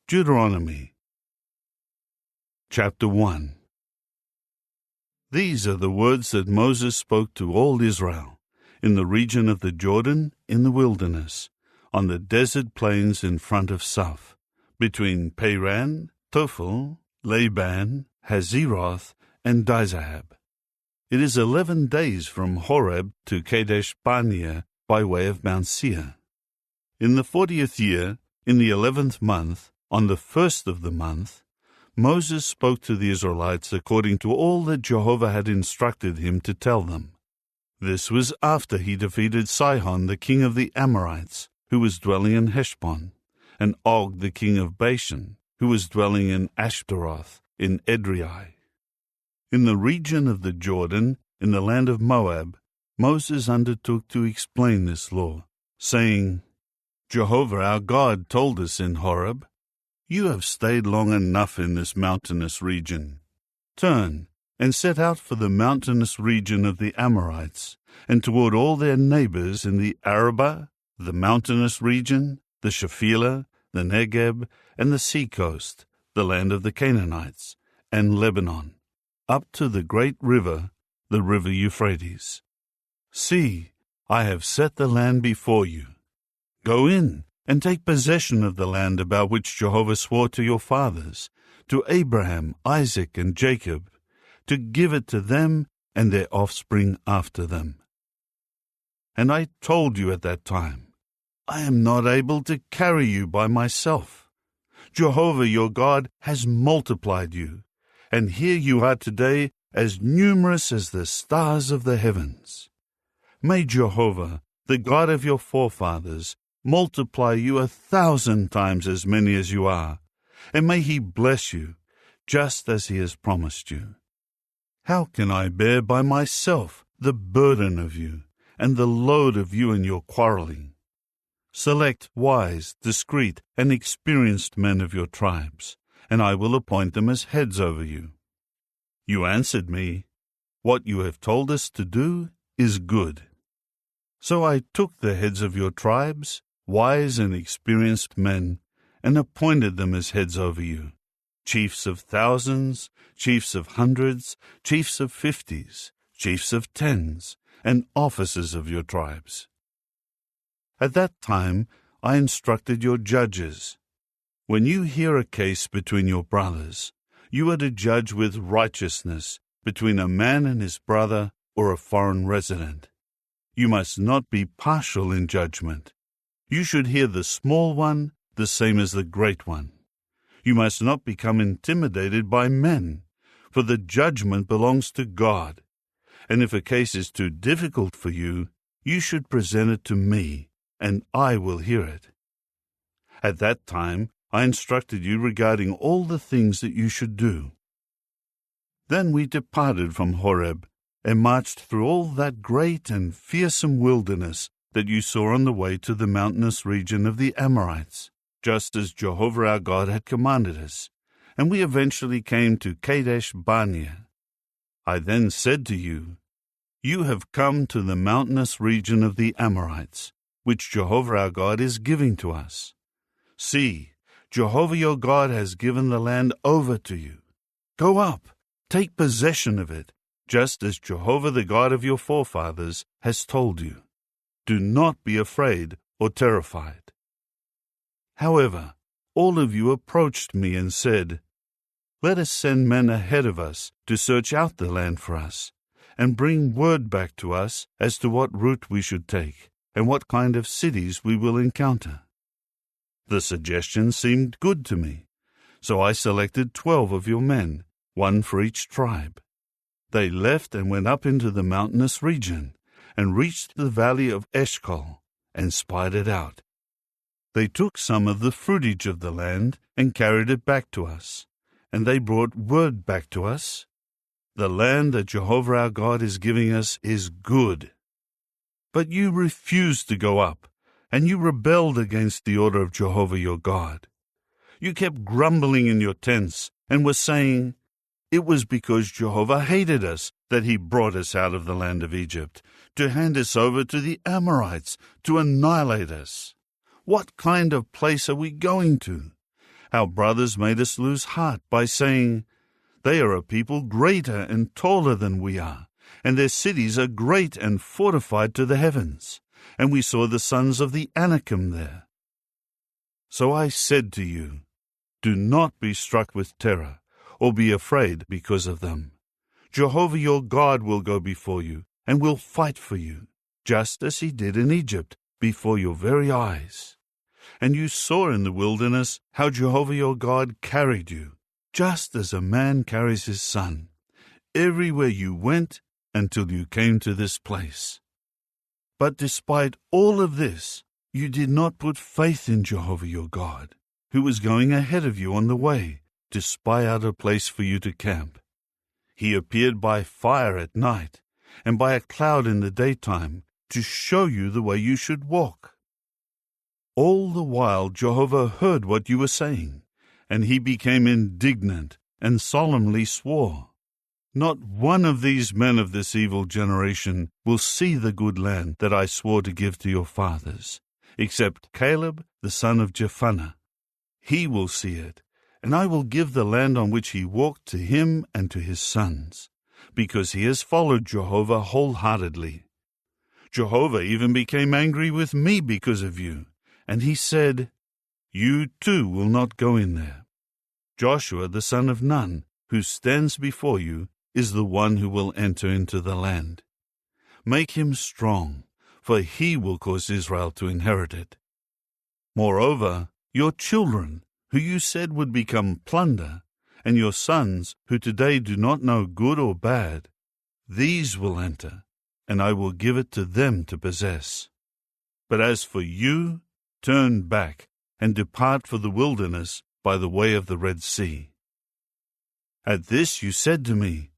Deuteronomy Chapter 1. These are the words that Moses spoke to all Israel, in the region of the Jordan, in the wilderness, on the desert plains in front of Suph, between Paran, Tophel, Laban, Hazeroth, and Dizahab. It is 11 days from Horeb to Kadesh Barnea by way of Mount Seir. In the 40th year, in the 11th month, on the first of the month, Moses spoke to the Israelites according to all that Jehovah had instructed him to tell them. This was after he defeated Sihon the king of the Amorites, who was dwelling in Heshbon, and Og the king of Bashan, who was dwelling in Ashtaroth in Edrei. In the region of the Jordan, in the land of Moab, Moses undertook to explain this law, saying, Jehovah our God told us in Horeb, You have stayed long enough in this mountainous region. Turn and set out for the mountainous region of the Amorites, and toward all their neighbors in the Arabah, the mountainous region, the Shephelah, the Negeb, and the seacoast, the land of the Canaanites, and Lebanon, up to the great river, the river Euphrates. See, I have set the land before you. Go in and take possession of the land about which Jehovah swore to your fathers, to Abraham, Isaac, and Jacob, to give it to them and their offspring after them. And I told you at that time, I am not able to carry you by myself. Jehovah your God has multiplied you, and here you are today as numerous as the stars of the heavens. May Jehovah, the God of your forefathers, multiply you 1,000 times as many as you are, and may he bless you, just as he has promised you. How can I bear by myself the burden of you, and the load of you in your quarreling? Select wise, discreet, and experienced men of your tribes, and I will appoint them as heads over you. You answered me, What you have told us to do is good. So I took the heads of your tribes, wise and experienced men, and appointed them as heads over you, chiefs of thousands, chiefs of hundreds, chiefs of 50s, chiefs of 10s, and officers of your tribes. At that time I instructed your judges. When you hear a case between your brothers, you are to judge with righteousness between a man and his brother or a foreign resident. You must not be partial in judgment. You should hear the small one the same as the great one. You must not become intimidated by men, for the judgment belongs to God. And if a case is too difficult for you, you should present it to me, and I will hear it. At that time I instructed you regarding all the things that you should do. Then we departed from Horeb, and marched through all that great and fearsome wilderness that you saw on the way to the mountainous region of the Amorites, just as Jehovah our God had commanded us, and we eventually came to Kadesh Barnea. I then said to you, You have come to the mountainous region of the Amorites, which Jehovah our God is giving to us. See, Jehovah your God has given the land over to you. Go up, take possession of it, just as Jehovah the God of your forefathers has told you. Do not be afraid or terrified. However, all of you approached me and said, Let us send men ahead of us to search out the land for us, and bring word back to us as to what route we should take, and what kind of cities we will encounter. The suggestion seemed good to me, so I selected 12 of your men, one for each tribe. They left and went up into the mountainous region, and reached the valley of Eshcol, and spied it out. They took some of the fruitage of the land, and carried it back to us, and they brought word back to us, The land that Jehovah our God is giving us is good. But you refused to go up, and you rebelled against the order of Jehovah your God. You kept grumbling in your tents, and were saying, It was because Jehovah hated us that he brought us out of the land of Egypt, to hand us over to the Amorites, to annihilate us. What kind of place are we going to? Our brothers made us lose heart by saying, 'They are a people greater and taller than we are, and their cities are great and fortified to the heavens, and we saw the sons of the Anakim there.' So I said to you, 'Do not be struck with terror, or be afraid because of them. Jehovah your God will go before you, and will fight for you, just as he did in Egypt, before your very eyes. And you saw in the wilderness how Jehovah your God carried you, just as a man carries his son, everywhere you went until you came to this place. But despite all of this, you did not put faith in Jehovah your God, who was going ahead of you on the way to spy out a place for you to camp. He appeared by fire at night, and by a cloud in the daytime, to show you the way you should walk. All the while Jehovah heard what you were saying, and he became indignant and solemnly swore, 'Not one of these men of this evil generation will see the good land that I swore to give to your fathers, except Caleb the son of Jephunneh. He will see it, and I will give the land on which he walked to him and to his sons, because he has followed Jehovah wholeheartedly.' Jehovah even became angry with me because of you, and he said, 'You too will not go in there. Joshua the son of Nun, who stands before you, is the one who will enter into the land. Make him strong, for he will cause Israel to inherit it. Moreover, your children, who you said would become plunder, and your sons, who today do not know good or bad, these will enter, and I will give it to them to possess. But as for you, turn back and depart for the wilderness by the way of the Red Sea.' At this you said to me,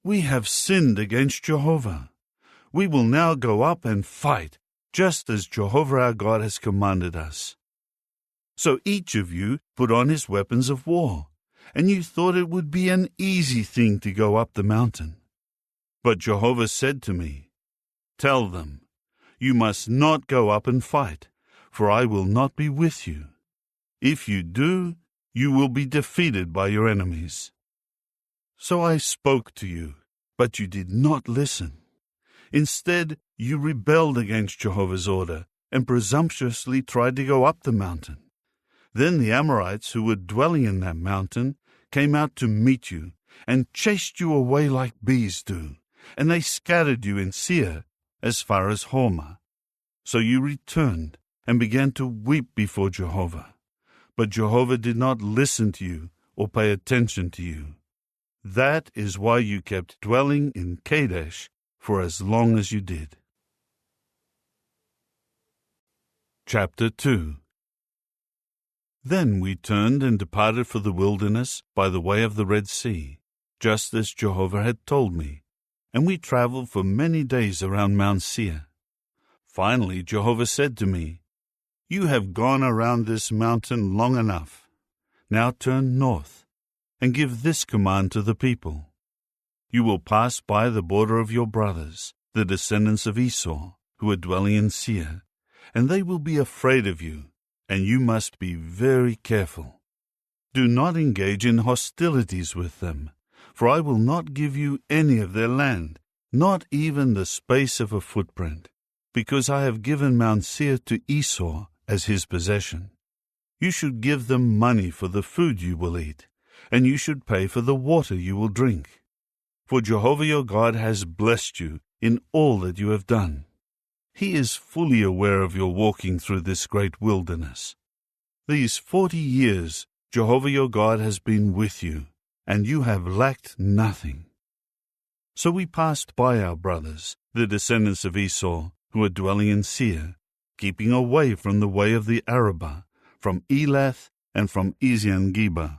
'We have sinned against Jehovah. We will now go up and fight, just as Jehovah our God has commanded us.' So each of you put on his weapons of war, and you thought it would be an easy thing to go up the mountain. But Jehovah said to me, 'Tell them, you must not go up and fight, for I will not be with you. If you do, you will be defeated by your enemies.' So I spoke to you, but you did not listen. Instead, you rebelled against Jehovah's order and presumptuously tried to go up the mountain. Then the Amorites who were dwelling in that mountain came out to meet you and chased you away like bees do, and they scattered you in Seir as far as Hormah. So you returned and began to weep before Jehovah. But Jehovah did not listen to you or pay attention to you. That is why you kept dwelling in Kadesh for as long as you did." Chapter 2. Then we turned and departed for the wilderness by the way of the Red Sea, just as Jehovah had told me, and we traveled for many days around Mount Seir. Finally Jehovah said to me, "You have gone around this mountain long enough. Now turn north, and give this command to the people. You will pass by the border of your brothers, the descendants of Esau, who are dwelling in Seir, and they will be afraid of you, and you must be very careful. Do not engage in hostilities with them, for I will not give you any of their land, not even the space of a footprint, because I have given Mount Seir to Esau as his possession. You should give them money for the food you will eat, and you should pay for the water you will drink. For Jehovah your God has blessed you in all that you have done. He is fully aware of your walking through this great wilderness. These 40 years Jehovah your God has been with you, and you have lacked nothing." So we passed by our brothers, the descendants of Esau, who are dwelling in Seir, keeping away from the way of the Arabah, from Elath and from Ezion-Geber.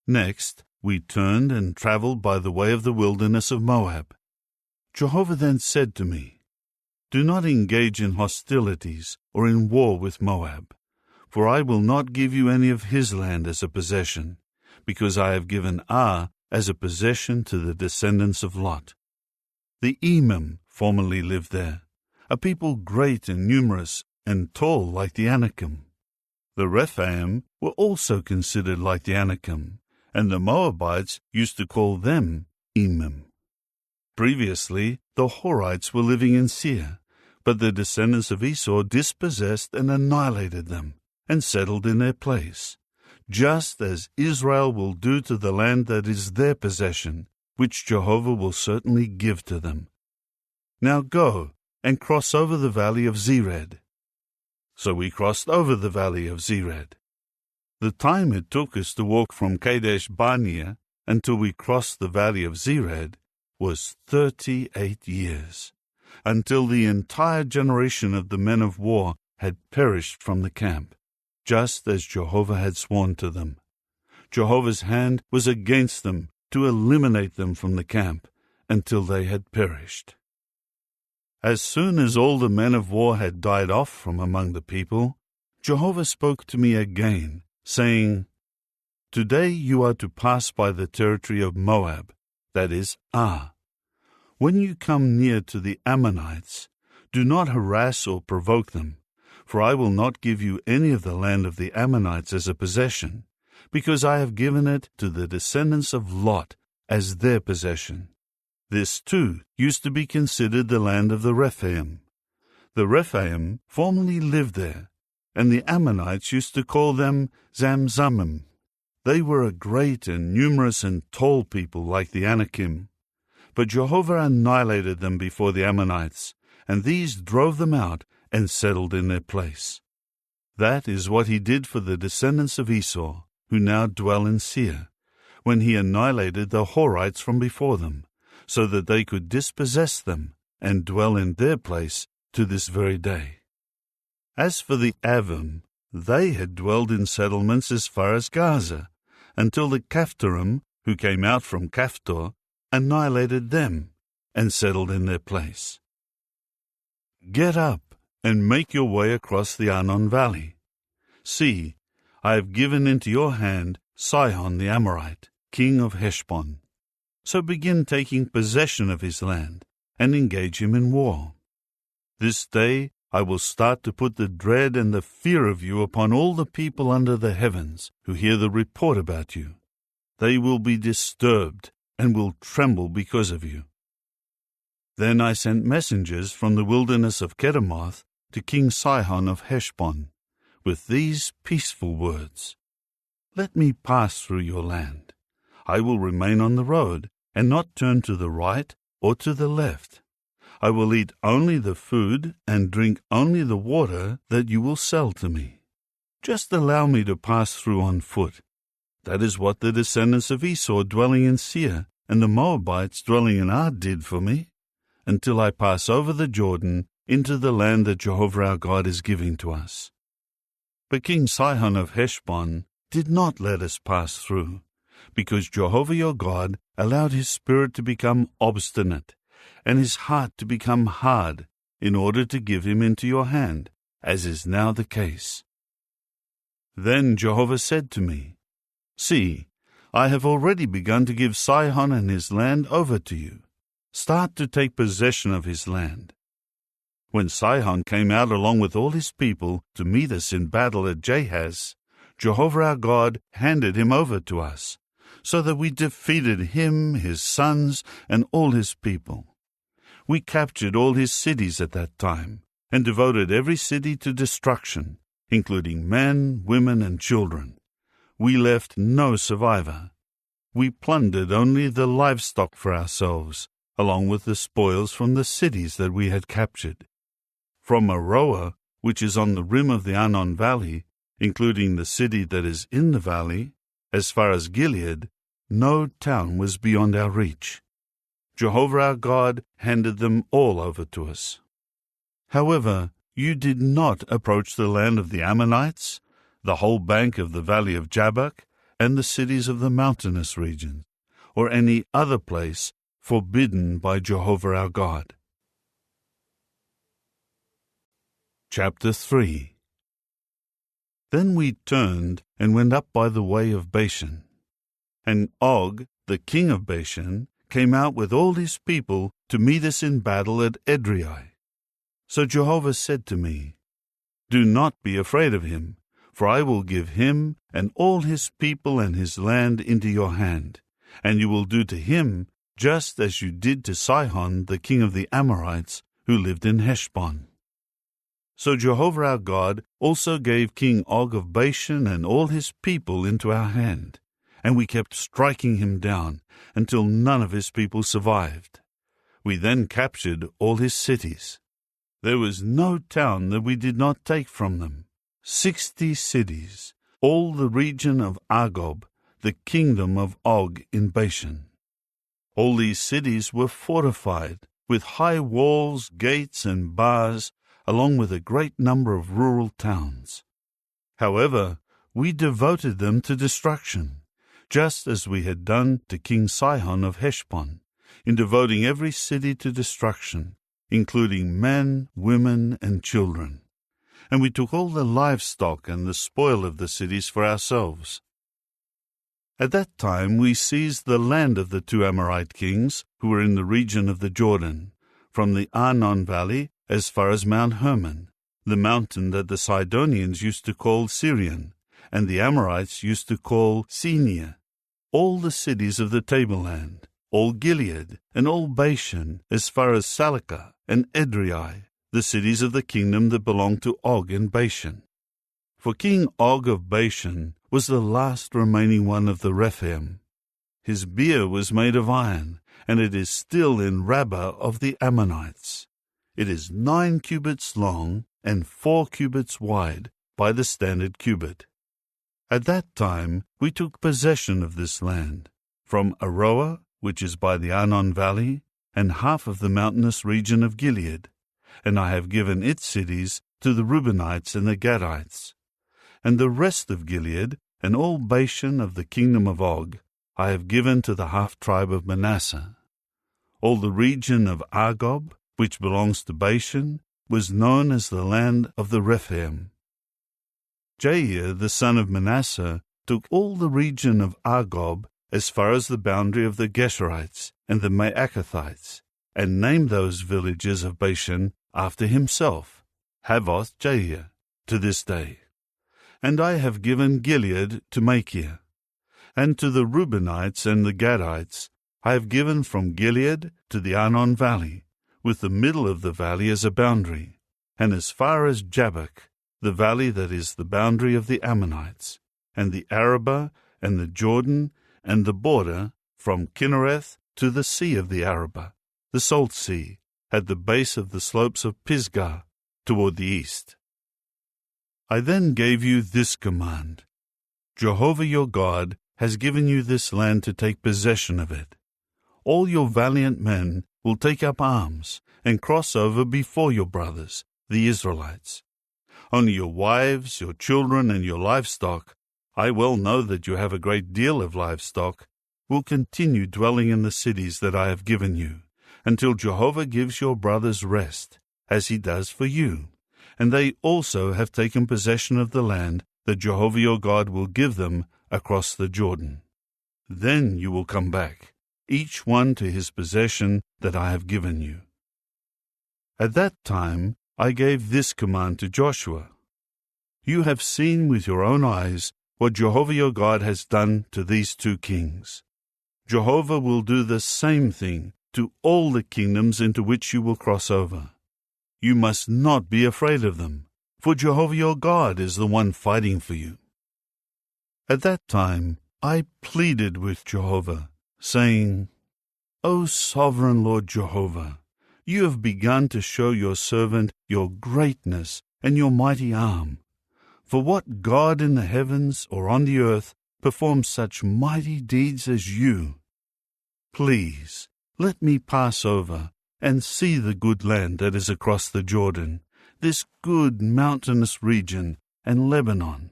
Next, we turned and traveled by the way of the wilderness of Moab. Jehovah then said to me, "Do not engage in hostilities or in war with Moab, for I will not give you any of his land as a possession, because I have given Ar as a possession to the descendants of Lot. The Emim formerly lived there, a people great and numerous and tall like the Anakim. The Rephaim were also considered like the Anakim, and the Moabites used to call them Emim. Previously, the Horites were living in Seir, but the descendants of Esau dispossessed and annihilated them, and settled in their place, just as Israel will do to the land that is their possession, which Jehovah will certainly give to them. Now go and cross over the valley of Zered. So we crossed over the valley of Zered. The time it took us to walk from Kadesh Barnea until we crossed the valley of Zered was 38 years, until the entire generation of the men of war had perished from the camp, just as Jehovah had sworn to them. Jehovah's hand was against them to eliminate them from the camp until they had perished. As soon as all the men of war had died off from among the people, Jehovah spoke to me again, saying, "Today you are to pass by the territory of Moab, that is, Ar. When you come near to the Ammonites, do not harass or provoke them, for I will not give you any of the land of the Ammonites as a possession, because I have given it to the descendants of Lot as their possession. This, too, used to be considered the land of the Rephaim. The Rephaim formerly lived there, and the Ammonites used to call them Zamzumim. They were a great and numerous and tall people like the Anakim. But Jehovah annihilated them before the Ammonites, and these drove them out and settled in their place. That is what he did for the descendants of Esau, who now dwell in Seir, when he annihilated the Horites from before them, so that they could dispossess them and dwell in their place to this very day. As for the Avim, they had dwelled in settlements as far as Gaza, until the Caphtorim, who came out from Caphtor, annihilated them and settled in their place. Get up and make your way across the Arnon Valley. See, I have given into your hand Sihon the Amorite, king of Heshbon. So begin taking possession of his land and engage him in war. This day I will start to put the dread and the fear of you upon all the people under the heavens who hear the report about you. They will be disturbed and will tremble because of you." Then I sent messengers from the wilderness of Kedemoth to King Sihon of Heshbon, with these peaceful words: "Let me pass through your land. I will remain on the road, and not turn to the right or to the left. I will eat only the food and drink only the water that you will sell to me. Just allow me to pass through on foot." That is what the descendants of Esau dwelling in Seir and the Moabites dwelling in Ar did for me, until I pass over the Jordan into the land that Jehovah our God is giving to us. But King Sihon of Heshbon did not let us pass through, because Jehovah your God allowed his spirit to become obstinate, and his heart to become hard, in order to give him into your hand, as is now the case. Then Jehovah said to me, "See, I have already begun to give Sihon and his land over to you. Start to take possession of his land." When Sihon came out along with all his people to meet us in battle at Jahaz, Jehovah our God handed him over to us, so that we defeated him, his sons, and all his people. We captured all his cities at that time, and devoted every city to destruction, including men, women, and children. We left no survivor. We plundered only the livestock for ourselves, along with the spoils from the cities that we had captured. From Aroer, which is on the rim of the Arnon Valley, including the city that is in the valley, as far as Gilead, no town was beyond our reach. Jehovah our God handed them all over to us. However, you did not approach the land of the Ammonites, the whole bank of the valley of Jabbok, and the cities of the mountainous region, or any other place forbidden by Jehovah our God. Chapter 3. Then we turned and went up by the way of Bashan. And Og, the king of Bashan, came out with all his people to meet us in battle at Edrei. So Jehovah said to me, "Do not be afraid of him, For I will give him and all his people and his land into your hand, and you will do to him just as you did to Sihon the king of the Amorites, who lived in Heshbon. So Jehovah our God also gave King Og of Bashan and all his people into our hand, and we kept striking him down until none of his people survived. We then captured all his cities. There was no town that we did not take from them. 60 cities, all the region of Argob, the kingdom of Og in Bashan. All these cities were fortified, with high walls, gates, and bars, along with a great number of rural towns. However, we devoted them to destruction, just as we had done to King Sihon of Heshbon, in devoting every city to destruction, including men, women, and children. And we took all the livestock and the spoil of the cities for ourselves. At that time we seized the land of the 2 Amorite kings who were in the region of the Jordan, from the Arnon valley as far as Mount Hermon, the mountain that the Sidonians used to call Syrian, and the Amorites used to call Senir, all the cities of the tableland, all Gilead, and all Bashan, as far as Salakah and Edrei, the cities of the kingdom that belonged to Og in Bashan. For King Og of Bashan was the last remaining one of the Rephaim. His bier was made of iron, and it is still in Rabbah of the Ammonites. It is 9 cubits long and 4 cubits wide by the standard cubit. At that time we took possession of this land, from Aroah, which is by the Arnon valley, and half of the mountainous region of Gilead, and I have given its cities to the Reubenites and the Gadites. And the rest of Gilead, and all Bashan of the kingdom of Og, I have given to the half-tribe of Manasseh. All the region of Argob, which belongs to Bashan, was known as the land of the Rephaim. Jair, the son of Manasseh, took all the region of Argob as far as the boundary of the Geshurites and the Maacathites, and named those villages of Bashan after himself, Havoth Jair, to this day. And I have given Gilead to Machir. And to the Reubenites and the Gadites I have given from Gilead to the Arnon valley, with the middle of the valley as a boundary, and as far as Jabbok, the valley that is the boundary of the Ammonites, and the Arabah, and the Jordan, and the border from Kinnereth to the sea of the Arabah, the Salt Sea, at the base of the slopes of Pisgah, toward the east. I then gave you this command: Jehovah your God has given you this land to take possession of it. All your valiant men will take up arms and cross over before your brothers, the Israelites. Only your wives, your children, and your livestock, I well know that you have a great deal of livestock, will continue dwelling in the cities that I have given you, until Jehovah gives your brothers rest, as he does for you. And they also have taken possession of the land that Jehovah your God will give them across the Jordan. Then you will come back, each one to his possession that I have given you. At that time I gave this command to Joshua: You have seen with your own eyes what Jehovah your God has done to these 2 kings. Jehovah will do the same thing to all the kingdoms into which you will cross over. You must not be afraid of them, for Jehovah your God is the one fighting for you. At that time I pleaded with Jehovah, saying, O sovereign Lord Jehovah, you have begun to show your servant your greatness and your mighty arm. For what God in the heavens or on the earth performs such mighty deeds as you? Please, let me pass over and see the good land that is across the Jordan, this good mountainous region, and Lebanon.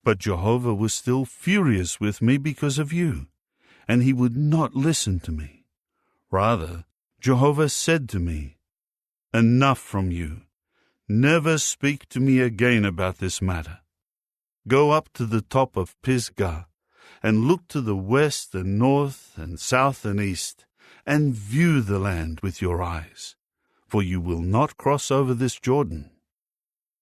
But Jehovah was still furious with me because of you, and he would not listen to me. Rather, Jehovah said to me, Enough from you. Never speak to me again about this matter. Go up to the top of Pisgah, and look to the west and north and south and east, and view the land with your eyes, for you will not cross over this Jordan.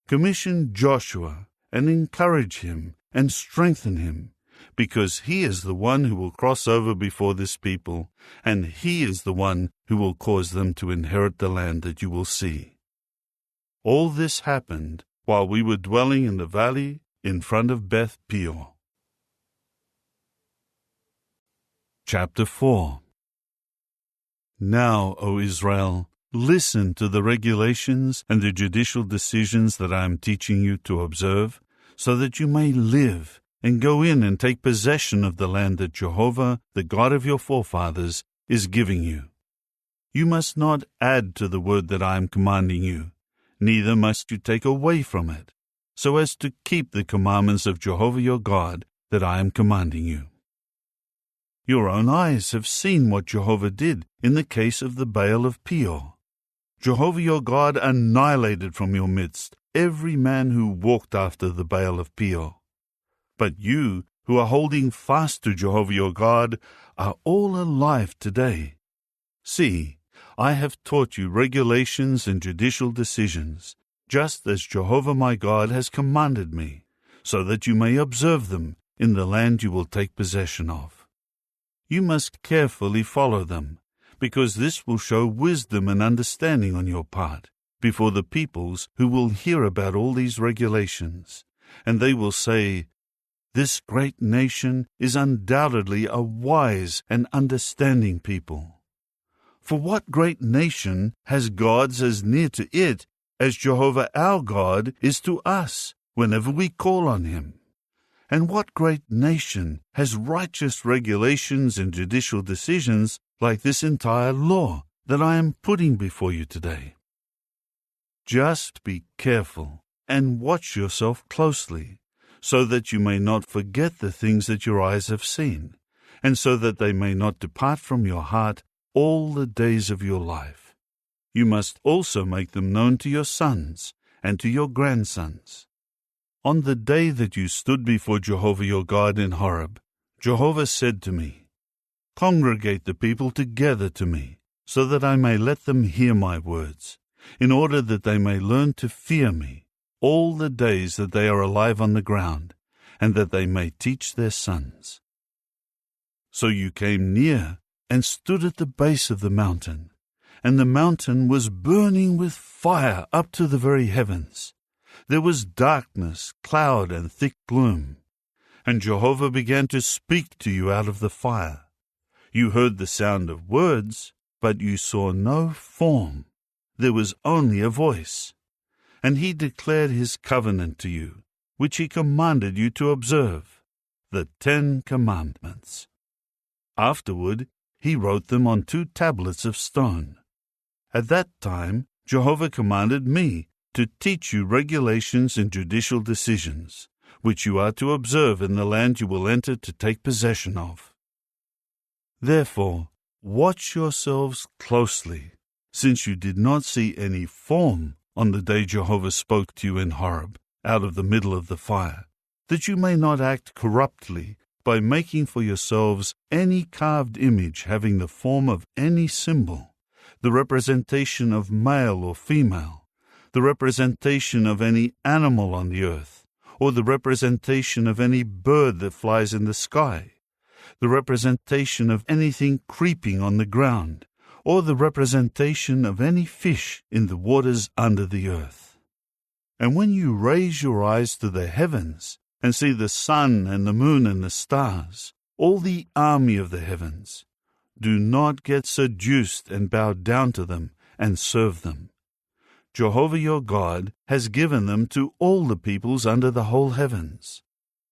Commission Joshua and encourage him and strengthen him, because he is the one who will cross over before this people, and he is the one who will cause them to inherit the land that you will see. All this happened while we were dwelling in the valley in front of Beth Peor. Chapter 4. Now, O Israel, listen to the regulations and the judicial decisions that I am teaching you to observe, so that you may live and go in and take possession of the land that Jehovah, the God of your forefathers, is giving you. You must not add to the word that I am commanding you, neither must you take away from it, so as to keep the commandments of Jehovah your God that I am commanding you. Your own eyes have seen what Jehovah did in the case of the Baal of Peor. Jehovah your God annihilated from your midst every man who walked after the Baal of Peor. But you, who are holding fast to Jehovah your God, are all alive today. See, I have taught you regulations and judicial decisions, just as Jehovah my God has commanded me, so that you may observe them in the land you will take possession of. You must carefully follow them, because this will show wisdom and understanding on your part before the peoples who will hear about all these regulations, and they will say, "This great nation is undoubtedly a wise and understanding people." For what great nation has gods as near to it as Jehovah our God is to us whenever we call on him? And what great nation has righteous regulations and judicial decisions like this entire law that I am putting before you today? Just be careful and watch yourself closely, so that you may not forget the things that your eyes have seen, and so that they may not depart from your heart all the days of your life. You must also make them known to your sons and to your grandsons. On the day that you stood before Jehovah your God in Horeb, Jehovah said to me, "Congregate the people together to me, so that I may let them hear my words, in order that they may learn to fear me all the days that they are alive on the ground, and that they may teach their sons." So you came near and stood at the base of the mountain, and the mountain was burning with fire up to the very heavens. There was darkness, cloud, and thick gloom. And Jehovah began to speak to you out of the fire. You heard the sound of words, but you saw no form. There was only a voice. And he declared his covenant to you, which he commanded you to observe, the 10 Commandments. Afterward, he wrote them on 2 tablets of stone. At that time, Jehovah commanded me to teach you regulations and judicial decisions, which you are to observe in the land you will enter to take possession of. Therefore, watch yourselves closely, since you did not see any form on the day Jehovah spoke to you in Horeb, out of the middle of the fire, that you may not act corruptly by making for yourselves any carved image having the form of any symbol, the representation of male or female, the representation of any animal on the earth, or the representation of any bird that flies in the sky, the representation of anything creeping on the ground, or the representation of any fish in the waters under the earth. And when you raise your eyes to the heavens, and see the sun and the moon and the stars, all the army of the heavens, do not get seduced and bow down to them and serve them. Jehovah your God has given them to all the peoples under the whole heavens.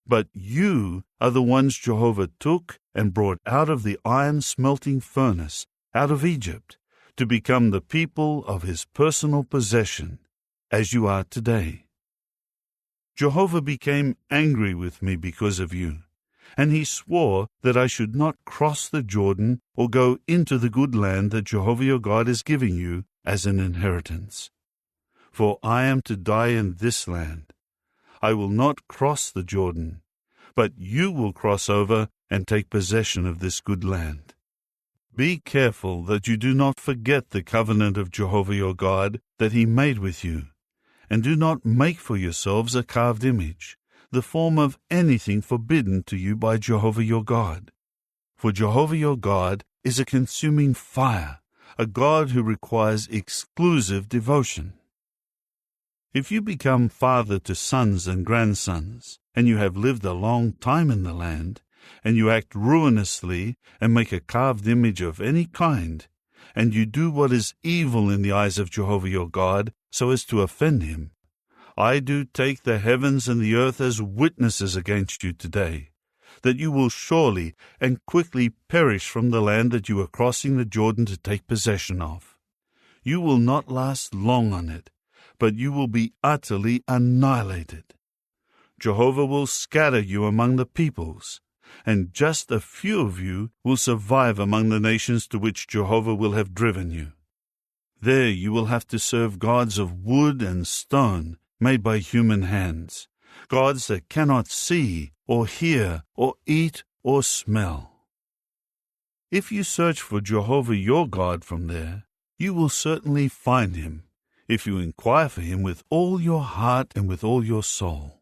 But you are the ones Jehovah took and brought out of the iron-smelting furnace, out of Egypt, to become the people of his personal possession, as you are today. Jehovah became angry with me because of you, and he swore that I should not cross the Jordan or go into the good land that Jehovah your God is giving you as an inheritance. For I am to die in this land. I will not cross the Jordan, but you will cross over and take possession of this good land. Be careful that you do not forget the covenant of Jehovah your God that he made with you, and do not make for yourselves a carved image, the form of anything forbidden to you by Jehovah your God. For Jehovah your God is a consuming fire, a God who requires exclusive devotion. If you become father to sons and grandsons, and you have lived a long time in the land, and you act ruinously and make a carved image of any kind, and you do what is evil in the eyes of Jehovah your God, so as to offend him, I do take the heavens and the earth as witnesses against you today, that you will surely and quickly perish from the land that you are crossing the Jordan to take possession of. You will not last long on it, but you will be utterly annihilated. Jehovah will scatter you among the peoples, and just a few of you will survive among the nations to which Jehovah will have driven you. There you will have to serve gods of wood and stone made by human hands, gods that cannot see or hear or eat or smell. If you search for Jehovah your God from there, you will certainly find him, if you inquire for him with all your heart and with all your soul.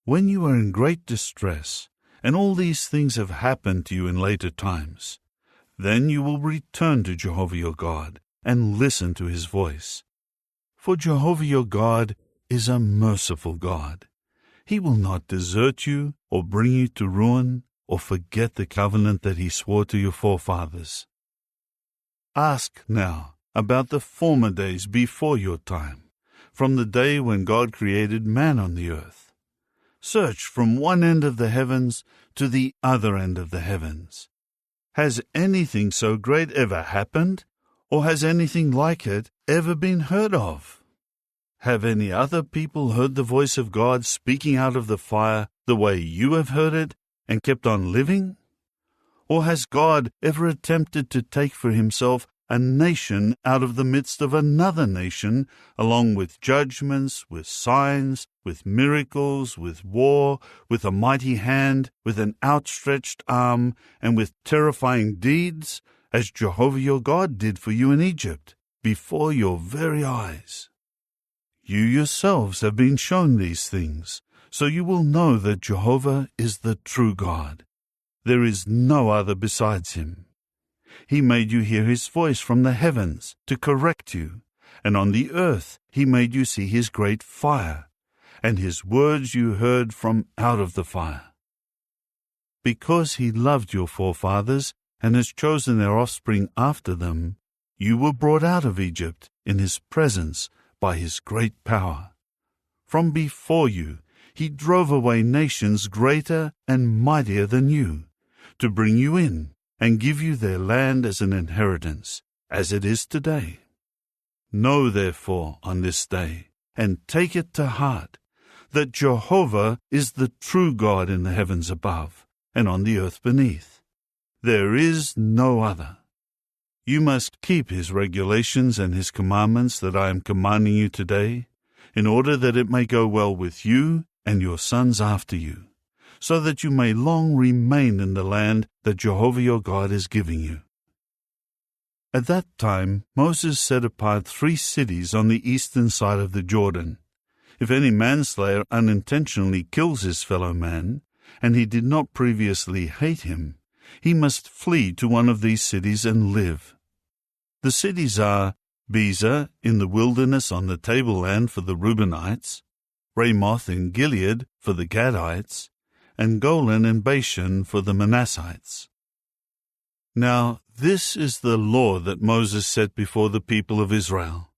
When you are in great distress, and all these things have happened to you in later times, then you will return to Jehovah your God and listen to his voice. For Jehovah your God is a merciful God. He will not desert you or bring you to ruin or forget the covenant that he swore to your forefathers. Ask now about the former days before your time, from the day when God created man on the earth. Search from one end of the heavens to the other end of the heavens. Has anything so great ever happened, or has anything like it ever been heard of? Have any other people heard the voice of God speaking out of the fire the way you have heard it and kept on living? Or has God ever attempted to take for himself a nation out of the midst of another nation, along with judgments, with signs, with miracles, with war, with a mighty hand, with an outstretched arm, and with terrifying deeds, as Jehovah your God did for you in Egypt, before your very eyes? You yourselves have been shown these things, so you will know that Jehovah is the true God. There is no other besides him. He made you hear his voice from the heavens to correct you, and on the earth he made you see his great fire, and his words you heard from out of the fire. Because he loved your forefathers and has chosen their offspring after them, you were brought out of Egypt in his presence by his great power. From before you he drove away nations greater and mightier than you, to bring you in and give you their land as an inheritance, as it is today. Know therefore on this day, and take it to heart, that Jehovah is the true God in the heavens above, and on the earth beneath. There is no other. You must keep his regulations and his commandments that I am commanding you today, in order that it may go well with you and your sons after you, so that you may long remain in the land that Jehovah your God is giving you. At that time Moses set apart 3 cities on the eastern side of the Jordan. If any manslayer unintentionally kills his fellow man, and he did not previously hate him, he must flee to one of these cities and live. The cities are Bezer in the wilderness on the tableland for the Reubenites, Ramoth in Gilead for the Gadites, and Golan and Bashan for the Manassites. Now this is the law that Moses set before the people of Israel.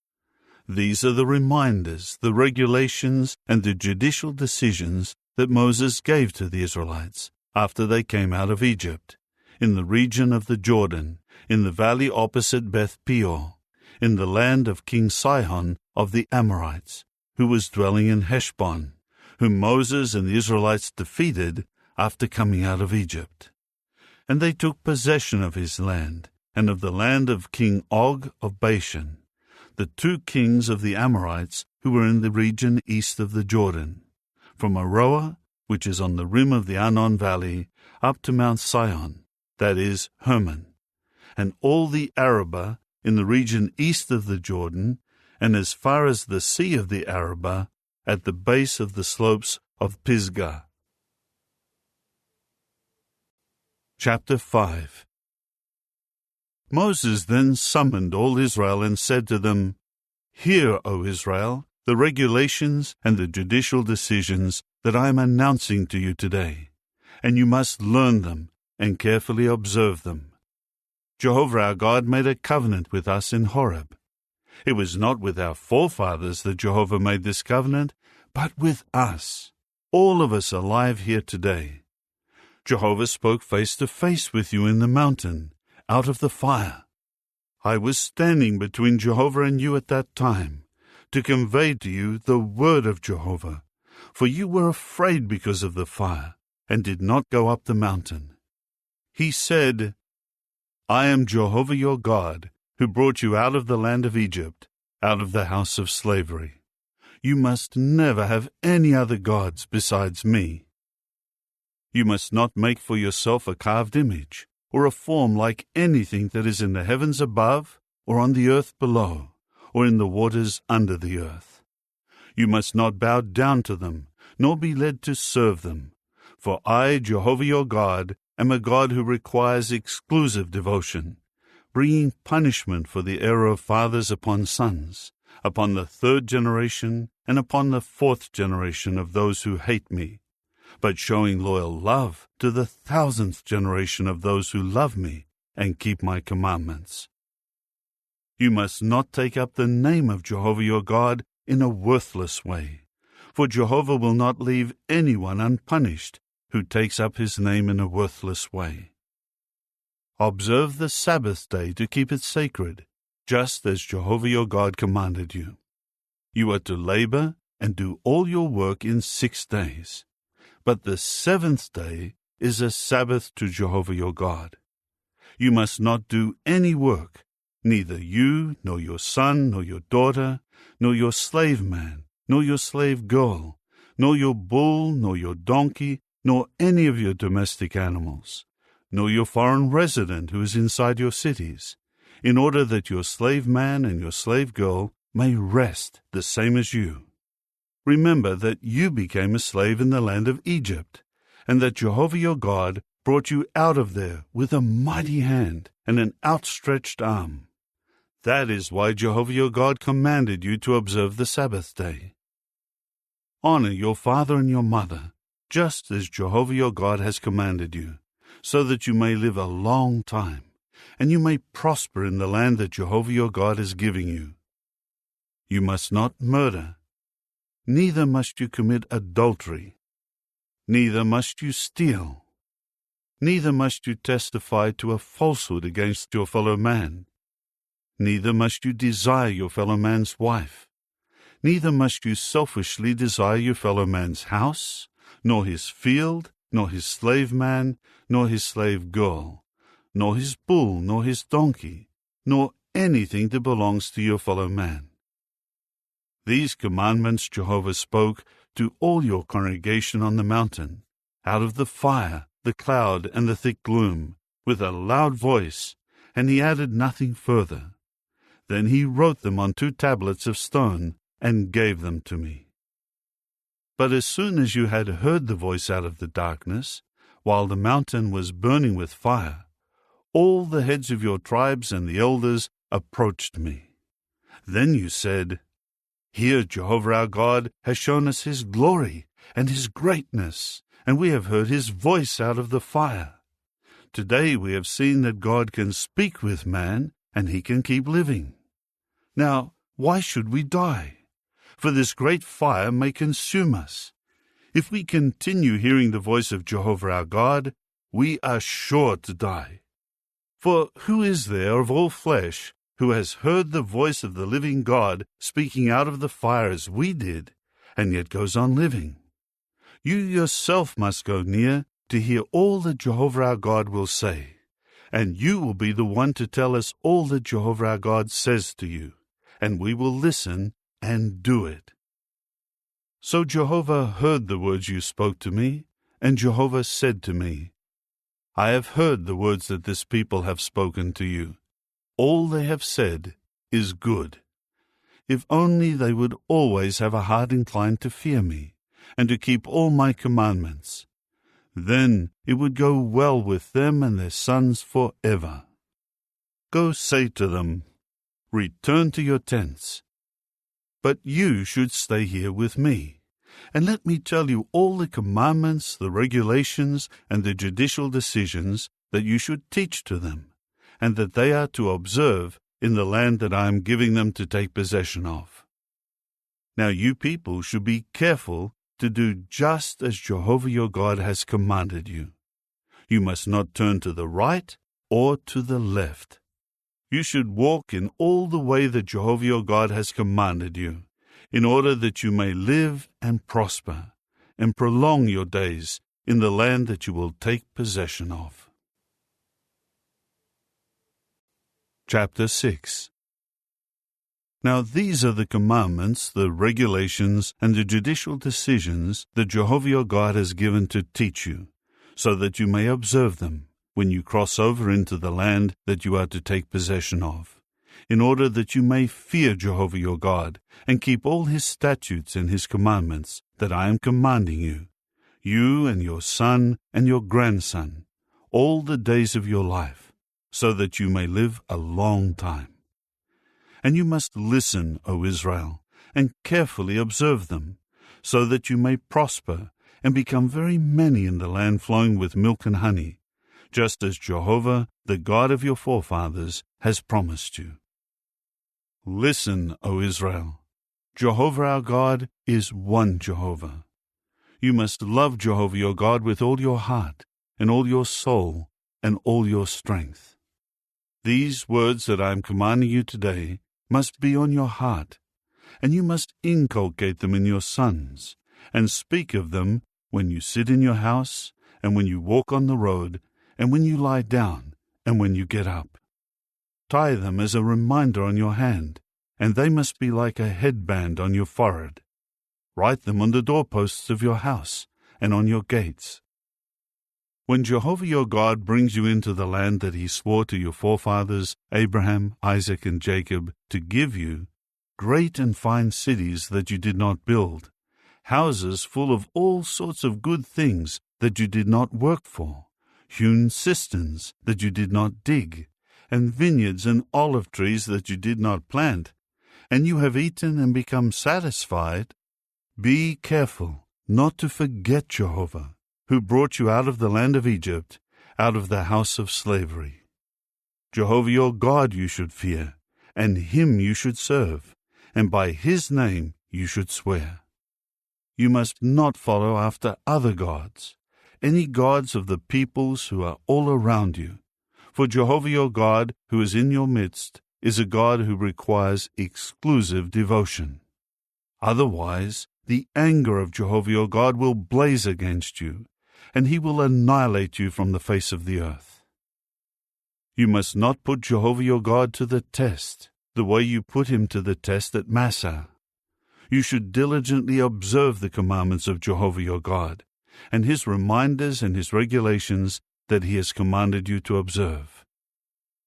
These are the reminders, the regulations, and the judicial decisions that Moses gave to the Israelites after they came out of Egypt, in the region of the Jordan, in the valley opposite Beth Peor, in the land of King Sihon of the Amorites, who was dwelling in Heshbon, whom Moses and the Israelites defeated after coming out of Egypt. And they took possession of his land, and of the land of King Og of Bashan, the 2 kings of the Amorites who were in the region east of the Jordan, from Aroer, which is on the rim of the Arnon valley, up to Mount Sion, that is, Hermon, and all the Arabah in the region east of the Jordan, and as far as the sea of the Arabah, at the base of the slopes of Pisgah. Chapter 5. Moses then summoned all Israel and said to them, "Hear, O Israel, the regulations and the judicial decisions that I am announcing to you today, and you must learn them and carefully observe them. Jehovah our God made a covenant with us in Horeb. It was not with our forefathers that Jehovah made this covenant, but with us, all of us alive here today. Jehovah spoke face to face with you in the mountain, out of the fire. I was standing between Jehovah and you at that time, to convey to you the word of Jehovah, for you were afraid because of the fire, and did not go up the mountain. He said, I am Jehovah your God, who brought you out of the land of Egypt, out of the house of slavery. You must never have any other gods besides me. You must not make for yourself a carved image, or a form like anything that is in the heavens above, or on the earth below, or in the waters under the earth. You must not bow down to them, nor be led to serve them. For I, Jehovah your God, am a God who requires exclusive devotion, bringing punishment for the error of fathers upon sons, upon the third generation and upon the fourth generation of those who hate me, but showing loyal love to the 1,000th generation of those who love me and keep my commandments. You must not take up the name of Jehovah your God in a worthless way, for Jehovah will not leave anyone unpunished who takes up his name in a worthless way. Observe the Sabbath day to keep it sacred, just as Jehovah your God commanded you. You are to labor and do all your work in 6 days. But the 7th day is a Sabbath to Jehovah your God. You must not do any work, neither you, nor your son, nor your daughter, nor your slave man, nor your slave girl, nor your bull, nor your donkey, nor any of your domestic animals, nor your foreign resident who is inside your cities, in order that your slave man and your slave girl may rest the same as you. Remember that you became a slave in the land of Egypt, and that Jehovah your God brought you out of there with a mighty hand and an outstretched arm. That is why Jehovah your God commanded you to observe the Sabbath day. Honor your father and your mother, just as Jehovah your God has commanded you, so that you may live a long time, and you may prosper in the land that Jehovah your God is giving you. You must not murder. Neither must you commit adultery. Neither must you steal. Neither must you testify to a falsehood against your fellow man. Neither must you desire your fellow man's wife. Neither must you selfishly desire your fellow man's house, nor his field, nor his slave man, nor his slave girl, nor his bull, nor his donkey, nor anything that belongs to your fellow man. These commandments Jehovah spoke to all your congregation on the mountain, out of the fire, the cloud, and the thick gloom, with a loud voice, and he added nothing further. Then he wrote them on 2 tablets of stone, and gave them to me. But as soon as you had heard the voice out of the darkness, while the mountain was burning with fire, all the heads of your tribes and the elders approached me. Then you said, Here Jehovah our God has shown us his glory and his greatness, and we have heard his voice out of the fire. Today we have seen that God can speak with man, and he can keep living. Now, why should we die? For this great fire may consume us. If we continue hearing the voice of Jehovah our God, we are sure to die. For who is there of all flesh who has heard the voice of the living God speaking out of the fire as we did, and yet goes on living? You yourself must go near to hear all that Jehovah our God will say, and you will be the one to tell us all that Jehovah our God says to you, and we will listen and do it. So Jehovah heard the words you spoke to me, and Jehovah said to me, I have heard the words that this people have spoken to you. All they have said is good. if only they would always have a heart inclined to fear me, and to keep all my commandments. Then it would go well with them and their sons forever. Go say to them, return to your tents. But you should stay here with me, and let me tell you all the commandments, the regulations, and the judicial decisions that you should teach to them, and that they are to observe in the land that I am giving them to take possession of. Now you people should be careful to do just as Jehovah your God has commanded you. You must not turn to the right or to the left. You should walk in all the way that Jehovah your God has commanded you, in order that you may live and prosper, and prolong your days in the land that you will take possession of. Chapter 6. Now these are the commandments, the regulations, and the judicial decisions that Jehovah your God has given to teach you, so that you may observe them when you cross over into the land that you are to take possession of, in order that you may fear Jehovah your God, and keep all his statutes and his commandments that I am commanding you, you and your son and your grandson, all the days of your life, so that you may live a long time. And you must listen, O Israel, and carefully observe them, so that you may prosper and become very many in the land flowing with milk and honey, just as Jehovah, the God of your forefathers, has promised you. Listen, O Israel, Jehovah our God is one Jehovah. You must love Jehovah your God with all your heart, and all your soul, and all your strength. These words that I am commanding you today must be on your heart, and you must inculcate them in your sons, and speak of them when you sit in your house, and when you walk on the road, and when you lie down, and when you get up. Tie them as a reminder on your hand, and they must be like a headband on your forehead. Write them on the doorposts of your house, and on your gates. When Jehovah your God brings you into the land that he swore to your forefathers, Abraham, Isaac, and Jacob, to give you, great and fine cities that you did not build, houses full of all sorts of good things that you did not work for, hewn cisterns that you did not dig, and vineyards and olive trees that you did not plant, and you have eaten and become satisfied, be careful not to forget Jehovah, who brought you out of the land of Egypt, out of the house of slavery. Jehovah your God you should fear, and him you should serve, and by his name you should swear. You must not follow after other gods, any gods of the peoples who are all around you, for Jehovah your God, who is in your midst, is a God who requires exclusive devotion. Otherwise, the anger of Jehovah your God will blaze against you, and he will annihilate you from the face of the earth. You must not put Jehovah your God to the test, the way you put him to the test at Massah. You should diligently observe the commandments of Jehovah your God, and his reminders and his regulations that he has commanded you to observe.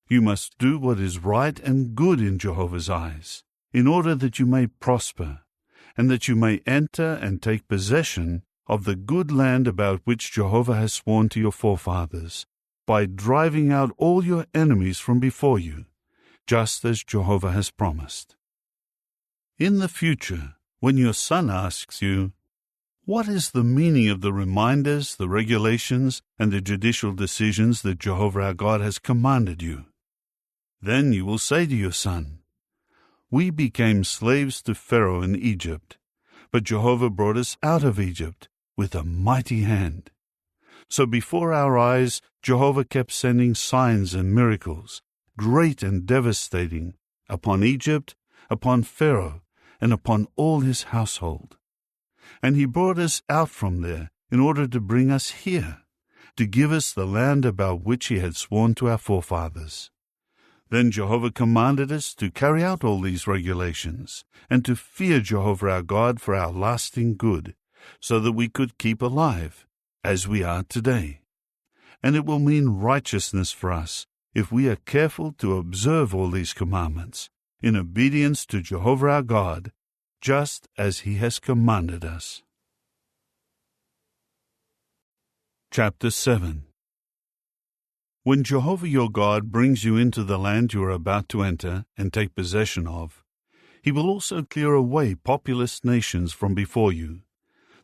You must do what is right and good in Jehovah's eyes, in order that you may prosper, and that you may enter and take possession of the good land about which Jehovah has sworn to your forefathers, by driving out all your enemies from before you, just as Jehovah has promised. In the future, when your son asks you, "What is the meaning of the reminders, the regulations, and the judicial decisions that Jehovah our God has commanded you?" then you will say to your son, "We became slaves to Pharaoh in Egypt, but Jehovah brought us out of Egypt with a mighty hand. So before our eyes, Jehovah kept sending signs and miracles, great and devastating, upon Egypt, upon Pharaoh, and upon all his household. And he brought us out from there in order to bring us here, to give us the land about which he had sworn to our forefathers. Then Jehovah commanded us to carry out all these regulations, and to fear Jehovah our God for our lasting good, so that we could keep alive, as we are today. And it will mean righteousness for us if we are careful to observe all these commandments, in obedience to Jehovah our God, just as he has commanded us. Chapter 7. When Jehovah your God brings you into the land you are about to enter and take possession of, he will also clear away populous nations from before you,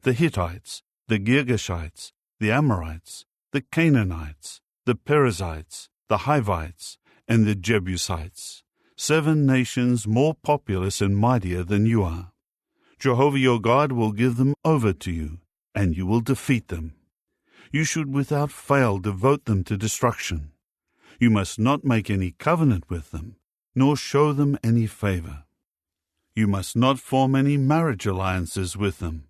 the Hittites, the Girgashites, the Amorites, the Canaanites, the Perizzites, the Hivites, and the Jebusites, 7 nations more populous and mightier than you are. Jehovah your God will give them over to you, and you will defeat them. You should without fail devote them to destruction. You must not make any covenant with them, nor show them any favor. You must not form any marriage alliances with them.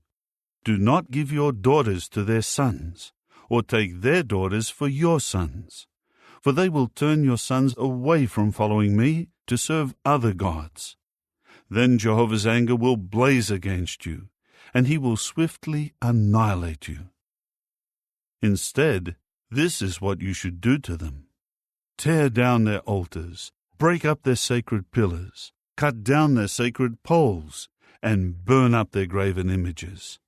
Do not give your daughters to their sons, or take their daughters for your sons, for they will turn your sons away from following me to serve other gods. Then Jehovah's anger will blaze against you, and he will swiftly annihilate you. Instead, this is what you should do to them. Tear down their altars, break up their sacred pillars, cut down their sacred poles, and burn up their graven images.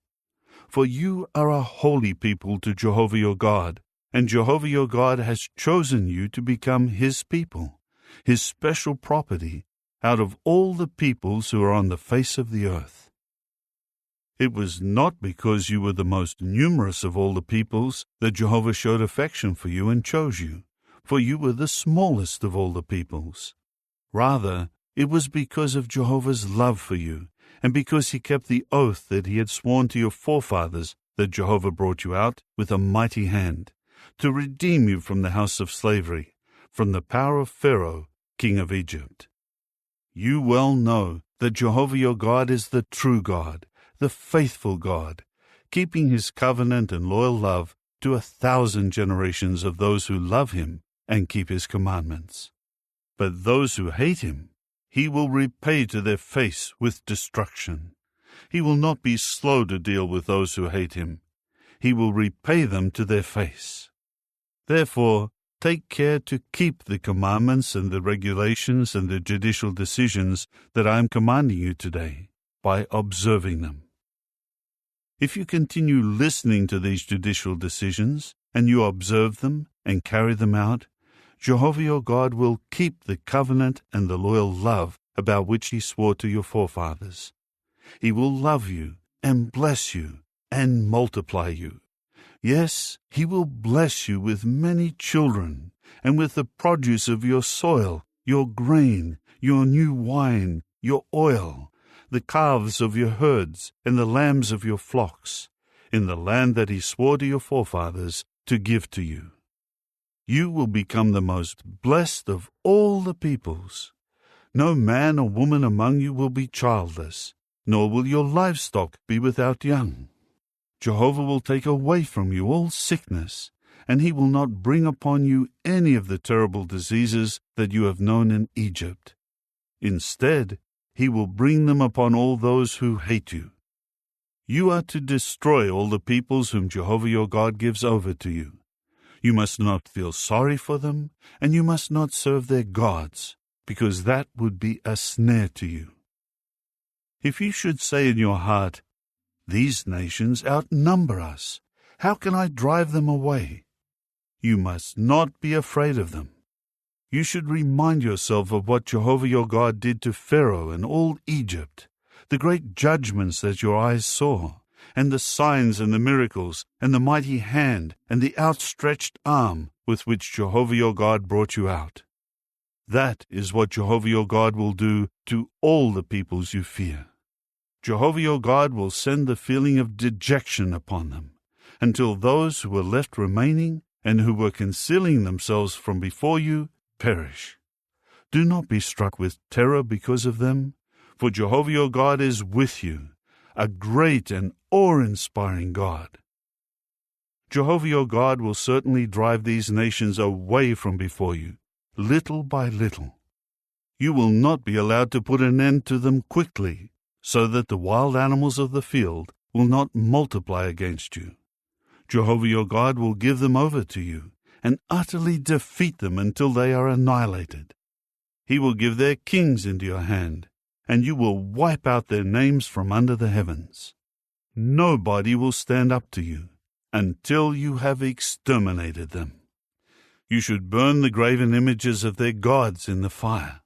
For you are a holy people to Jehovah your God, and Jehovah your God has chosen you to become his people, his special property, out of all the peoples who are on the face of the earth. It was not because you were the most numerous of all the peoples that Jehovah showed affection for you and chose you, for you were the smallest of all the peoples. Rather, it was because of Jehovah's love for you, and because he kept the oath that he had sworn to your forefathers, that Jehovah brought you out with a mighty hand, to redeem you from the house of slavery, from the power of Pharaoh, king of Egypt. You well know that Jehovah your God is the true God, the faithful God, keeping his covenant and loyal love to 1,000 generations of those who love him and keep his commandments. But those who hate him, he will repay to their face with destruction. He will not be slow to deal with those who hate him. He will repay them to their face. Therefore, take care to keep the commandments and the regulations and the judicial decisions that I am commanding you today, by observing them. If you continue listening to these judicial decisions, and you observe them and carry them out, Jehovah your God will keep the covenant and the loyal love about which he swore to your forefathers. He will love you and bless you and multiply you. Yes, he will bless you with many children, and with the produce of your soil, your grain, your new wine, your oil, the calves of your herds, and the lambs of your flocks, in the land that he swore to your forefathers to give to you. You will become the most blessed of all the peoples. No man or woman among you will be childless, nor will your livestock be without young. Jehovah will take away from you all sickness, and he will not bring upon you any of the terrible diseases that you have known in Egypt. Instead, he will bring them upon all those who hate you. You are to destroy all the peoples whom Jehovah your God gives over to you. You must not feel sorry for them, and you must not serve their gods, because that would be a snare to you. If you should say in your heart, "These nations outnumber us. How can I drive them away?" You must not be afraid of them. You should remind yourself of what Jehovah your God did to Pharaoh and all Egypt, the great judgments that your eyes saw, and the signs and the miracles, and the mighty hand and the outstretched arm with which Jehovah your God brought you out. That is what Jehovah your God will do to all the peoples you fear. Jehovah your God will send the feeling of dejection upon them, until those who were left remaining and who were concealing themselves from before you perish. Do not be struck with terror because of them, for Jehovah your God is with you, a great and awe-inspiring God. Jehovah your God will certainly drive these nations away from before you, little by little. You will not be allowed to put an end to them quickly, so that the wild animals of the field will not multiply against you. Jehovah your God will give them over to you, and utterly defeat them until they are annihilated. He will give their kings into your hand, and you will wipe out their names from under the heavens. Nobody will stand up to you until you have exterminated them. You should burn the graven images of their gods in the fire.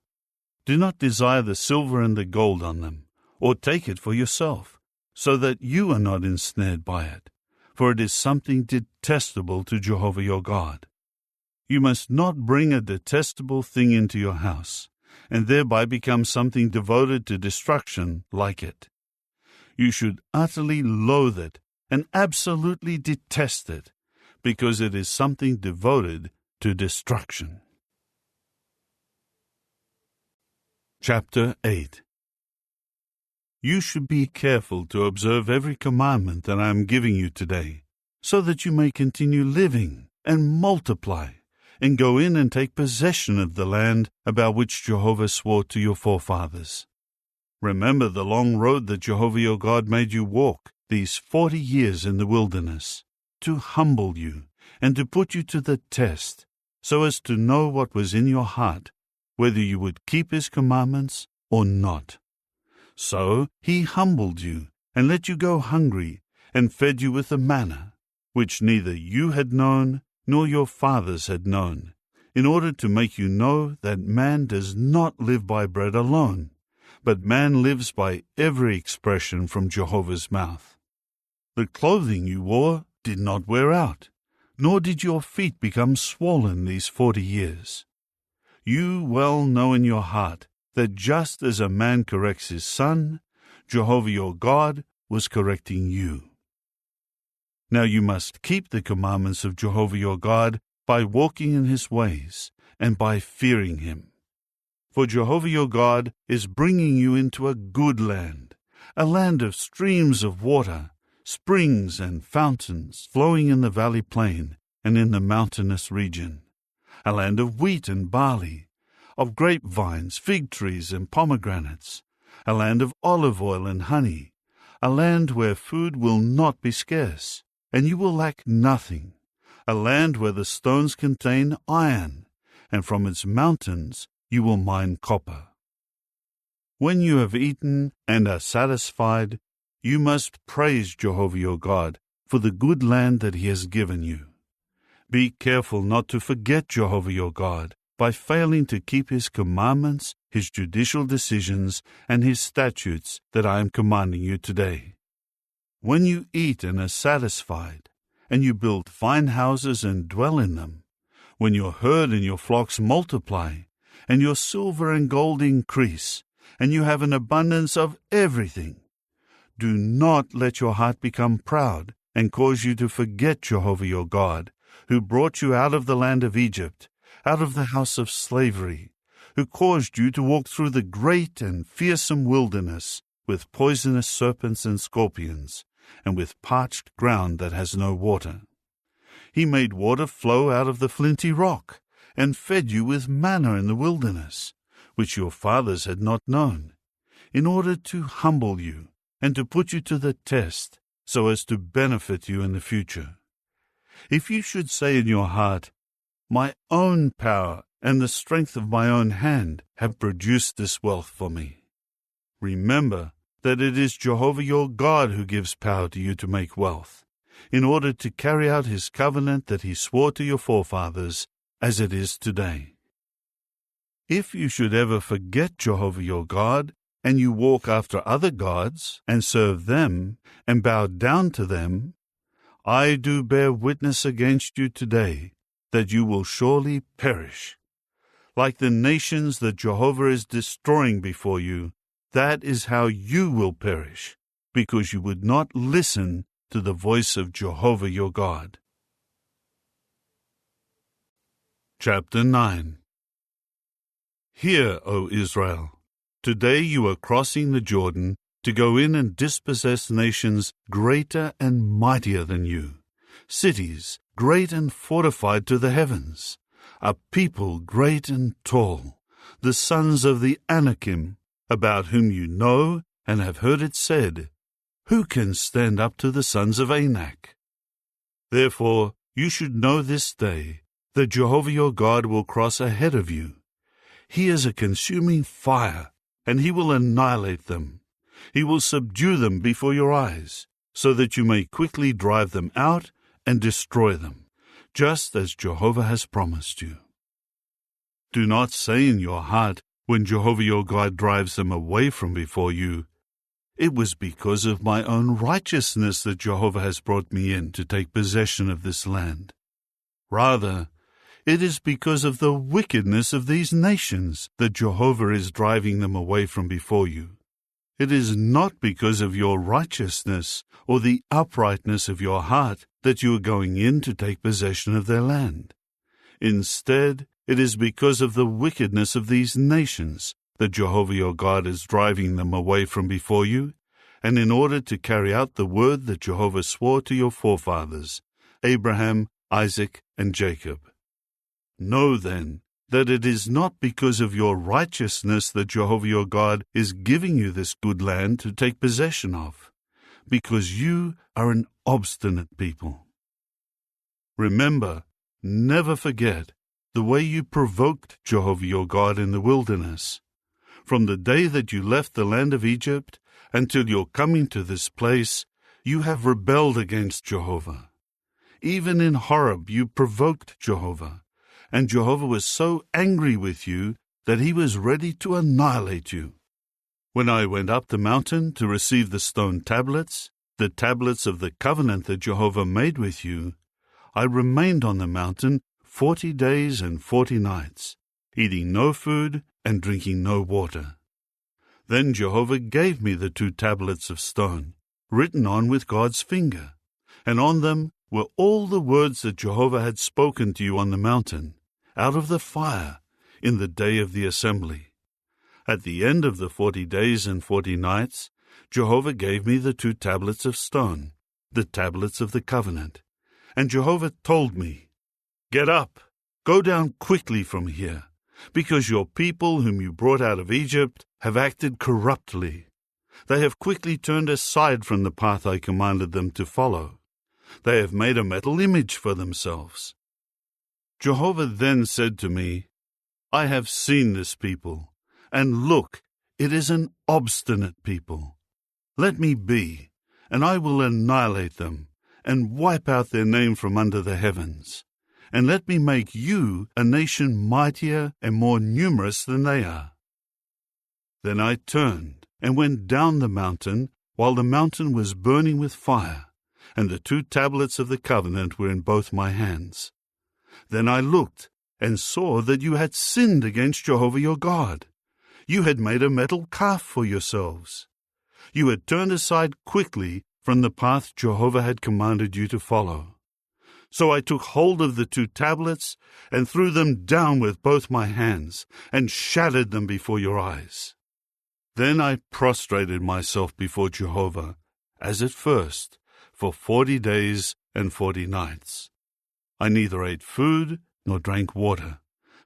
Do not desire the silver and the gold on them, or take it for yourself, so that you are not ensnared by it, for it is something detestable to Jehovah your God. You must not bring a detestable thing into your house, and thereby become something devoted to destruction like it. You should utterly loathe it and absolutely detest it, because it is something devoted to destruction. Chapter 8. You should be careful to observe every commandment that I am giving you today, so that you may continue living and multiply, and go in and take possession of the land about which Jehovah swore to your forefathers. Remember the long road that Jehovah your God made you walk these 40 years in the wilderness, to humble you and to put you to the test, so as to know what was in your heart, whether you would keep his commandments or not. So he humbled you and let you go hungry, and fed you with the manna, which neither you had known nor your fathers had known, in order to make you know that man does not live by bread alone, but man lives by every expression from Jehovah's mouth. The clothing you wore did not wear out, nor did your feet become swollen these 40 years. You well know in your heart that just as a man corrects his son, Jehovah your God was correcting you. Now you must keep the commandments of Jehovah your God by walking in his ways and by fearing him. For Jehovah your God is bringing you into a good land, a land of streams of water, springs and fountains flowing in the valley plain and in the mountainous region, a land of wheat and barley, of grapevines, fig trees, and pomegranates, a land of olive oil and honey, a land where food will not be scarce, and you will lack nothing, a land where the stones contain iron, and from its mountains you will mine copper. When you have eaten and are satisfied, you must praise Jehovah your God for the good land that he has given you. Be careful not to forget Jehovah your God by failing to keep his commandments, his judicial decisions, and his statutes that I am commanding you today. When you eat and are satisfied, and you build fine houses and dwell in them, when your herd and your flocks multiply, and your silver and gold increase, and you have an abundance of everything, do not let your heart become proud and cause you to forget Jehovah your God, who brought you out of the land of Egypt, out of the house of slavery, who caused you to walk through the great and fearsome wilderness with poisonous serpents and scorpions, and with parched ground that has no water. He made water flow out of the flinty rock, and fed you with manna in the wilderness, which your fathers had not known, in order to humble you and to put you to the test, so as to benefit you in the future. If you should say in your heart, "My own power and the strength of my own hand have produced this wealth for me," remember that it is Jehovah your God who gives power to you to make wealth, in order to carry out his covenant that he swore to your forefathers, as it is today. If you should ever forget Jehovah your God, and you walk after other gods, and serve them, and bow down to them, I do bear witness against you today that you will surely perish. Like the nations that Jehovah is destroying before you, that is how you will perish, because you would not listen to the voice of Jehovah your God. Chapter 9. Hear, O Israel, today you are crossing the Jordan to go in and dispossess nations greater and mightier than you, cities great and fortified to the heavens, a people great and tall, the sons of the Anakim, about whom you know and have heard it said, "Who can stand up to the sons of Anak?" Therefore you should know this day that Jehovah your God will cross ahead of you. He is a consuming fire, and he will annihilate them. He will subdue them before your eyes, so that you may quickly drive them out and destroy them, just as Jehovah has promised you. Do not say in your heart, when Jehovah your God drives them away from before you, "It was because of my own righteousness that Jehovah has brought me in to take possession of this land." Rather, it is because of the wickedness of these nations that Jehovah is driving them away from before you. It is not because of your righteousness or the uprightness of your heart that you are going in to take possession of their land. Instead, it is because of the wickedness of these nations that Jehovah your God is driving them away from before you, and in order to carry out the word that Jehovah swore to your forefathers, Abraham, Isaac, and Jacob. Know then that it is not because of your righteousness that Jehovah your God is giving you this good land to take possession of, because you are an obstinate people. Remember, never forget, the way you provoked Jehovah your God in the wilderness. From the day that you left the land of Egypt until your coming to this place, you have rebelled against Jehovah. Even in Horeb you provoked Jehovah, and Jehovah was so angry with you that he was ready to annihilate you. When I went up the mountain to receive the stone tablets, the tablets of the covenant that Jehovah made with you, I remained on the mountain 40 days and 40 nights, eating no food and drinking no water. Then Jehovah gave me the 2 tablets of stone, written on with God's finger, and on them were all the words that Jehovah had spoken to you on the mountain, out of the fire, in the day of the assembly. At the end of the 40 days and 40 nights, Jehovah gave me the 2 tablets of stone, the tablets of the covenant. And Jehovah told me, "Get up, go down quickly from here, because your people whom you brought out of Egypt have acted corruptly. They have quickly turned aside from the path I commanded them to follow. They have made a metal image for themselves." Jehovah then said to me, "I have seen this people, and look, it is an obstinate people. Let me be, and I will annihilate them, and wipe out their name from under the heavens. And let me make you a nation mightier and more numerous than they are." Then I turned and went down the mountain, while the mountain was burning with fire, and the 2 tablets of the covenant were in both my hands. Then I looked and saw that you had sinned against Jehovah your God. You had made a metal calf for yourselves. You had turned aside quickly from the path Jehovah had commanded you to follow. So I took hold of the 2 tablets and threw them down with both my hands and shattered them before your eyes. Then I prostrated myself before Jehovah, as at first, for 40 days and 40 nights. I neither ate food nor drank water,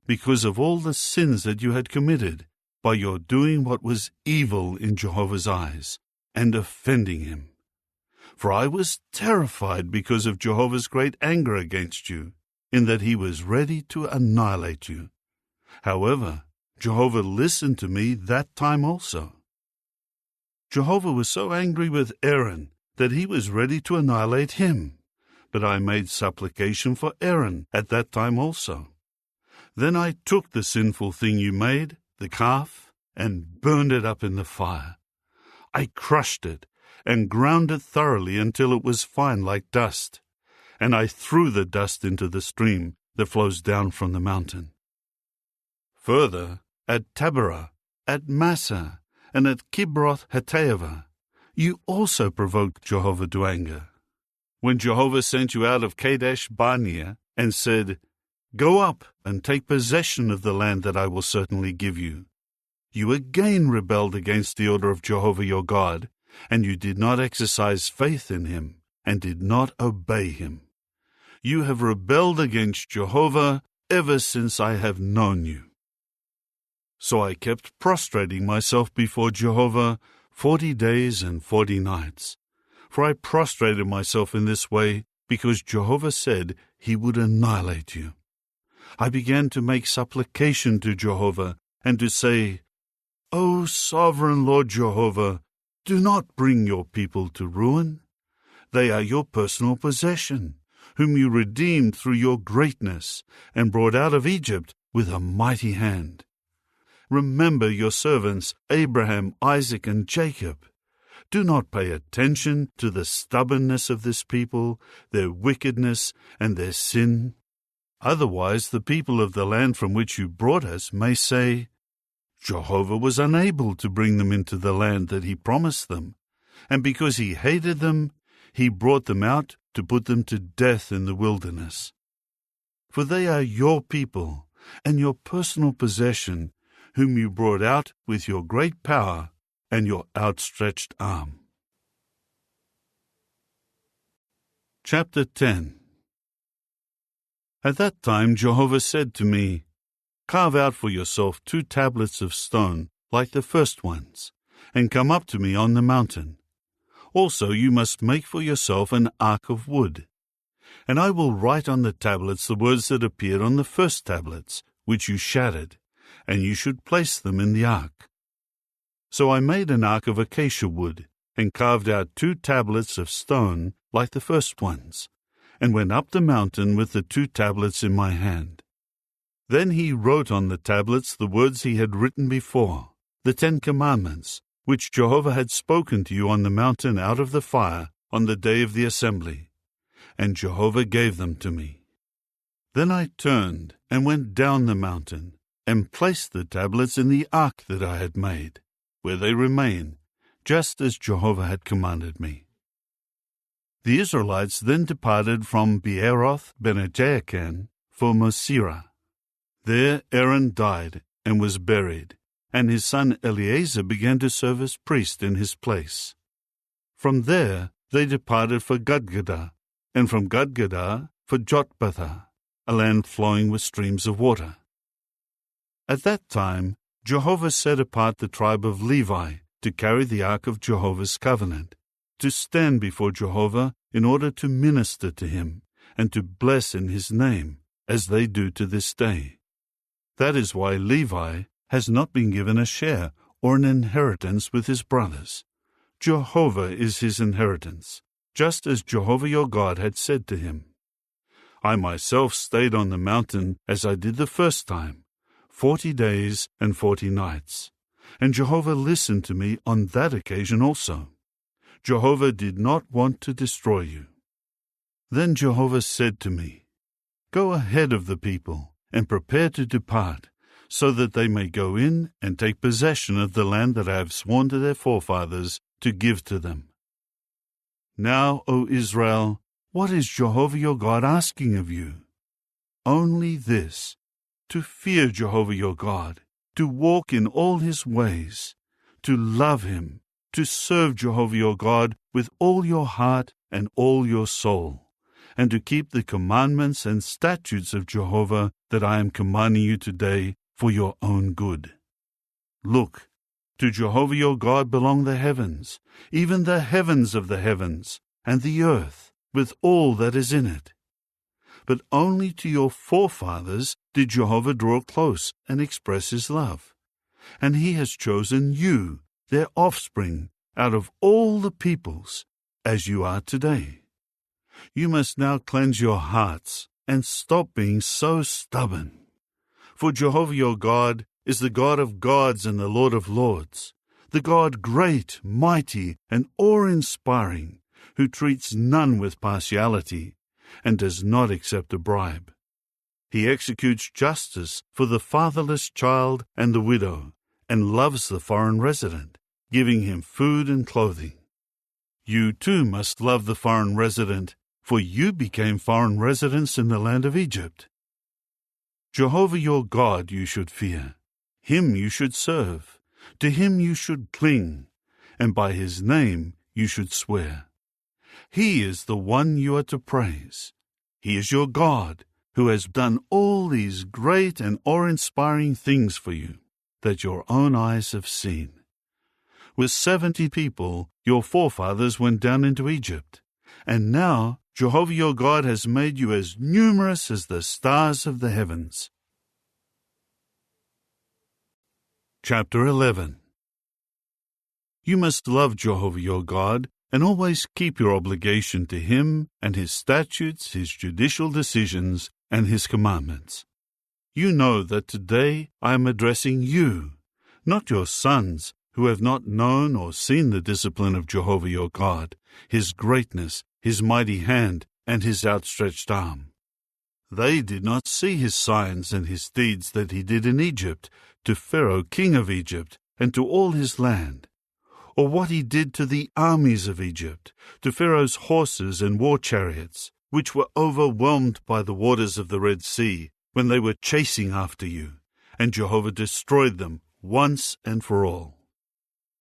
because of all the sins that you had committed, by your doing what was evil in Jehovah's eyes, and offending him. For I was terrified because of Jehovah's great anger against you, in that he was ready to annihilate you. However, Jehovah listened to me that time also. Jehovah was so angry with Aaron that he was ready to annihilate him, but I made supplication for Aaron at that time also. Then I took the sinful thing you made, the calf, and burned it up in the fire. I crushed it and ground it thoroughly until it was fine like dust, and I threw the dust into the stream that flows down from the mountain. Further, at Taberah, at Massa, and at Kibroth Hattaavah, you also provoked Jehovah to anger. When Jehovah sent you out of Kadesh Barnea and said, "Go up and take possession of the land that I will certainly give you," you again rebelled against the order of Jehovah your God, and you did not exercise faith in him, and did not obey him. You have rebelled against Jehovah ever since I have known you. So I kept prostrating myself before Jehovah 40 days and 40 nights. For I prostrated myself in this way because Jehovah said he would annihilate you. I began to make supplication to Jehovah and to say, O sovereign Lord Jehovah, do not bring your people to ruin. They are your personal possession, whom you redeemed through your greatness and brought out of Egypt with a mighty hand. Remember your servants Abraham, Isaac, and Jacob. Do not pay attention to the stubbornness of this people, their wickedness, and their sin. Otherwise the people of the land from which you brought us may say, Jehovah was unable to bring them into the land that he promised them, and because he hated them, he brought them out to put them to death in the wilderness. For they are your people and your personal possession, whom you brought out with your great power and your outstretched arm. Chapter 10. At that time Jehovah said to me, Carve out for yourself 2 tablets of stone, like the first ones, and come up to me on the mountain. Also you must make for yourself an ark of wood. And I will write on the tablets the words that appeared on the first tablets, which you shattered, and you should place them in the ark. So I made an ark of acacia wood, and carved out 2 tablets of stone like the first ones, and went up the mountain with the 2 tablets in my hand. Then he wrote on the tablets the words he had written before, the 10 Commandments, which Jehovah had spoken to you on the mountain out of the fire on the day of the assembly. And Jehovah gave them to me. Then I turned and went down the mountain, and placed the tablets in the ark that I had made, where they remain, just as Jehovah had commanded me. The Israelites then departed from Beeroth Benejacan for Mosera. There Aaron died and was buried, and his son Eleazar began to serve as priest in his place. From there they departed for Gudgodah, and from Gudgodah for Jotbathah, a land flowing with streams of water. At that time Jehovah set apart the tribe of Levi to carry the ark of Jehovah's covenant, to stand before Jehovah in order to minister to him, and to bless in his name, as they do to this day. That is why Levi has not been given a share or an inheritance with his brothers. Jehovah is his inheritance, just as Jehovah your God had said to him. I myself stayed on the mountain as I did the first time, 40 days and 40 nights, and Jehovah listened to me on that occasion also. Jehovah did not want to destroy you. Then Jehovah said to me, Go ahead of the people, and prepare to depart, so that they may go in and take possession of the land that I have sworn to their forefathers to give to them. Now, O Israel, what is Jehovah your God asking of you? Only this, to fear Jehovah your God, to walk in all his ways, to love him, to serve Jehovah your God with all your heart and all your soul, and to keep the commandments and statutes of Jehovah that I am commanding you today for your own good. Look, to Jehovah your God belong the heavens, even the heavens of the heavens, and the earth, with all that is in it. But only to your forefathers did Jehovah draw close and express his love. And he has chosen you, their offspring, out of all the peoples, as you are today. You must now cleanse your hearts and stop being so stubborn. For Jehovah your God is the God of gods and the Lord of lords, the God great, mighty, and awe-inspiring, who treats none with partiality and does not accept a bribe. He executes justice for the fatherless child and the widow, and loves the foreign resident, giving him food and clothing. You too must love the foreign resident, for you became foreign residents in the land of Egypt. Jehovah your God you should fear. Him you should serve. To him you should cling, and by his name you should swear. He is the one you are to praise. He is your God, who has done all these great and awe-inspiring things for you, that your own eyes have seen. With 70 people, your forefathers went down into Egypt, and now Jehovah your God has made you as numerous as the stars of the heavens. Chapter 11. You must love Jehovah your God and always keep your obligation to Him and His statutes, His judicial decisions, and His commandments. You know that today I am addressing you, not your sons, who have not known or seen the discipline of Jehovah your God, His greatness, His mighty hand, and His outstretched arm. They did not see His signs and His deeds that He did in Egypt, to Pharaoh king of Egypt, and to all his land, or what He did to the armies of Egypt, to Pharaoh's horses and war chariots, which were overwhelmed by the waters of the Red Sea, when they were chasing after you, and Jehovah destroyed them once and for all.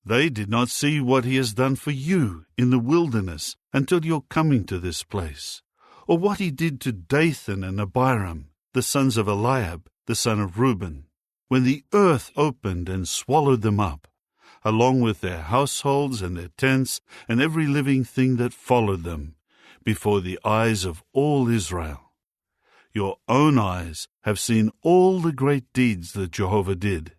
They did not see what He has done for you in the wilderness until your coming to this place, or what He did to Dathan and Abiram, the sons of Eliab, the son of Reuben, when the earth opened and swallowed them up, along with their households and their tents and every living thing that followed them, before the eyes of all Israel. Your own eyes have seen all the great deeds that Jehovah did.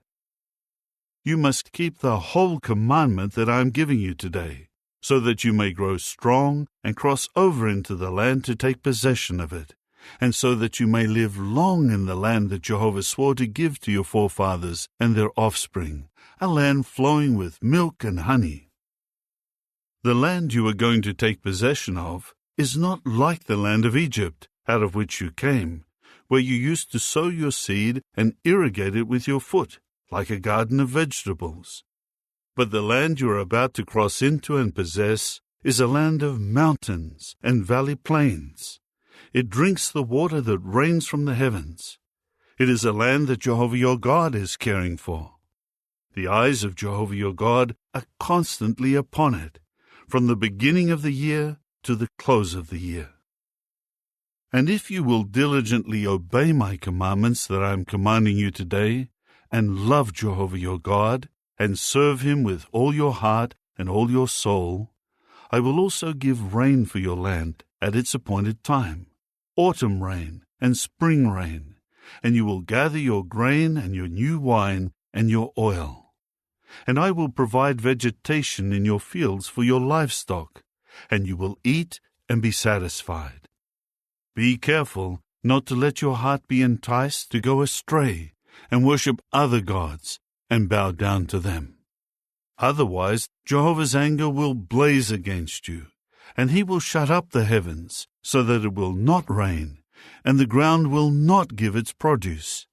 You must keep the whole commandment that I am giving you today, so that you may grow strong and cross over into the land to take possession of it, and so that you may live long in the land that Jehovah swore to give to your forefathers and their offspring, a land flowing with milk and honey. The land you are going to take possession of is not like the land of Egypt, out of which you came, where you used to sow your seed and irrigate it with your foot, like a garden of vegetables. But the land you are about to cross into and possess is a land of mountains and valley plains. It drinks the water that rains from the heavens. It is a land that Jehovah your God is caring for. The eyes of Jehovah your God are constantly upon it, from the beginning of the year to the close of the year. And if you will diligently obey my commandments that I am commanding you today, and love Jehovah your God, and serve Him with all your heart and all your soul, I will also give rain for your land at its appointed time, autumn rain and spring rain, and you will gather your grain and your new wine and your oil. And I will provide vegetation in your fields for your livestock, and you will eat and be satisfied. Be careful not to let your heart be enticed to go astray and worship other gods and bow down to them. Otherwise, Jehovah's anger will blaze against you, and He will shut up the heavens so that it will not rain, and the ground will not give its produce,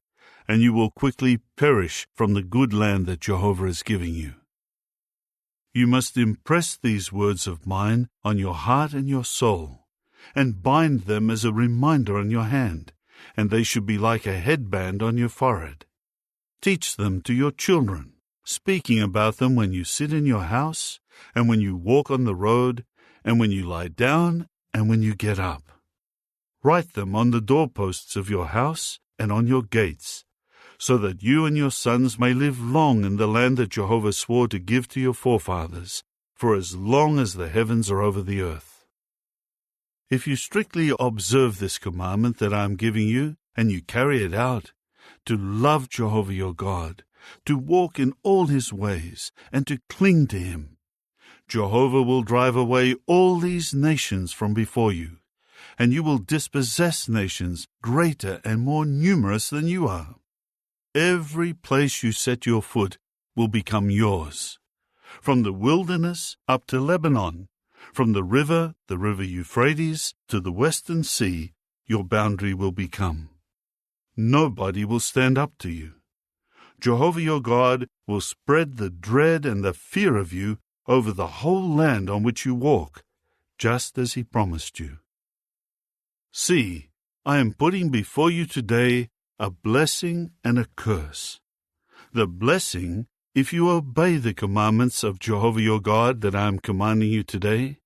and you will quickly perish from the good land that Jehovah is giving you. You must impress these words of mine on your heart and your soul, and bind them as a reminder on your hand, and they should be like a headband on your forehead. Teach them to your children, speaking about them when you sit in your house, and when you walk on the road, and when you lie down, and when you get up. Write them on the doorposts of your house and on your gates, so that you and your sons may live long in the land that Jehovah swore to give to your forefathers, for as long as the heavens are over the earth. If you strictly observe this commandment that I am giving you, and you carry it out, to love Jehovah your God, to walk in all His ways, and to cling to Him, Jehovah will drive away all these nations from before you, and you will dispossess nations greater and more numerous than you are. Every place you set your foot will become yours, from the wilderness up to Lebanon, from the river Euphrates, to the western sea, your boundary will become. Nobody will stand up to you. Jehovah your God will spread the dread and the fear of you over the whole land on which you walk, just as He promised you. See, I am putting before you today a blessing and a curse. The blessing, if you obey the commandments of Jehovah your God that I am commanding you today,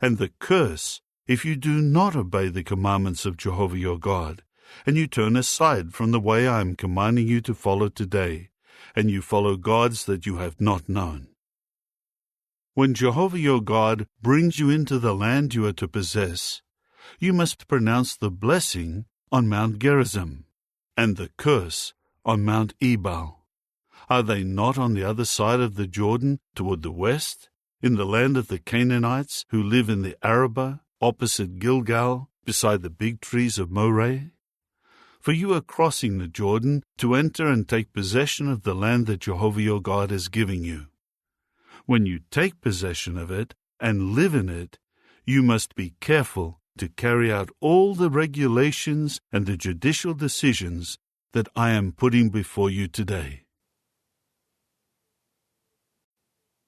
and the curse, if you do not obey the commandments of Jehovah your God, and you turn aside from the way I am commanding you to follow today, and you follow gods that you have not known. When Jehovah your God brings you into the land you are to possess, you must pronounce the blessing on Mount Gerizim, and the curse on Mount Ebal. Are they not on the other side of the Jordan, toward the west, in the land of the Canaanites who live in the Arabah, opposite Gilgal, beside the big trees of Moreh? For you are crossing the Jordan to enter and take possession of the land that Jehovah your God is giving you. When you take possession of it and live in it, you must be careful to carry out all the regulations and the judicial decisions that I am putting before you today.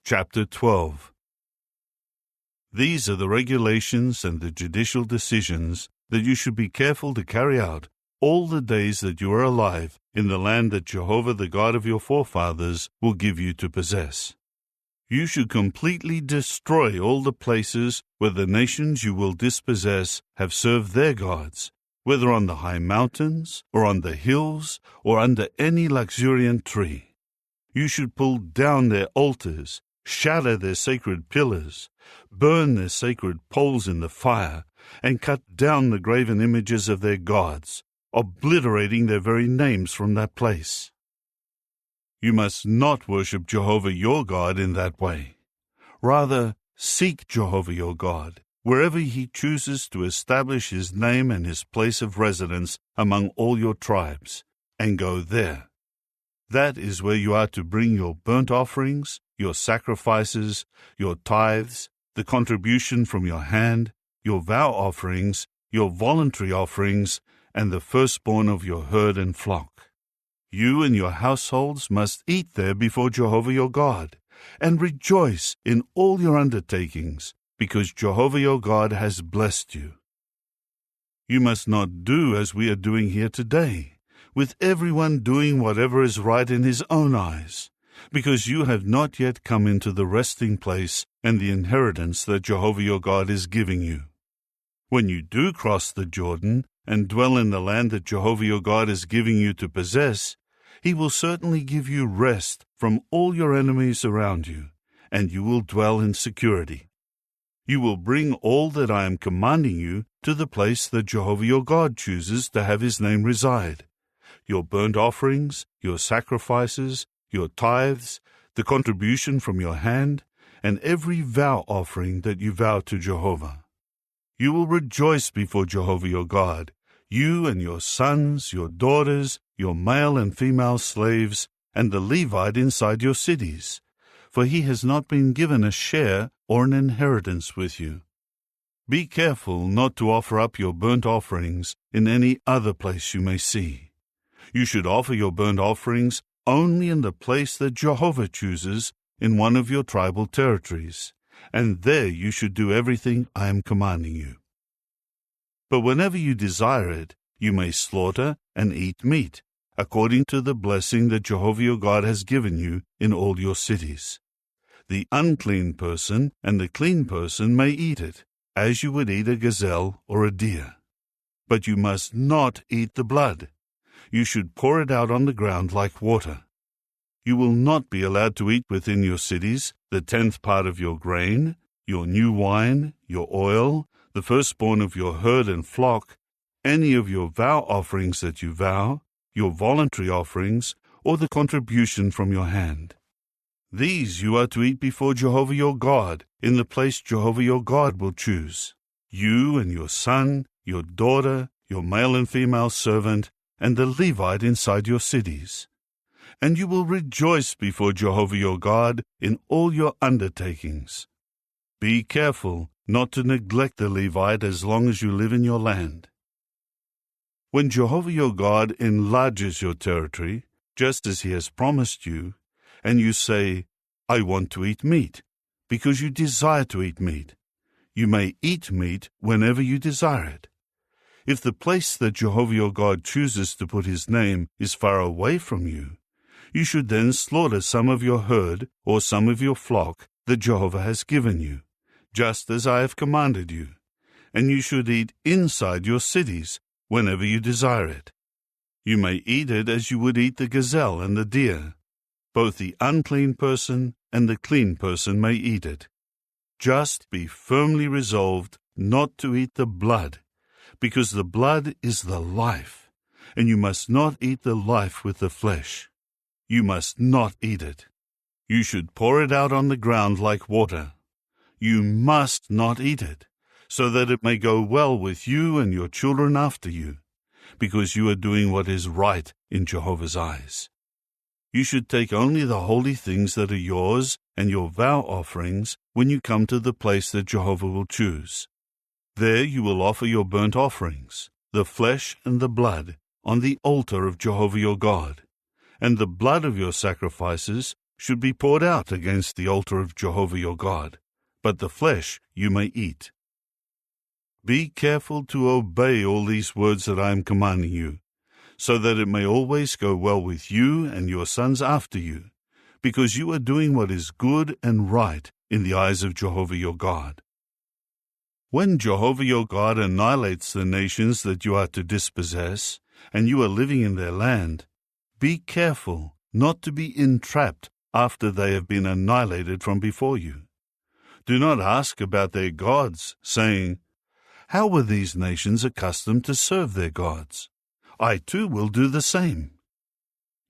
Chapter 12. These are the regulations and the judicial decisions that you should be careful to carry out all the days that you are alive in the land that Jehovah the God of your forefathers will give you to possess. You should completely destroy all the places where the nations you will dispossess have served their gods, whether on the high mountains, or on the hills, or under any luxuriant tree. You should pull down their altars, shatter their sacred pillars, burn their sacred poles in the fire, and cut down the graven images of their gods, obliterating their very names from that place. You must not worship Jehovah your God in that way. Rather, seek Jehovah your God, wherever he chooses to establish his name and his place of residence among all your tribes, and go there. That is where you are to bring your burnt offerings, your sacrifices, your tithes, the contribution from your hand, your vow offerings, your voluntary offerings, and the firstborn of your herd and flock. You and your households must eat there before Jehovah your God, and rejoice in all your undertakings, because Jehovah your God has blessed you. You must not do as we are doing here today, with everyone doing whatever is right in his own eyes, because you have not yet come into the resting place and the inheritance that Jehovah your God is giving you. When you do cross the Jordan and dwell in the land that Jehovah your God is giving you to possess, he will certainly give you rest from all your enemies around you, and you will dwell in security. You will bring all that I am commanding you to the place that Jehovah your God chooses to have his name reside. Your burnt offerings, your sacrifices, your tithes, the contribution from your hand, and every vow offering that you vow to Jehovah. You will rejoice before Jehovah your God, you and your sons, your daughters, your male and female slaves, and the Levite inside your cities, for he has not been given a share or an inheritance with you. Be careful not to offer up your burnt offerings in any other place you may see. You should offer your burnt offerings only in the place that Jehovah chooses in one of your tribal territories, and there you should do everything I am commanding you. But whenever you desire it, you may slaughter and eat meat, according to the blessing that Jehovah your God has given you in all your cities. The unclean person and the clean person may eat it, as you would eat a gazelle or a deer. But you must not eat the blood. You should pour it out on the ground like water. You will not be allowed to eat within your cities the 10th part of your grain, your new wine, your oil, the firstborn of your herd and flock, any of your vow offerings that you vow, your voluntary offerings, or the contribution from your hand. These you are to eat before Jehovah your God, in the place Jehovah your God will choose. You and your son, your daughter, your male and female servant, and the Levite inside your cities. And you will rejoice before Jehovah your God in all your undertakings. Be careful not to neglect the Levite as long as you live in your land. When Jehovah your God enlarges your territory, just as he has promised you, and you say, I want to eat meat, because you desire to eat meat, you may eat meat whenever you desire it. If the place that Jehovah your God chooses to put his name is far away from you, you should then slaughter some of your herd or some of your flock that Jehovah has given you, just as I have commanded you, and you should eat inside your cities whenever you desire it. You may eat it as you would eat the gazelle and the deer. Both the unclean person and the clean person may eat it. Just be firmly resolved not to eat the blood, because the blood is the life, and you must not eat the life with the flesh. You must not eat it. You should pour it out on the ground like water. You must not eat it, so that it may go well with you and your children after you, because you are doing what is right in Jehovah's eyes. You should take only the holy things that are yours and your vow offerings when you come to the place that Jehovah will choose. There you will offer your burnt offerings, the flesh and the blood, on the altar of Jehovah your God, and the blood of your sacrifices should be poured out against the altar of Jehovah your God, but the flesh you may eat. Be careful to obey all these words that I am commanding you, so that it may always go well with you and your sons after you, because you are doing what is good and right in the eyes of Jehovah your God. When Jehovah your God annihilates the nations that you are to dispossess, and you are living in their land, be careful not to be entrapped after they have been annihilated from before you. Do not ask about their gods, saying, "How were these nations accustomed to serve their gods? I too will do the same."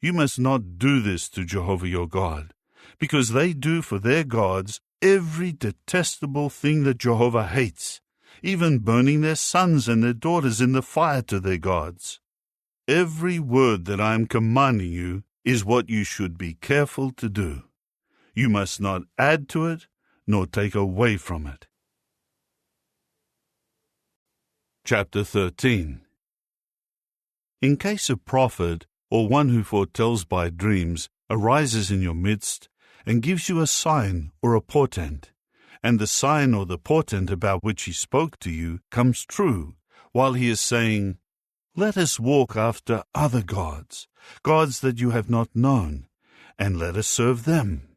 You must not do this to Jehovah your God, because they do for their gods every detestable thing that Jehovah hates, even burning their sons and their daughters in the fire to their gods. Every word that I am commanding you is what you should be careful to do. You must not add to it, nor take away from it. Chapter 13. In case a prophet or one who foretells by dreams arises in your midst and gives you a sign or a portent, and the sign or the portent about which he spoke to you comes true, while he is saying, "Let us walk after other gods, gods that you have not known, and let us serve them,"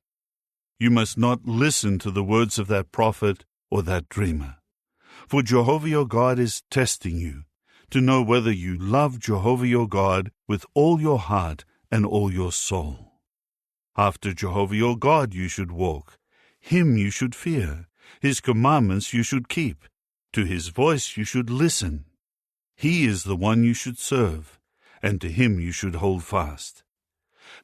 you must not listen to the words of that prophet or that dreamer. For Jehovah your God is testing you, to know whether you love Jehovah your God with all your heart and all your soul. After Jehovah your God you should walk. Him you should fear. His commandments you should keep. To his voice you should listen. He is the one you should serve, and to him you should hold fast.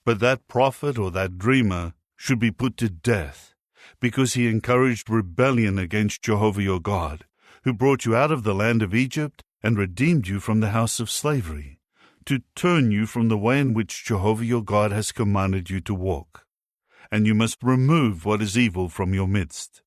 But that prophet or that dreamer should be put to death, because he encouraged rebellion against Jehovah your God, who brought you out of the land of Egypt and redeemed you from the house of slavery, to turn you from the way in which Jehovah your God has commanded you to walk. And you must remove what is evil from your midst.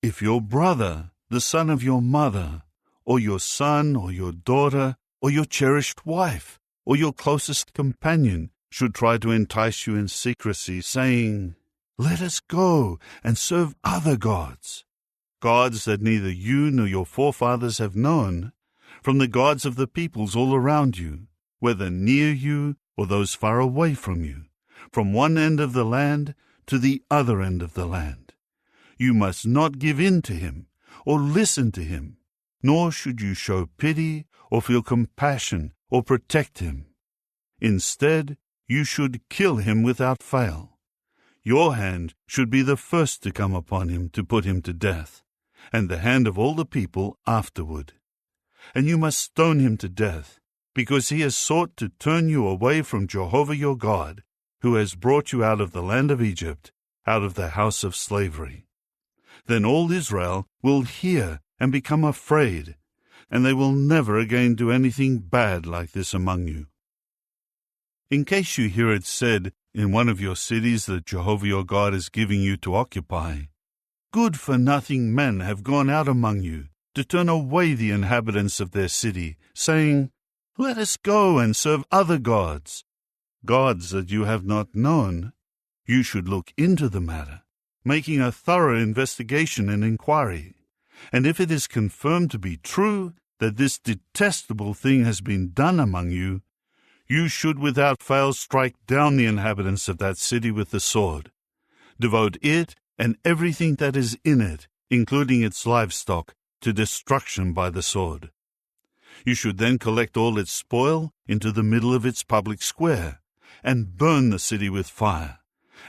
If your brother, the son of your mother, or your son or your daughter, or your cherished wife, or your closest companion should try to entice you in secrecy, saying, "Let us go and serve other gods," gods that neither you nor your forefathers have known, from the gods of the peoples all around you, whether near you or those far away from you, from one end of the land to the other end of the land. You must not give in to him or listen to him, nor should you show pity or feel compassion or protect him. Instead, you should kill him without fail. Your hand should be the first to come upon him to put him to death, and the hand of all the people afterward. And you must stone him to death, because he has sought to turn you away from Jehovah your God, who has brought you out of the land of Egypt, out of the house of slavery. Then all Israel will hear and become afraid, and they will never again do anything bad like this among you. In case you hear it said in one of your cities that Jehovah your God is giving you to occupy, good-for-nothing men have gone out among you to turn away the inhabitants of their city, saying, "Let us go and serve other gods," gods that you have not known, you should look into the matter, making a thorough investigation and inquiry. And if it is confirmed to be true that this detestable thing has been done among you, you should without fail strike down the inhabitants of that city with the sword. Devote it and everything that is in it, including its livestock, to destruction by the sword. You should then collect all its spoil into the middle of its public square, and burn the city with fire,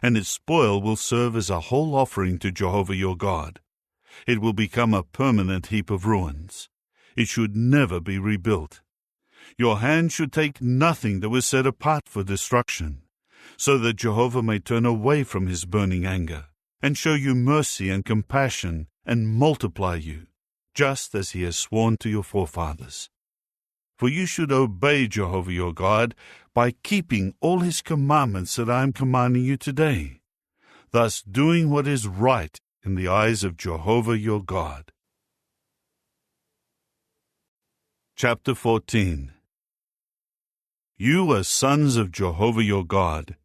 and its spoil will serve as a whole offering to Jehovah your God. It will become a permanent heap of ruins. It should never be rebuilt. Your hand should take nothing that was set apart for destruction, so that Jehovah may turn away from his burning anger, and show you mercy and compassion, and multiply you, just as he has sworn to your forefathers. For you should obey Jehovah your God by keeping all his commandments that I am commanding you today, thus doing what is right in the eyes of Jehovah your God. Chapter 14. You are sons of Jehovah your God.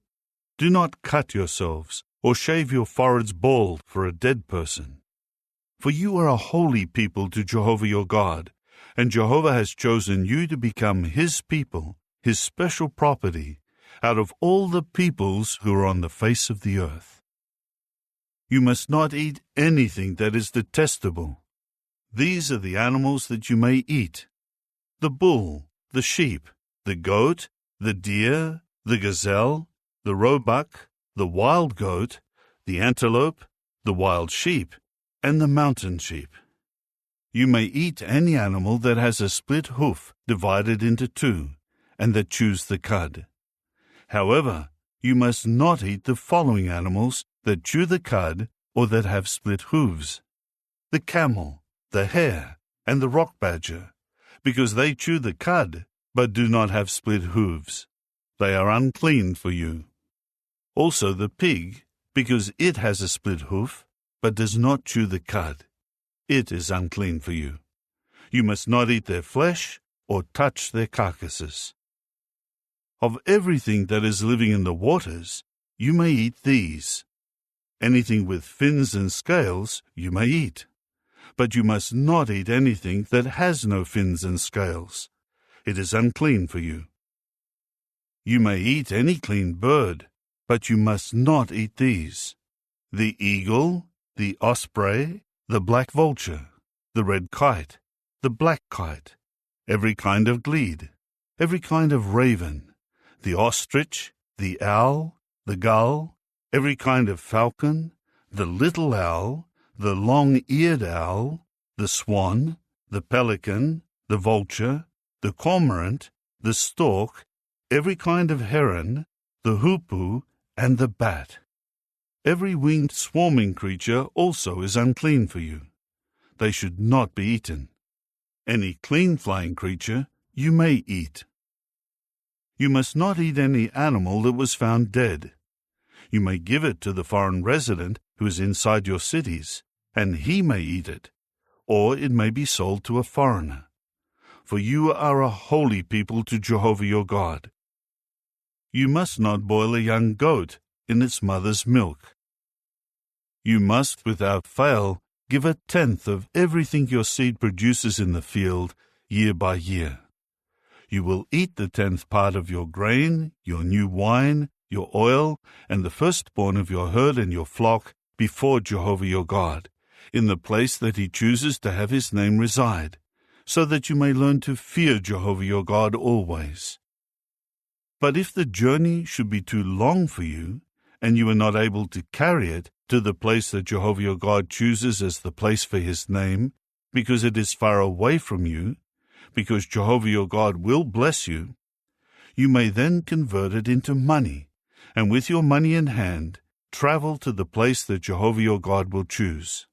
Do not cut yourselves, or shave your foreheads bald for a dead person. For you are a holy people to Jehovah your God, and Jehovah has chosen you to become his people, his special property, out of all the peoples who are on the face of the earth. You must not eat anything that is detestable. These are the animals that you may eat: the bull, the sheep, the goat, the deer, the gazelle, the roebuck, the wild goat, the antelope, the wild sheep, and the mountain sheep. You may eat any animal that has a split hoof divided into two, and that chews the cud. However, you must not eat the following animals that chew the cud or that have split hooves: the camel, the hare, and the rock badger, because they chew the cud, but do not have split hooves. They are unclean for you. Also the pig, because it has a split hoof, but does not chew the cud. It is unclean for you. You must not eat their flesh or touch their carcasses. Of everything that is living in the waters, you may eat these. Anything with fins and scales you may eat, but you must not eat anything that has no fins and scales. It is unclean for you. You may eat any clean bird, but you must not eat these: the eagle, the osprey, the black vulture, the red kite, the black kite, every kind of glede, every kind of raven, the ostrich, the owl, the gull, every kind of falcon, the little owl, the long-eared owl, the swan, the pelican, the vulture, the cormorant, the stork, every kind of heron, the hoopoe, and the bat. Every winged swarming creature also is unclean for you. They should not be eaten. Any clean flying creature you may eat. You must not eat any animal that was found dead. You may give it to the foreign resident who is inside your cities, and he may eat it, or it may be sold to a foreigner. For you are a holy people to Jehovah your God. You must not boil a young goat in its mother's milk. You must, without fail, give 1/10 of everything your seed produces in the field, year by year. You will eat the 10th part of your grain, your new wine, your oil, and the firstborn of your herd and your flock before Jehovah your God, in the place that he chooses to have his name reside, so that you may learn to fear Jehovah your God always. But if the journey should be too long for you, and you are not able to carry it to the place that Jehovah your God chooses as the place for his name, because it is far away from you, because Jehovah your God will bless you, you may then convert it into money, and with your money in hand, travel to the place that Jehovah your God will choose.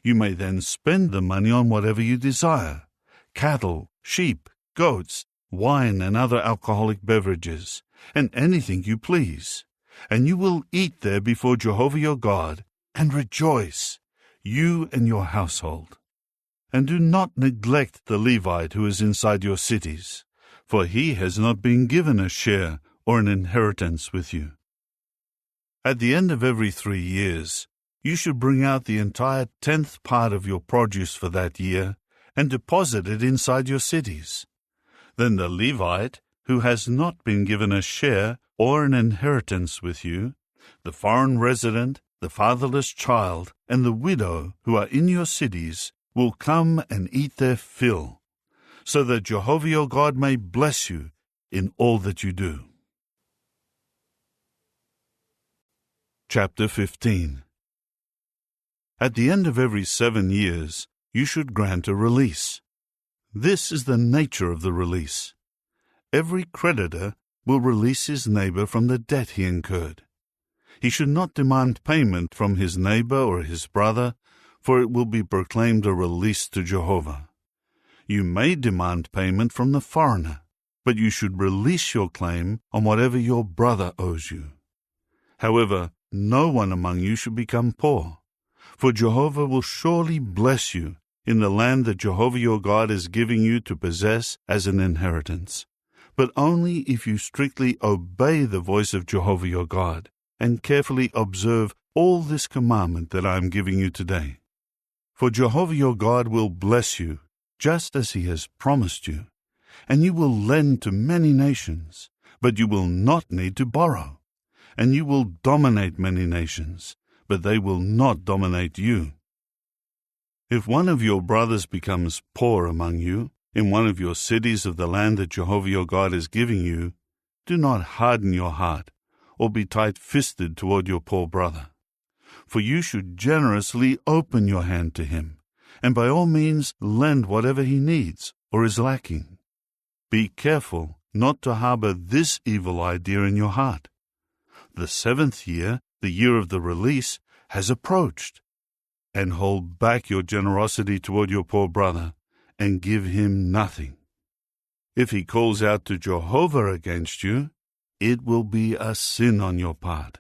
You may then spend the money on whatever you desire: cattle, sheep, goats, wine and other alcoholic beverages, and anything you please. And you will eat there before Jehovah your God, and rejoice, you and your household. And do not neglect the Levite who is inside your cities, for he has not been given a share or an inheritance with you. At the end of every 3 years, you should bring out the entire 10th part of your produce for that year, and deposit it inside your cities. Then the Levite, who has not been given a share or an inheritance with you, the foreign resident, the fatherless child, and the widow who are in your cities, will come and eat their fill, so that Jehovah your God may bless you in all that you do. Chapter 15. At the end of every 7 years, you should grant a release. This is the nature of the release. Every creditor will release his neighbor from the debt he incurred. He should not demand payment from his neighbor or his brother, for it will be proclaimed a release to Jehovah. You may demand payment from the foreigner, but you should release your claim on whatever your brother owes you. However, no one among you should become poor, for Jehovah will surely bless you in the land that Jehovah your God is giving you to possess as an inheritance, but only if you strictly obey the voice of Jehovah your God and carefully observe all this commandment that I am giving you today. For Jehovah your God will bless you, just as he has promised you, and you will lend to many nations, but you will not need to borrow, and you will dominate many nations, but they will not dominate you. If one of your brothers becomes poor among you, in one of your cities of the land that Jehovah your God is giving you, do not harden your heart, or be tight-fisted toward your poor brother. For you should generously open your hand to him, and by all means lend whatever he needs or is lacking. Be careful not to harbor this evil idea in your heart. The 7th year, the year of the release, has approached, and hold back your generosity toward your poor brother, and give him nothing. If he calls out to Jehovah against you, it will be a sin on your part.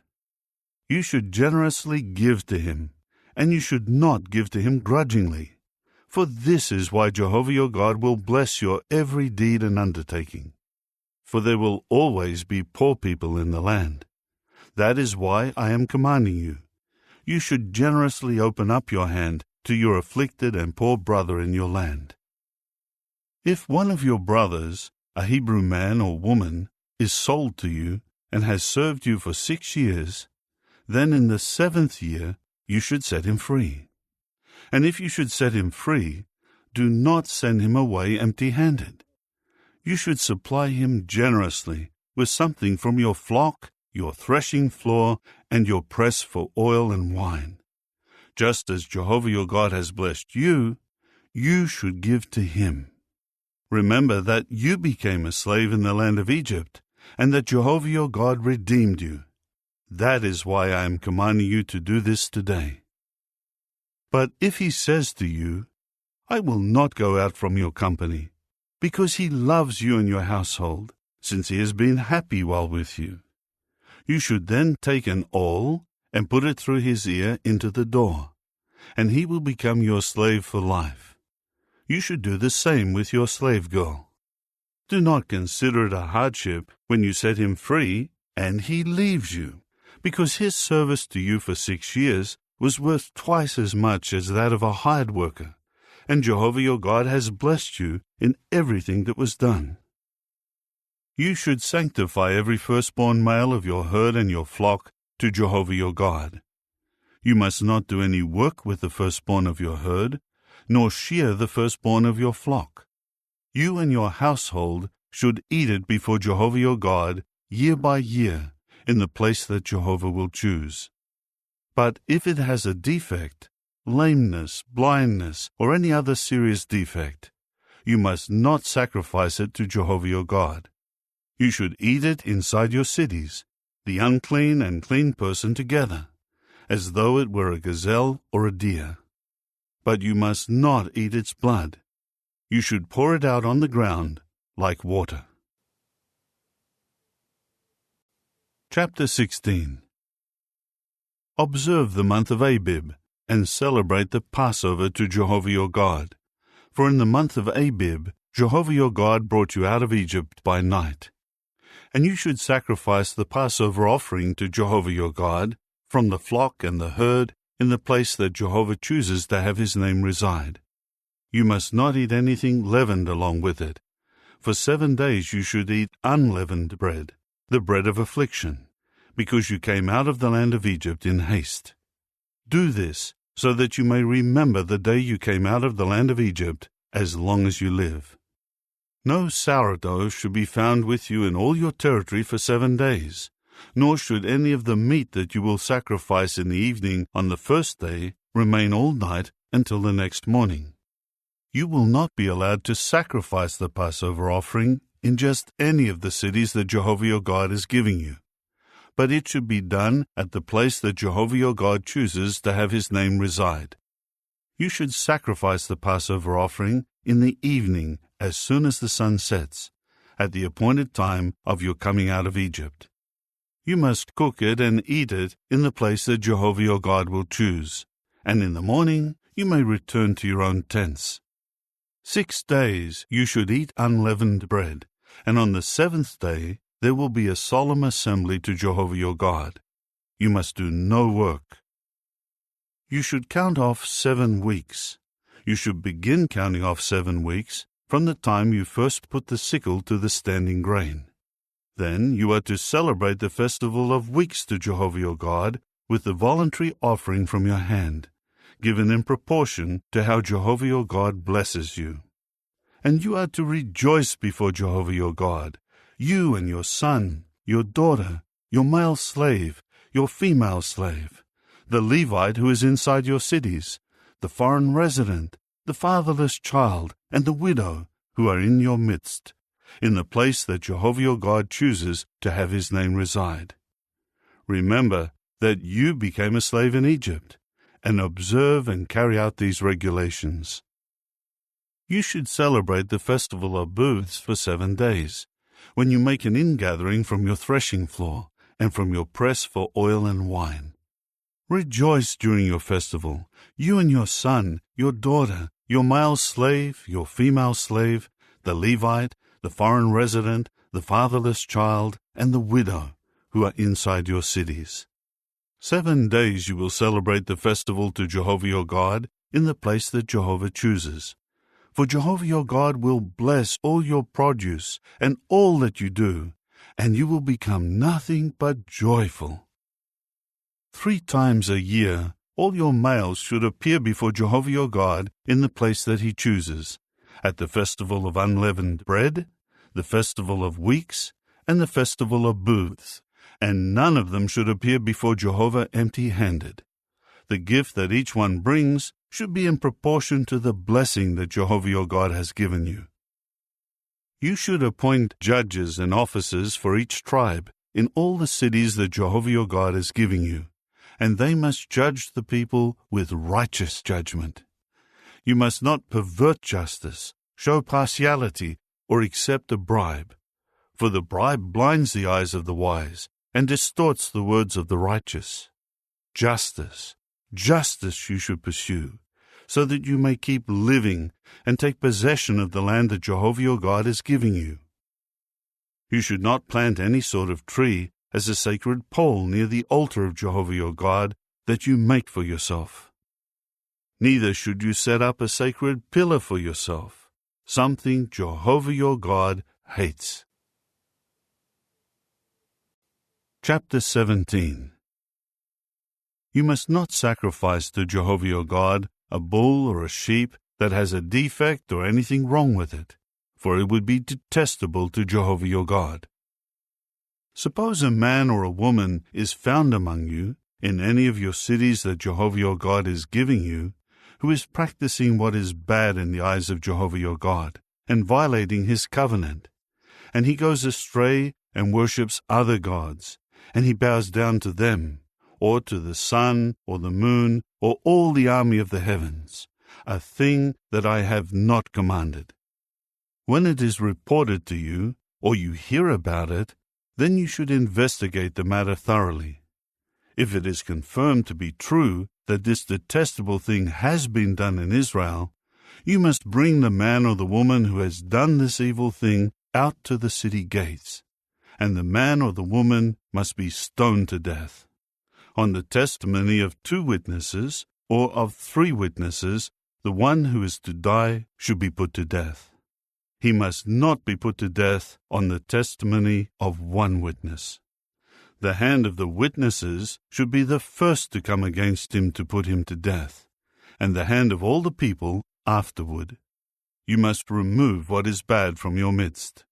You should generously give to him, and you should not give to him grudgingly, for this is why Jehovah your God will bless your every deed and undertaking. For there will always be poor people in the land. That is why I am commanding you. You should generously open up your hand to your afflicted and poor brother in your land. If one of your brothers, a Hebrew man or woman, is sold to you and has served you for 6 years, then in the 7th year you should set him free. And if you should set him free, do not send him away empty-handed. You should supply him generously with something from your flock, your threshing floor, and your press for oil and wine. Just as Jehovah your God has blessed you, you should give to him. Remember that you became a slave in the land of Egypt, and that Jehovah your God redeemed you. That is why I am commanding you to do this today. But if he says to you, I will not go out from your company, because he loves you and your household, since he has been happy while with you, you should then take an awl and put it through his ear into the door, and he will become your slave for life. You should do the same with your slave girl. Do not consider it a hardship when you set him free and he leaves you, because his service to you for 6 years was worth twice as much as that of a hired worker, and Jehovah your God has blessed you in everything that was done. You should sanctify every firstborn male of your herd and your flock to Jehovah your God. You must not do any work with the firstborn of your herd, nor shear the firstborn of your flock. You and your household should eat it before Jehovah your God year by year in the place that Jehovah will choose. But if it has a defect, lameness, blindness, or any other serious defect, you must not sacrifice it to Jehovah your God. You should eat it inside your cities, the unclean and clean person together, as though it were a gazelle or a deer. But you must not eat its blood. You should pour it out on the ground like water. Chapter 16. Observe the month of Abib, and celebrate the Passover to Jehovah your God. For in the month of Abib, Jehovah your God brought you out of Egypt by night. And you should sacrifice the Passover offering to Jehovah your God from the flock and the herd in the place that Jehovah chooses to have his name reside. You must not eat anything leavened along with it. For 7 days you should eat unleavened bread, the bread of affliction, because you came out of the land of Egypt in haste. Do this so that you may remember the day you came out of the land of Egypt as long as you live. No sourdough should be found with you in all your territory for 7 days, nor should any of the meat that you will sacrifice in the evening on the first day remain all night until the next morning. You will not be allowed to sacrifice the Passover offering in just any of the cities that Jehovah your God is giving you. But it should be done at the place that Jehovah your God chooses to have his name reside. You should sacrifice the Passover offering in the evening as soon as the sun sets, at the appointed time of your coming out of Egypt. You must cook it and eat it in the place that Jehovah your God will choose, and in the morning you may return to your own tents. 6 days you should eat unleavened bread, and on the 7th day there will be a solemn assembly to Jehovah your God. You must do no work. You should count off 7 weeks. You should begin counting off 7 weeks from the time you first put the sickle to the standing grain. Then you are to celebrate the festival of weeks to Jehovah your God with the voluntary offering from your hand, given in proportion to how Jehovah your God blesses you. And you are to rejoice before Jehovah your God, you and your son, your daughter, your male slave, your female slave, the Levite who is inside your cities, the foreign resident, the fatherless child, and the widow who are in your midst, in the place that Jehovah your God chooses to have his name reside. Remember that you became a slave in Egypt, and observe and carry out these regulations. You should celebrate the festival of booths for 7 days, when you make an ingathering from your threshing floor and from your press for oil and wine. Rejoice during your festival, you and your son, your daughter, your male slave, your female slave, the Levite, the foreign resident, the fatherless child, and the widow who are inside your cities. 7 days you will celebrate the festival to Jehovah your God in the place that Jehovah chooses. For Jehovah your God will bless all your produce and all that you do, and you will become nothing but joyful. 3 times a year all your males should appear before Jehovah your God in the place that he chooses, at the festival of unleavened bread, the festival of weeks, and the festival of booths, and none of them should appear before Jehovah empty-handed. The gift that each one brings should be in proportion to the blessing that Jehovah your God has given you. You should appoint judges and officers for each tribe in all the cities that Jehovah your God is giving you, and they must judge the people with righteous judgment. You must not pervert justice, show partiality, or accept a bribe, for the bribe blinds the eyes of the wise and distorts the words of the righteous. Justice you should pursue, so that you may keep living and take possession of the land that Jehovah your God is giving you. You should not plant any sort of tree as a sacred pole near the altar of Jehovah your God that you make for yourself. Neither should you set up a sacred pillar for yourself, something Jehovah your God hates. Chapter 17. You must not sacrifice to Jehovah your God a bull or a sheep that has a defect or anything wrong with it, for it would be detestable to Jehovah your God. Suppose a man or a woman is found among you, in any of your cities that Jehovah your God is giving you, who is practicing what is bad in the eyes of Jehovah your God, and violating his covenant, and he goes astray and worships other gods, and he bows down to them, or to the sun, or the moon, or all the army of the heavens, a thing that I have not commanded. When it is reported to you, or you hear about it, then you should investigate the matter thoroughly. If it is confirmed to be true that this detestable thing has been done in Israel, you must bring the man or the woman who has done this evil thing out to the city gates, and the man or the woman must be stoned to death. On the testimony of 2 witnesses, or of 3 witnesses, the one who is to die should be put to death. He must not be put to death on the testimony of 1 witness. The hand of the witnesses should be the first to come against him to put him to death, and the hand of all the people afterward. You must remove what is bad from your midst.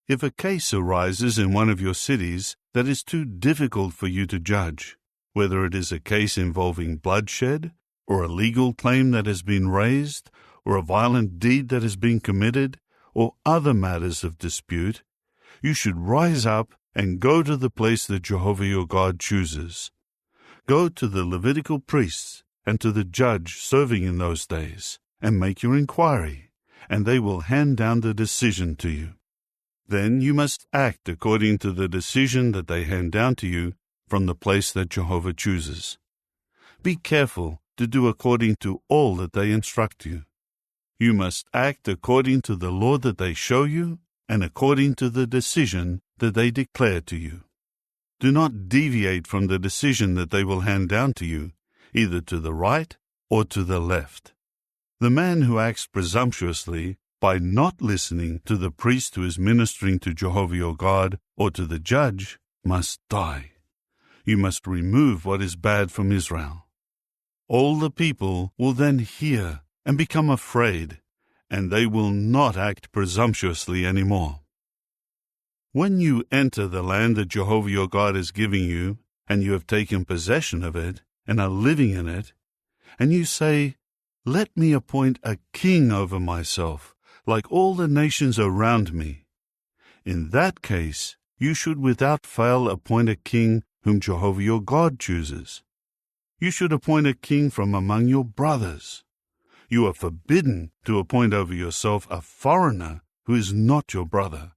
If a case arises in one of your cities that is too difficult for you to judge, whether it is a case involving bloodshed, or a legal claim that has been raised, or a violent deed that has been committed, or other matters of dispute, you should rise up and go to the place that Jehovah your God chooses. Go to the Levitical priests and to the judge serving in those days, and make your inquiry, and they will hand down the decision to you. Then you must act according to the decision that they hand down to you from the place that Jehovah chooses. Be careful to do according to all that they instruct you. You must act according to the law that they show you and according to the decision that they declare to you. Do not deviate from the decision that they will hand down to you, either to the right or to the left. The man who acts presumptuously by not listening to the priest who is ministering to Jehovah your God or to the judge must die. You must remove what is bad from Israel. All the people will then hear and become afraid, and they will not act presumptuously anymore. When you enter the land that Jehovah your God is giving you, and you have taken possession of it, and are living in it, and you say, "Let me appoint a king over myself, like all the nations around me," in that case, you should without fail appoint a king whom Jehovah your God chooses. You should appoint a king from among your brothers. You are forbidden to appoint over yourself a foreigner who is not your brother.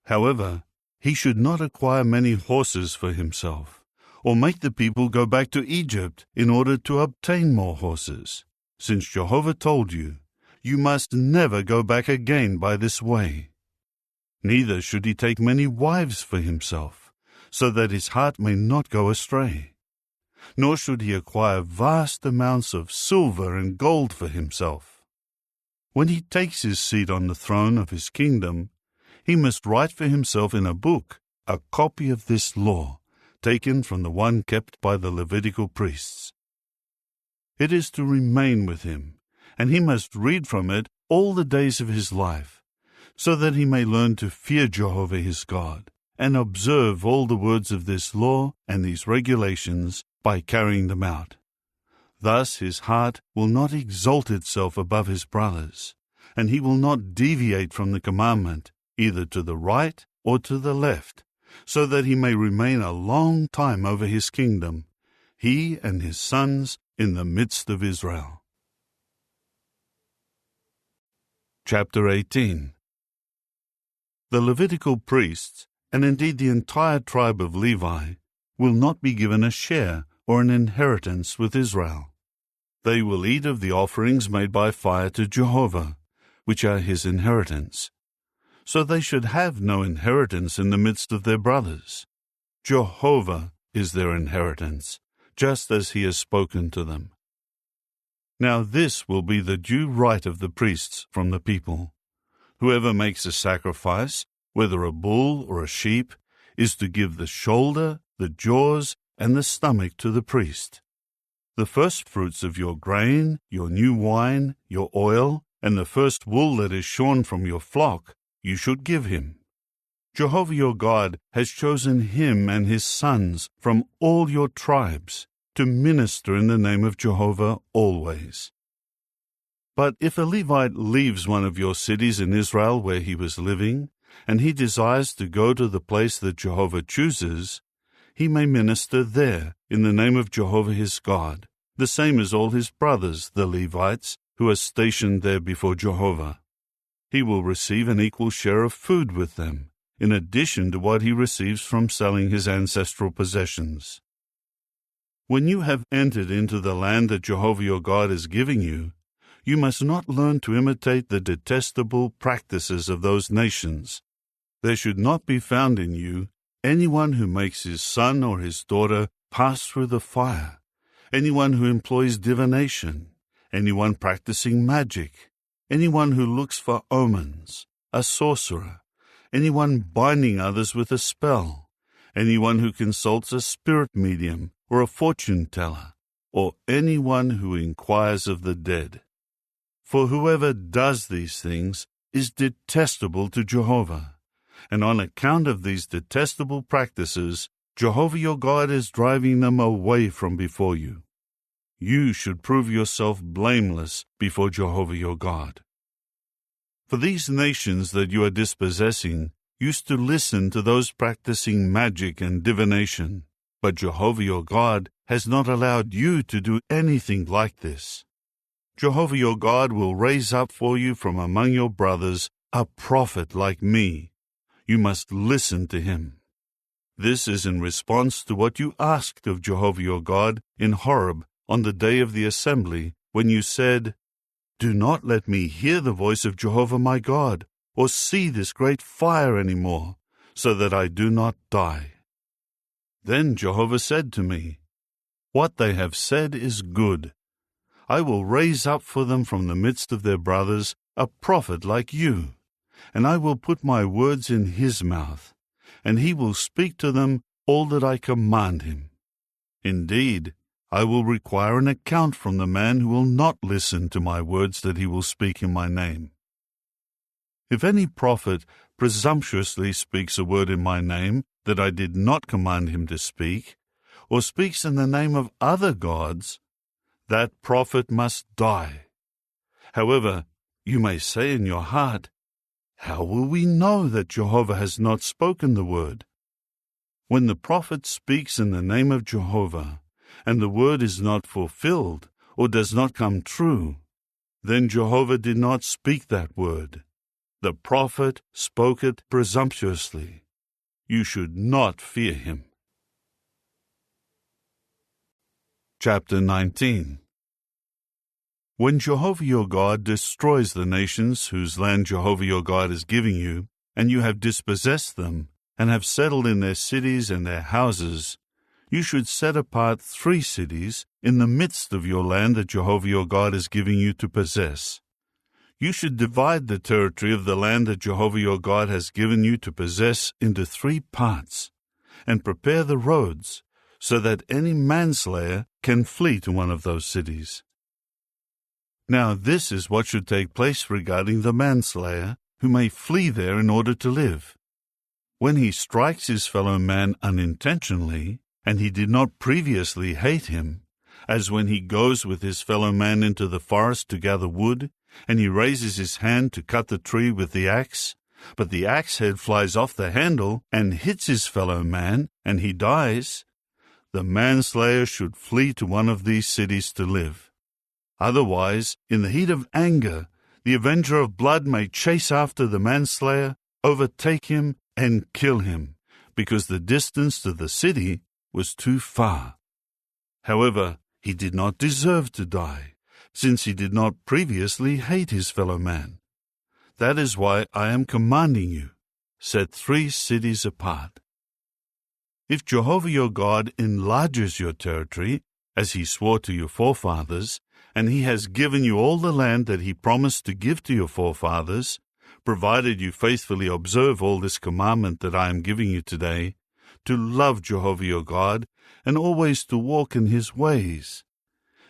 However, he should not acquire many horses for himself, or make the people go back to Egypt in order to obtain more horses, since Jehovah told you, "You must never go back again by this way." Neither should he take many wives for himself, so that his heart may not go astray. Nor should he acquire vast amounts of silver and gold for himself. When he takes his seat on the throne of his kingdom, he must write for himself in a book a copy of this law, taken from the one kept by the Levitical priests. It is to remain with him, and he must read from it all the days of his life, so that he may learn to fear Jehovah his God, and observe all the words of this law and these regulations by carrying them out. Thus his heart will not exalt itself above his brothers, and he will not deviate from the commandment, either to the right or to the left, so that he may remain a long time over his kingdom, he and his sons in the midst of Israel. Chapter 18. The Levitical priests, and indeed the entire tribe of Levi, will not be given a share or an inheritance with Israel. They will eat of the offerings made by fire to Jehovah, which are his inheritance. So they should have no inheritance in the midst of their brothers. Jehovah is their inheritance, just as he has spoken to them. Now this will be the due right of the priests from the people. Whoever makes a sacrifice, whether a bull or a sheep, is to give the shoulder, the jaws, and the stomach to the priest. The first fruits of your grain, your new wine, your oil, and the first wool that is shorn from your flock, you should give him. Jehovah your God has chosen him and his sons from all your tribes to minister in the name of Jehovah always. But if a Levite leaves one of your cities in Israel where he was living, and he desires to go to the place that Jehovah chooses, he may minister there in the name of Jehovah his God, the same as all his brothers, the Levites, who are stationed there before Jehovah. He will receive an equal share of food with them, in addition to what he receives from selling his ancestral possessions. When you have entered into the land that Jehovah your God is giving you, you must not learn to imitate the detestable practices of those nations. There should not be found in you anyone who makes his son or his daughter pass through the fire, anyone who employs divination, anyone practicing magic, anyone who looks for omens, a sorcerer, anyone binding others with a spell, anyone who consults a spirit medium or a fortune teller, or anyone who inquires of the dead. For whoever does these things is detestable to Jehovah, and on account of these detestable practices, Jehovah your God is driving them away from before you. You should prove yourself blameless before Jehovah your God. For these nations that you are dispossessing used to listen to those practicing magic and divination, but Jehovah your God has not allowed you to do anything like this. Jehovah your God will raise up for you from among your brothers a prophet like me. You must listen to him. This is in response to what you asked of Jehovah your God in Horeb on the day of the assembly, when you said, "Do not let me hear the voice of Jehovah my God, or see this great fire any more, so that I do not die." Then Jehovah said to me, "What they have said is good. I will raise up for them from the midst of their brothers a prophet like you, and I will put my words in his mouth, and he will speak to them all that I command him. Indeed, I will require an account from the man who will not listen to my words that he will speak in my name. If any prophet presumptuously speaks a word in my name that I did not command him to speak, or speaks in the name of other gods, that prophet must die. However, you may say in your heart, 'How will we know that Jehovah has not spoken the word?' When the prophet speaks in the name of Jehovah, and the word is not fulfilled or does not come true, then Jehovah did not speak that word. The prophet spoke it presumptuously. You should not fear him." Chapter 19. When Jehovah your God destroys the nations whose land Jehovah your God is giving you, and you have dispossessed them, and have settled in their cities and their houses, you should set apart 3 cities in the midst of your land that Jehovah your God is giving you to possess. You should divide the territory of the land that Jehovah your God has given you to possess into 3 parts, and prepare the roads, so that any manslayer can flee to one of those cities. Now this is what should take place regarding the manslayer, who may flee there in order to live. When he strikes his fellow man unintentionally, and he did not previously hate him, as when he goes with his fellow man into the forest to gather wood, and he raises his hand to cut the tree with the axe, but the axe head flies off the handle and hits his fellow man, and he dies, the manslayer should flee to one of these cities to live. Otherwise, in the heat of anger, the avenger of blood may chase after the manslayer, overtake him, and kill him, because the distance to the city was too far. However, he did not deserve to die, since he did not previously hate his fellow man. That is why I am commanding you, set 3 cities apart. If Jehovah your God enlarges your territory, as he swore to your forefathers, and he has given you all the land that he promised to give to your forefathers, provided you faithfully observe all this commandment that I am giving you today, to love Jehovah your God, and always to walk in his ways,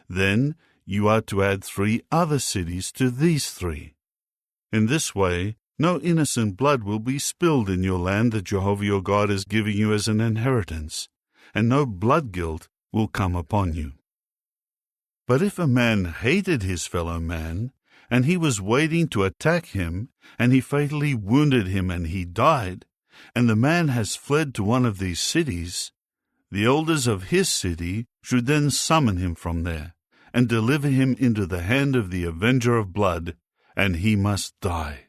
then you are to add 3 other cities to these 3. In this way, no innocent blood will be spilled in your land that Jehovah your God is giving you as an inheritance, and no blood guilt will come upon you. But if a man hated his fellow man, and he was waiting to attack him, and he fatally wounded him and he died, and the man has fled to one of these cities, the elders of his city should then summon him from there, and deliver him into the hand of the avenger of blood, and he must die.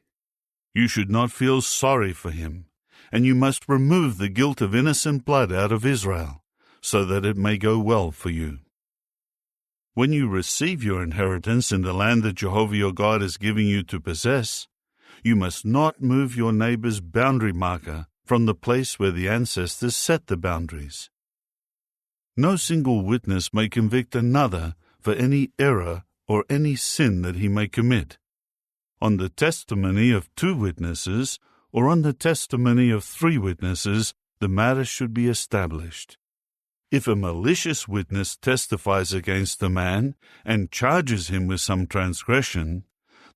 You should not feel sorry for him, and you must remove the guilt of innocent blood out of Israel, so that it may go well for you. When you receive your inheritance in the land that Jehovah your God is giving you to possess, you must not move your neighbor's boundary marker from the place where the ancestors set the boundaries. No single witness may convict another for any error or any sin that he may commit. On the testimony of 2 witnesses, or on the testimony of 3 witnesses, the matter should be established. If a malicious witness testifies against a man and charges him with some transgression,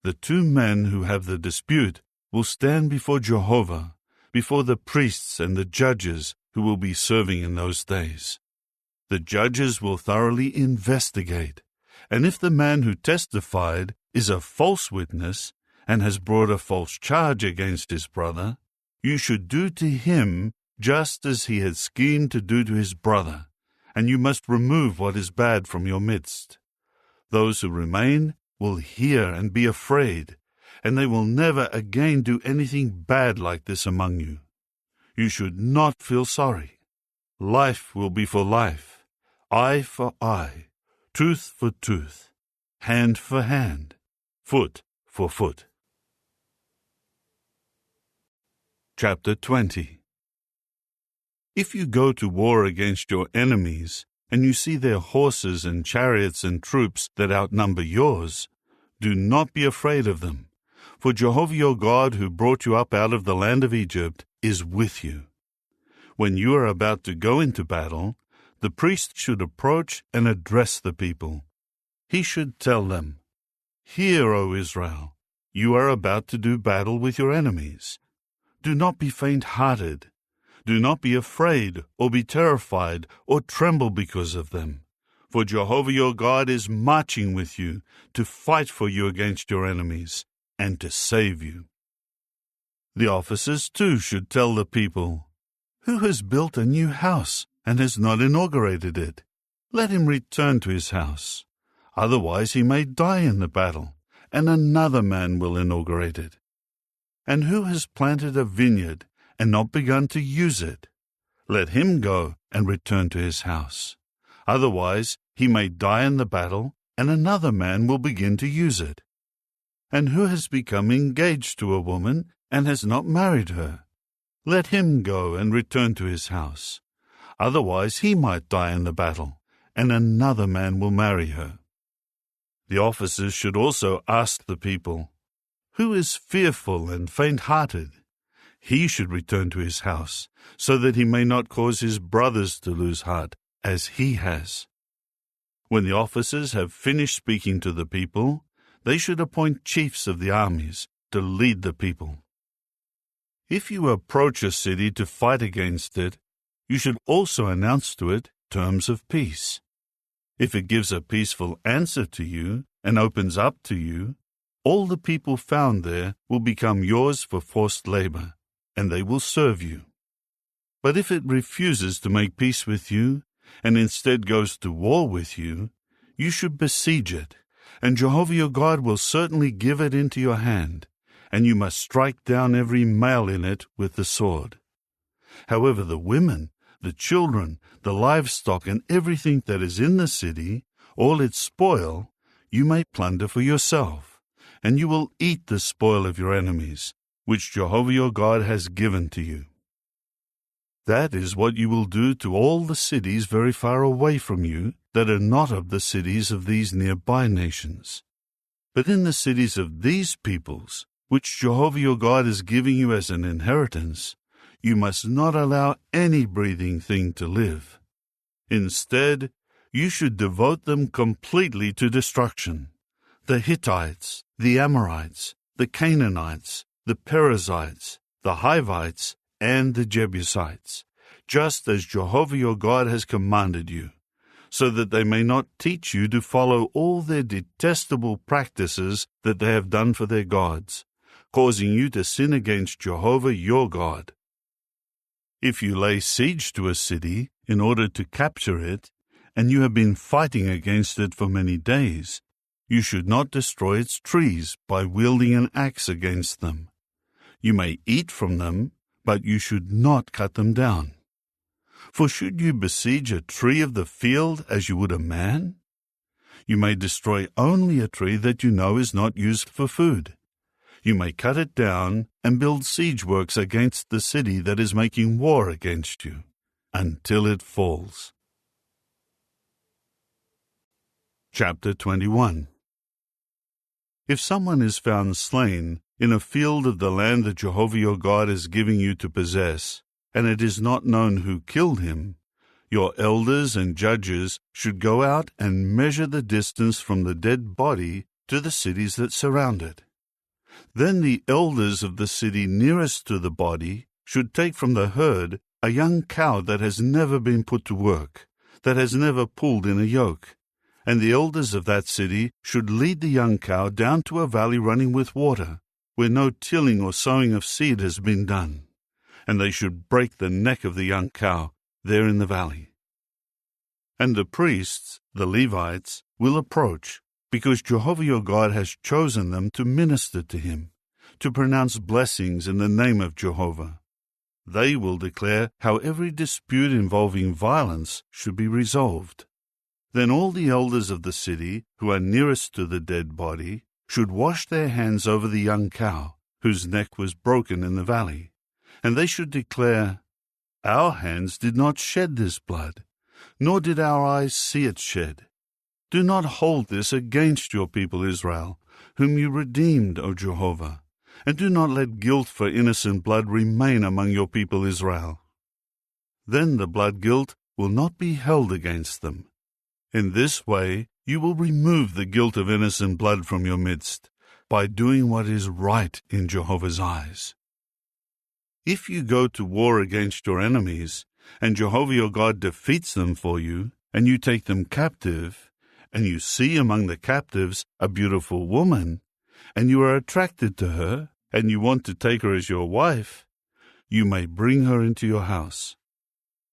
the 2 men who have the dispute will stand before Jehovah, before the priests and the judges who will be serving in those days. The judges will thoroughly investigate, and if the man who testified is a false witness, and has brought a false charge against his brother, you should do to him just as he had schemed to do to his brother, and you must remove what is bad from your midst. Those who remain will hear and be afraid, and they will never again do anything bad like this among you. You should not feel sorry. Life will be for life, eye for eye, tooth for tooth, hand for hand, foot for foot. Chapter 20. If you go to war against your enemies, and you see their horses and chariots and troops that outnumber yours, do not be afraid of them, for Jehovah your God, who brought you up out of the land of Egypt, is with you. When you are about to go into battle, the priest should approach and address the people. He should tell them, "Hear, O Israel, you are about to do battle with your enemies. Do not be faint-hearted. Do not be afraid or be terrified or tremble because of them. For Jehovah your God is marching with you to fight for you against your enemies and to save you." The officers too should tell the people, "Who has built a new house and has not inaugurated it? Let him return to his house. Otherwise he may die in the battle, and another man will inaugurate it. And who has planted a vineyard and not begun to use it? Let him go and return to his house. Otherwise he may die in the battle, and another man will begin to use it. And who has become engaged to a woman and has not married her? Let him go and return to his house. Otherwise he might die in the battle, and another man will marry her." The officers should also ask the people, "Who is fearful and faint-hearted?" He should return to his house, so that he may not cause his brothers to lose heart, as he has. When the officers have finished speaking to the people, they should appoint chiefs of the armies to lead the people. If you approach a city to fight against it, you should also announce to it terms of peace. If it gives a peaceful answer to you and opens up to you, all the people found there will become yours for forced labor, and they will serve you. But if it refuses to make peace with you, and instead goes to war with you, you should besiege it, and Jehovah your God will certainly give it into your hand, and you must strike down every male in it with the sword. However, the women, the children, the livestock, and everything that is in the city, all its spoil, you may plunder for yourself, and you will eat the spoil of your enemies, which Jehovah your God has given to you. That is what you will do to all the cities very far away from you that are not of the cities of these nearby nations. But in the cities of these peoples, which Jehovah your God is giving you as an inheritance, you must not allow any breathing thing to live. Instead, you should devote them completely to destruction: the Hittites, the Amorites, the Canaanites, the Perizzites, the Hivites, and the Jebusites, just as Jehovah your God has commanded you, so that they may not teach you to follow all their detestable practices that they have done for their gods, causing you to sin against Jehovah your God. If you lay siege to a city in order to capture it, and you have been fighting against it for many days, you should not destroy its trees by wielding an axe against them. You may eat from them, but you should not cut them down. For should you besiege a tree of the field as you would a man? You may destroy only a tree that you know is not used for food. You may cut it down and build siege works against the city that is making war against you, until it falls. Chapter 21. If someone is found slain in a field of the land that Jehovah your God is giving you to possess, and it is not known who killed him, your elders and judges should go out and measure the distance from the dead body to the cities that surround it. Then the elders of the city nearest to the body should take from the herd a young cow that has never been put to work, that has never pulled in a yoke, and the elders of that city should lead the young cow down to a valley running with water, where no tilling or sowing of seed has been done, and they should break the neck of the young cow there in the valley. And the priests, the Levites, will approach, because Jehovah your God has chosen them to minister to him, to pronounce blessings in the name of Jehovah. They will declare how every dispute involving violence should be resolved. Then all the elders of the city, who are nearest to the dead body, should wash their hands over the young cow, whose neck was broken in the valley, and they should declare, "Our hands did not shed this blood, nor did our eyes see it shed. Do not hold this against your people Israel, whom you redeemed, O Jehovah, and do not let guilt for innocent blood remain among your people Israel. Then the blood guilt will not be held against them. In this way you will remove the guilt of innocent blood from your midst, by doing what is right in Jehovah's eyes. If you go to war against your enemies, and Jehovah your God defeats them for you, and you take them captive, and you see among the captives a beautiful woman, and you are attracted to her, and you want to take her as your wife, you may bring her into your house.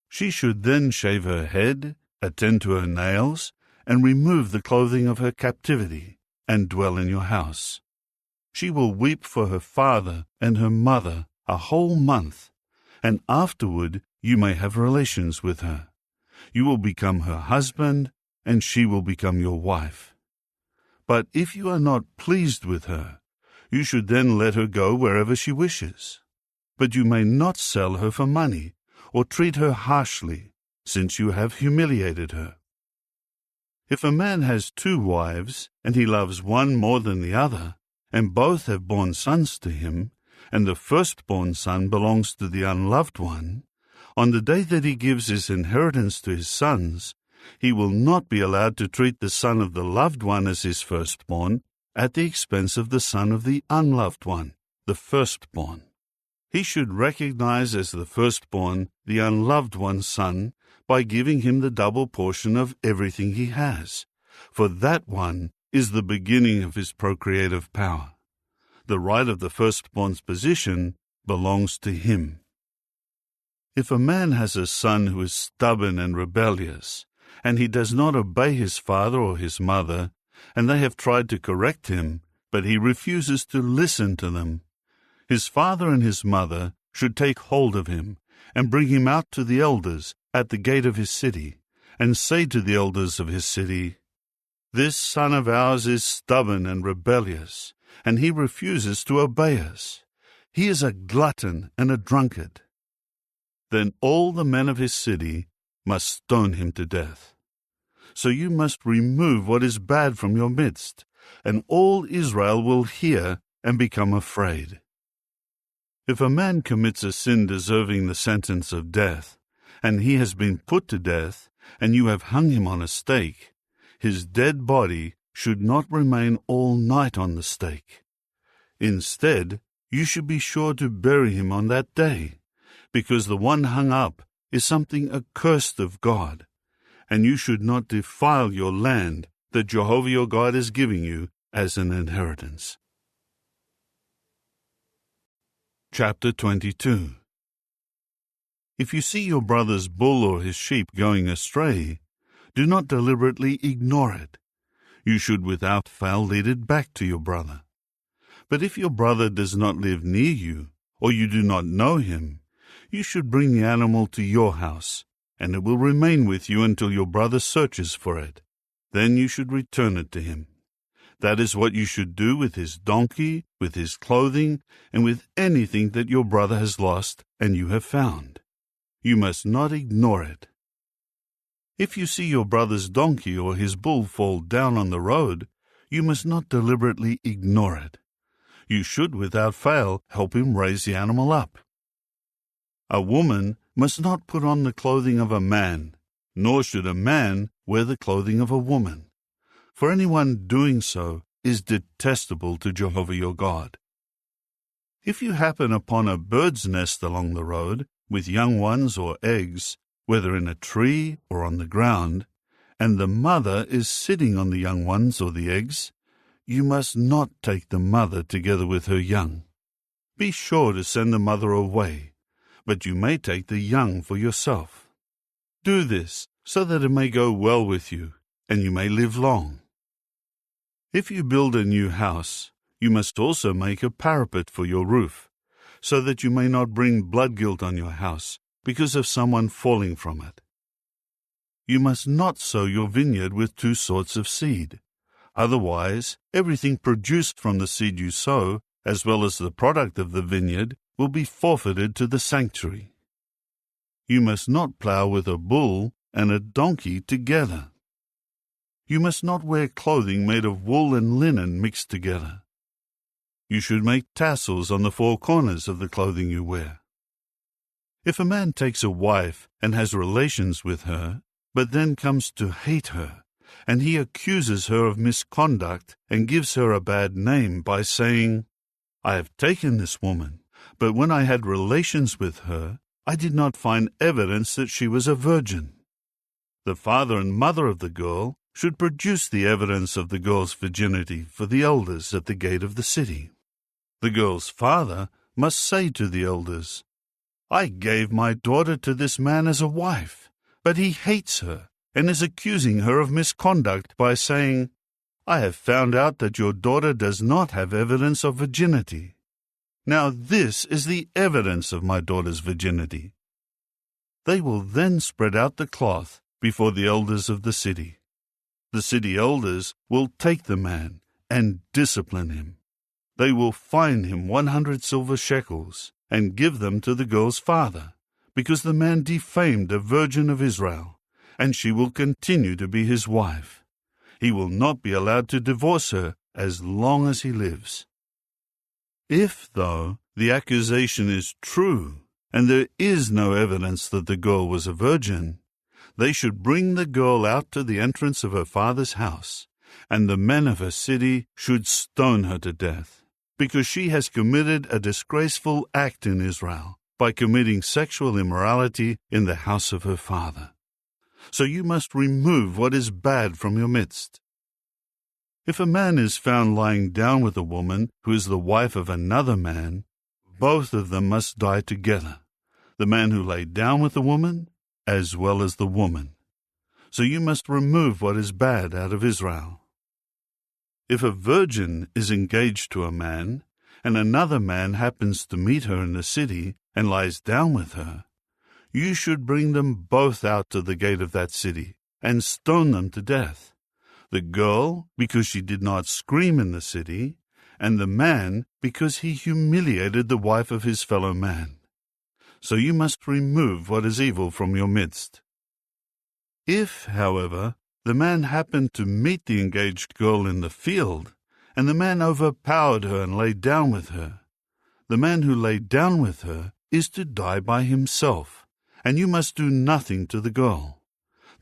She should then shave her head, attend to her nails, and remove the clothing of her captivity, and dwell in your house. She will weep for her father and her mother a whole month, and afterward you may have relations with her. You will become her husband, and she will become your wife. But if you are not pleased with her, you should then let her go wherever she wishes. But you may not sell her for money, or treat her harshly, since you have humiliated her. If a man has 2 wives, and he loves one more than the other, and both have borne sons to him, and the firstborn son belongs to the unloved one, on the day that he gives his inheritance to his sons, he will not be allowed to treat the son of the loved one as his firstborn at the expense of the son of the unloved one, the firstborn. He should recognize as the firstborn the unloved one's son by giving him the double portion of everything he has, for that one is the beginning of his procreative power. The right of the firstborn's position belongs to him. If a man has a son who is stubborn and rebellious, and he does not obey his father or his mother, and they have tried to correct him, but he refuses to listen to them, his father and his mother should take hold of him and bring him out to the elders at the gate of his city, and say to the elders of his city, "This son of ours is stubborn and rebellious, and he refuses to obey us. He is a glutton and a drunkard." Then all the men of his city must stone him to death. So you must remove what is bad from your midst, and all Israel will hear and become afraid. If a man commits a sin deserving the sentence of death, and he has been put to death, and you have hung him on a stake, his dead body should not remain all night on the stake. Instead, you should be sure to bury him on that day, because the one hung up is something accursed of God, and you should not defile your land that Jehovah your God is giving you as an inheritance. Chapter 22. If you see your brother's bull or his sheep going astray, do not deliberately ignore it. You should without fail lead it back to your brother. But if your brother does not live near you, or you do not know him, you should bring the animal to your house, and it will remain with you until your brother searches for it. Then you should return it to him. That is what you should do with his donkey, with his clothing, and with anything that your brother has lost and you have found. You must not ignore it. If you see your brother's donkey or his bull fall down on the road, you must not deliberately ignore it. You should without fail help him raise the animal up. A woman must not put on the clothing of a man, nor should a man wear the clothing of a woman. For anyone doing so is detestable to Jehovah your God. If you happen upon a bird's nest along the road, with young ones or eggs, whether in a tree or on the ground, and the mother is sitting on the young ones or the eggs, you must not take the mother together with her young. Be sure to send the mother away, but you may take the young for yourself. Do this so that it may go well with you, and you may live long. If you build a new house, you must also make a parapet for your roof, so that you may not bring blood guilt on your house because of someone falling from it. You must not sow your vineyard with two sorts of seed. Otherwise, everything produced from the seed you sow, as well as the product of the vineyard, will be forfeited to the sanctuary. You must not plow with a bull and a donkey together. You must not wear clothing made of wool and linen mixed together. You should make tassels on the four corners of the clothing you wear. If a man takes a wife and has relations with her, but then comes to hate her, and he accuses her of misconduct and gives her a bad name by saying, "I have taken this woman, but when I had relations with her, I did not find evidence that she was a virgin." The father and mother of the girl should produce the evidence of the girl's virginity for the elders at the gate of the city. The girl's father must say to the elders, "I gave my daughter to this man as a wife, but he hates her and is accusing her of misconduct by saying, 'I have found out that your daughter does not have evidence of virginity. Now this is the evidence of my daughter's virginity.' They will then spread out the cloth before the elders of the city. The city elders will take the man and discipline him. They will fine him 100 silver shekels and give them to the girl's father, because the man defamed a virgin of Israel, and she will continue to be his wife. He will not be allowed to divorce her as long as he lives. If, though, the accusation is true, and there is no evidence that the girl was a virgin, they should bring the girl out to the entrance of her father's house, and the men of her city should stone her to death, because she has committed a disgraceful act in Israel by committing sexual immorality in the house of her father. So you must remove what is bad from your midst. If a man is found lying down with a woman who is the wife of another man, both of them must die together, the man who lay down with the woman as well as the woman. So you must remove what is bad out of Israel. If a virgin is engaged to a man, and another man happens to meet her in the city and lies down with her, you should bring them both out to the gate of that city and stone them to death, the girl because she did not scream in the city, and the man because he humiliated the wife of his fellow man. So you must remove what is evil from your midst. If, however, the man happened to meet the engaged girl in the field, and the man overpowered her and lay down with her, the man who lay down with her is to die by himself, and you must do nothing to the girl.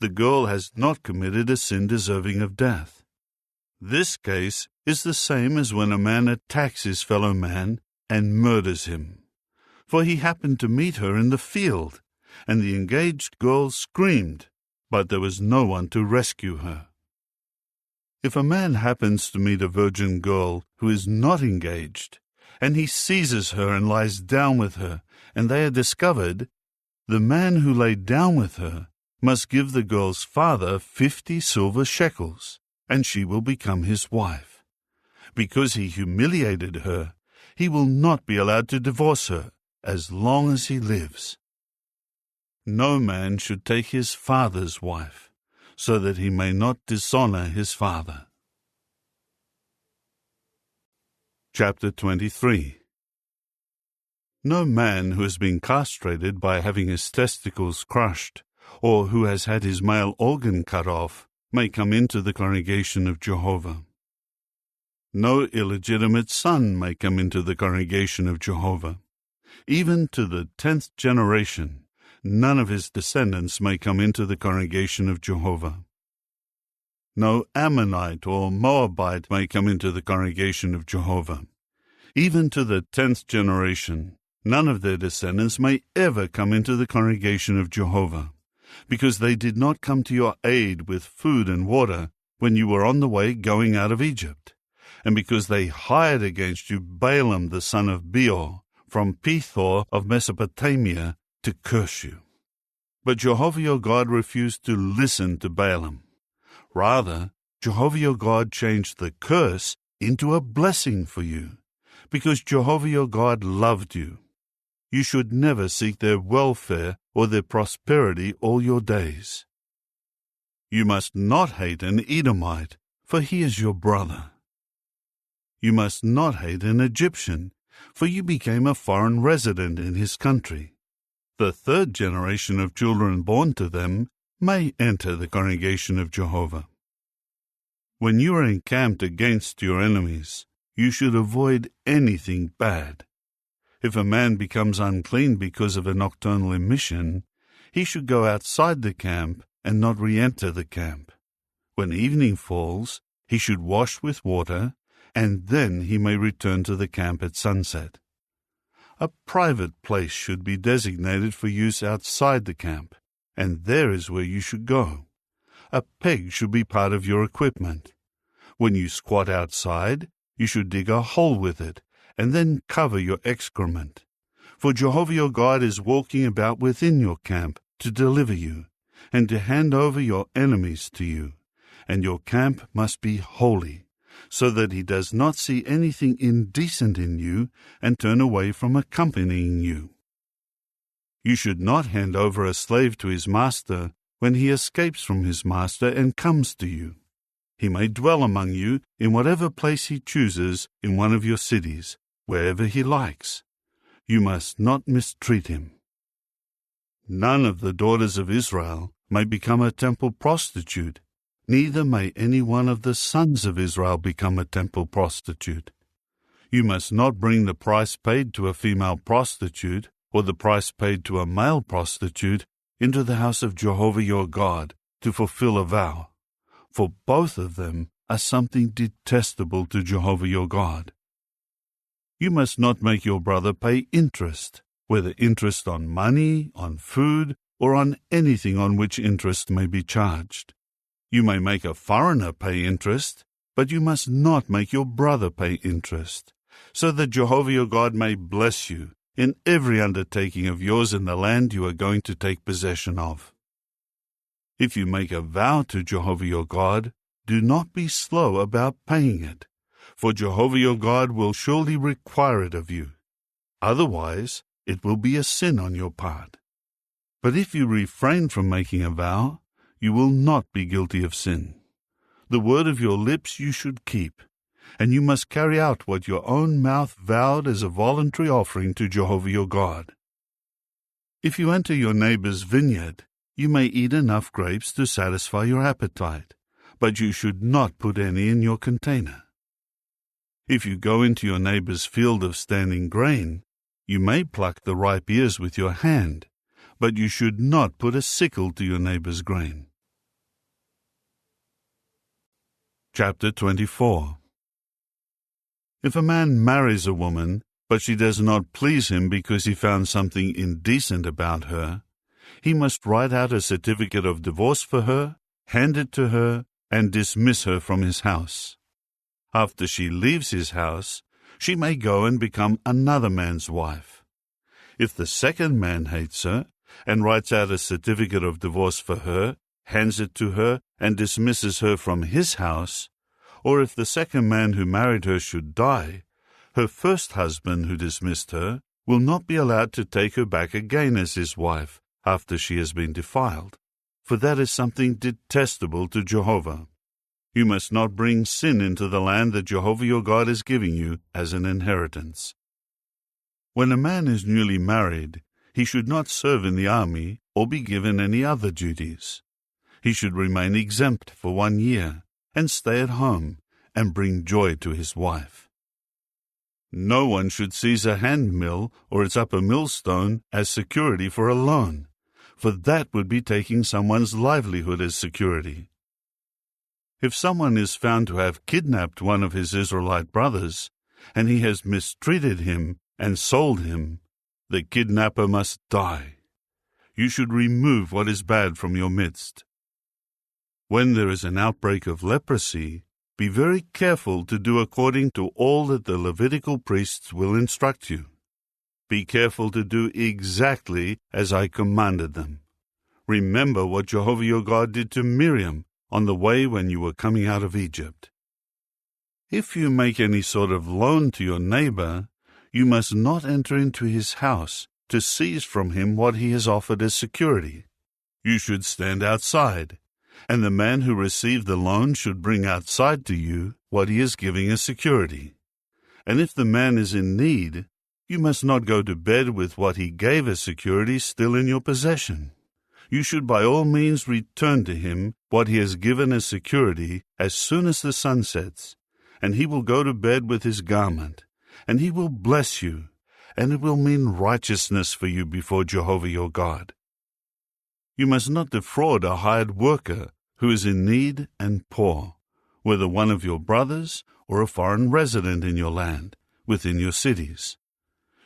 The girl has not committed a sin deserving of death. This case is the same as when a man attacks his fellow man and murders him, for he happened to meet her in the field, and the engaged girl screamed, but there was no one to rescue her. If a man happens to meet a virgin girl who is not engaged, and he seizes her and lies down with her, and they are discovered, the man who lay down with her must give the girl's father 50 silver shekels, and she will become his wife. Because he humiliated her, he will not be allowed to divorce her as long as he lives. No man should take his father's wife, so that he may not dishonor his father. Chapter 23. No man who has been castrated by having his testicles crushed, or who has had his male organ cut off, may come into the congregation of Jehovah. No illegitimate son may come into the congregation of Jehovah. Even to the 10th generation, none of his descendants may come into the congregation of Jehovah. No Ammonite or Moabite may come into the congregation of Jehovah. Even to the 10th generation, none of their descendants may ever come into the congregation of Jehovah, because they did not come to your aid with food and water when you were on the way going out of Egypt. and because they hired against you Balaam the son of Beor from Pethor of Mesopotamia to curse you. But Jehovah your God refused to listen to Balaam. Rather, Jehovah your God changed the curse into a blessing for you, because Jehovah your God loved you. You should never seek their welfare or their prosperity all your days. You must not hate an Edomite, for he is your brother. You must not hate an Egyptian, for you became a foreign resident in his country. The third generation of children born to them may enter the congregation of Jehovah. When you are encamped against your enemies, you should avoid anything bad. If a man becomes unclean because of a nocturnal emission, he should go outside the camp and not re-enter the camp. When evening falls, he should wash with water, and then he may return to the camp at sunset. A private place should be designated for use outside the camp, and there is where you should go. A peg should be part of your equipment. When you squat outside, you should dig a hole with it, and then cover your excrement. For Jehovah your God is walking about within your camp to deliver you, and to hand over your enemies to you. And your camp must be holy, so that he does not see anything indecent in you and turn away from accompanying you. You should not hand over a slave to his master when he escapes from his master and comes to you. He may dwell among you in whatever place he chooses in one of your cities, wherever he likes. You must not mistreat him. None of the daughters of Israel may become a temple prostitute, neither may any one of the sons of Israel become a temple prostitute. You must not bring the price paid to a female prostitute or the price paid to a male prostitute into the house of Jehovah your God to fulfill a vow, for both of them are something detestable to Jehovah your God. You must not make your brother pay interest, whether interest on money, on food, or on anything on which interest may be charged. You may make a foreigner pay interest, but you must not make your brother pay interest, so that Jehovah your God may bless you in every undertaking of yours in the land you are going to take possession of. If you make a vow to Jehovah your God, do not be slow about paying it, for Jehovah your God will surely require it of you. Otherwise, it will be a sin on your part. But if you refrain from making a vow, you will not be guilty of sin. The word of your lips you should keep, and you must carry out what your own mouth vowed as a voluntary offering to Jehovah your God. If you enter your neighbor's vineyard, you may eat enough grapes to satisfy your appetite, but you should not put any in your container. If you go into your neighbor's field of standing grain, you may pluck the ripe ears with your hand, but you should not put a sickle to your neighbor's grain. Chapter 24. If a man marries a woman, but she does not please him because he found something indecent about her, he must write out a certificate of divorce for her, hand it to her, and dismiss her from his house. After she leaves his house, she may go and become another man's wife. If the second man hates her, and writes out a certificate of divorce for her, hands it to her, and dismisses her from his house, or if the second man who married her should die, her first husband who dismissed her will not be allowed to take her back again as his wife after she has been defiled, for that is something detestable to Jehovah. You must not bring sin into the land that Jehovah your God is giving you as an inheritance. When a man is newly married, he should not serve in the army or be given any other duties. He should remain exempt for 1 year and stay at home and bring joy to his wife. No one should seize a hand mill or its upper millstone as security for a loan, for that would be taking someone's livelihood as security. If someone is found to have kidnapped one of his Israelite brothers, and he has mistreated him and sold him, the kidnapper must die. You should remove what is bad from your midst. When there is an outbreak of leprosy, be very careful to do according to all that the Levitical priests will instruct you. Be careful to do exactly as I commanded them. Remember what Jehovah your God did to Miriam on the way when you were coming out of Egypt. If you make any sort of loan to your neighbor, you must not enter into his house to seize from him what he has offered as security. You should stand outside, and the man who received the loan should bring outside to you what he is giving as security. And if the man is in need, you must not go to bed with what he gave as security still in your possession. You should by all means return to him what he has given as security as soon as the sun sets, and he will go to bed with his garment, and he will bless you, and it will mean righteousness for you before Jehovah your God. You must not defraud a hired worker who is in need and poor, whether one of your brothers or a foreign resident in your land, within your cities.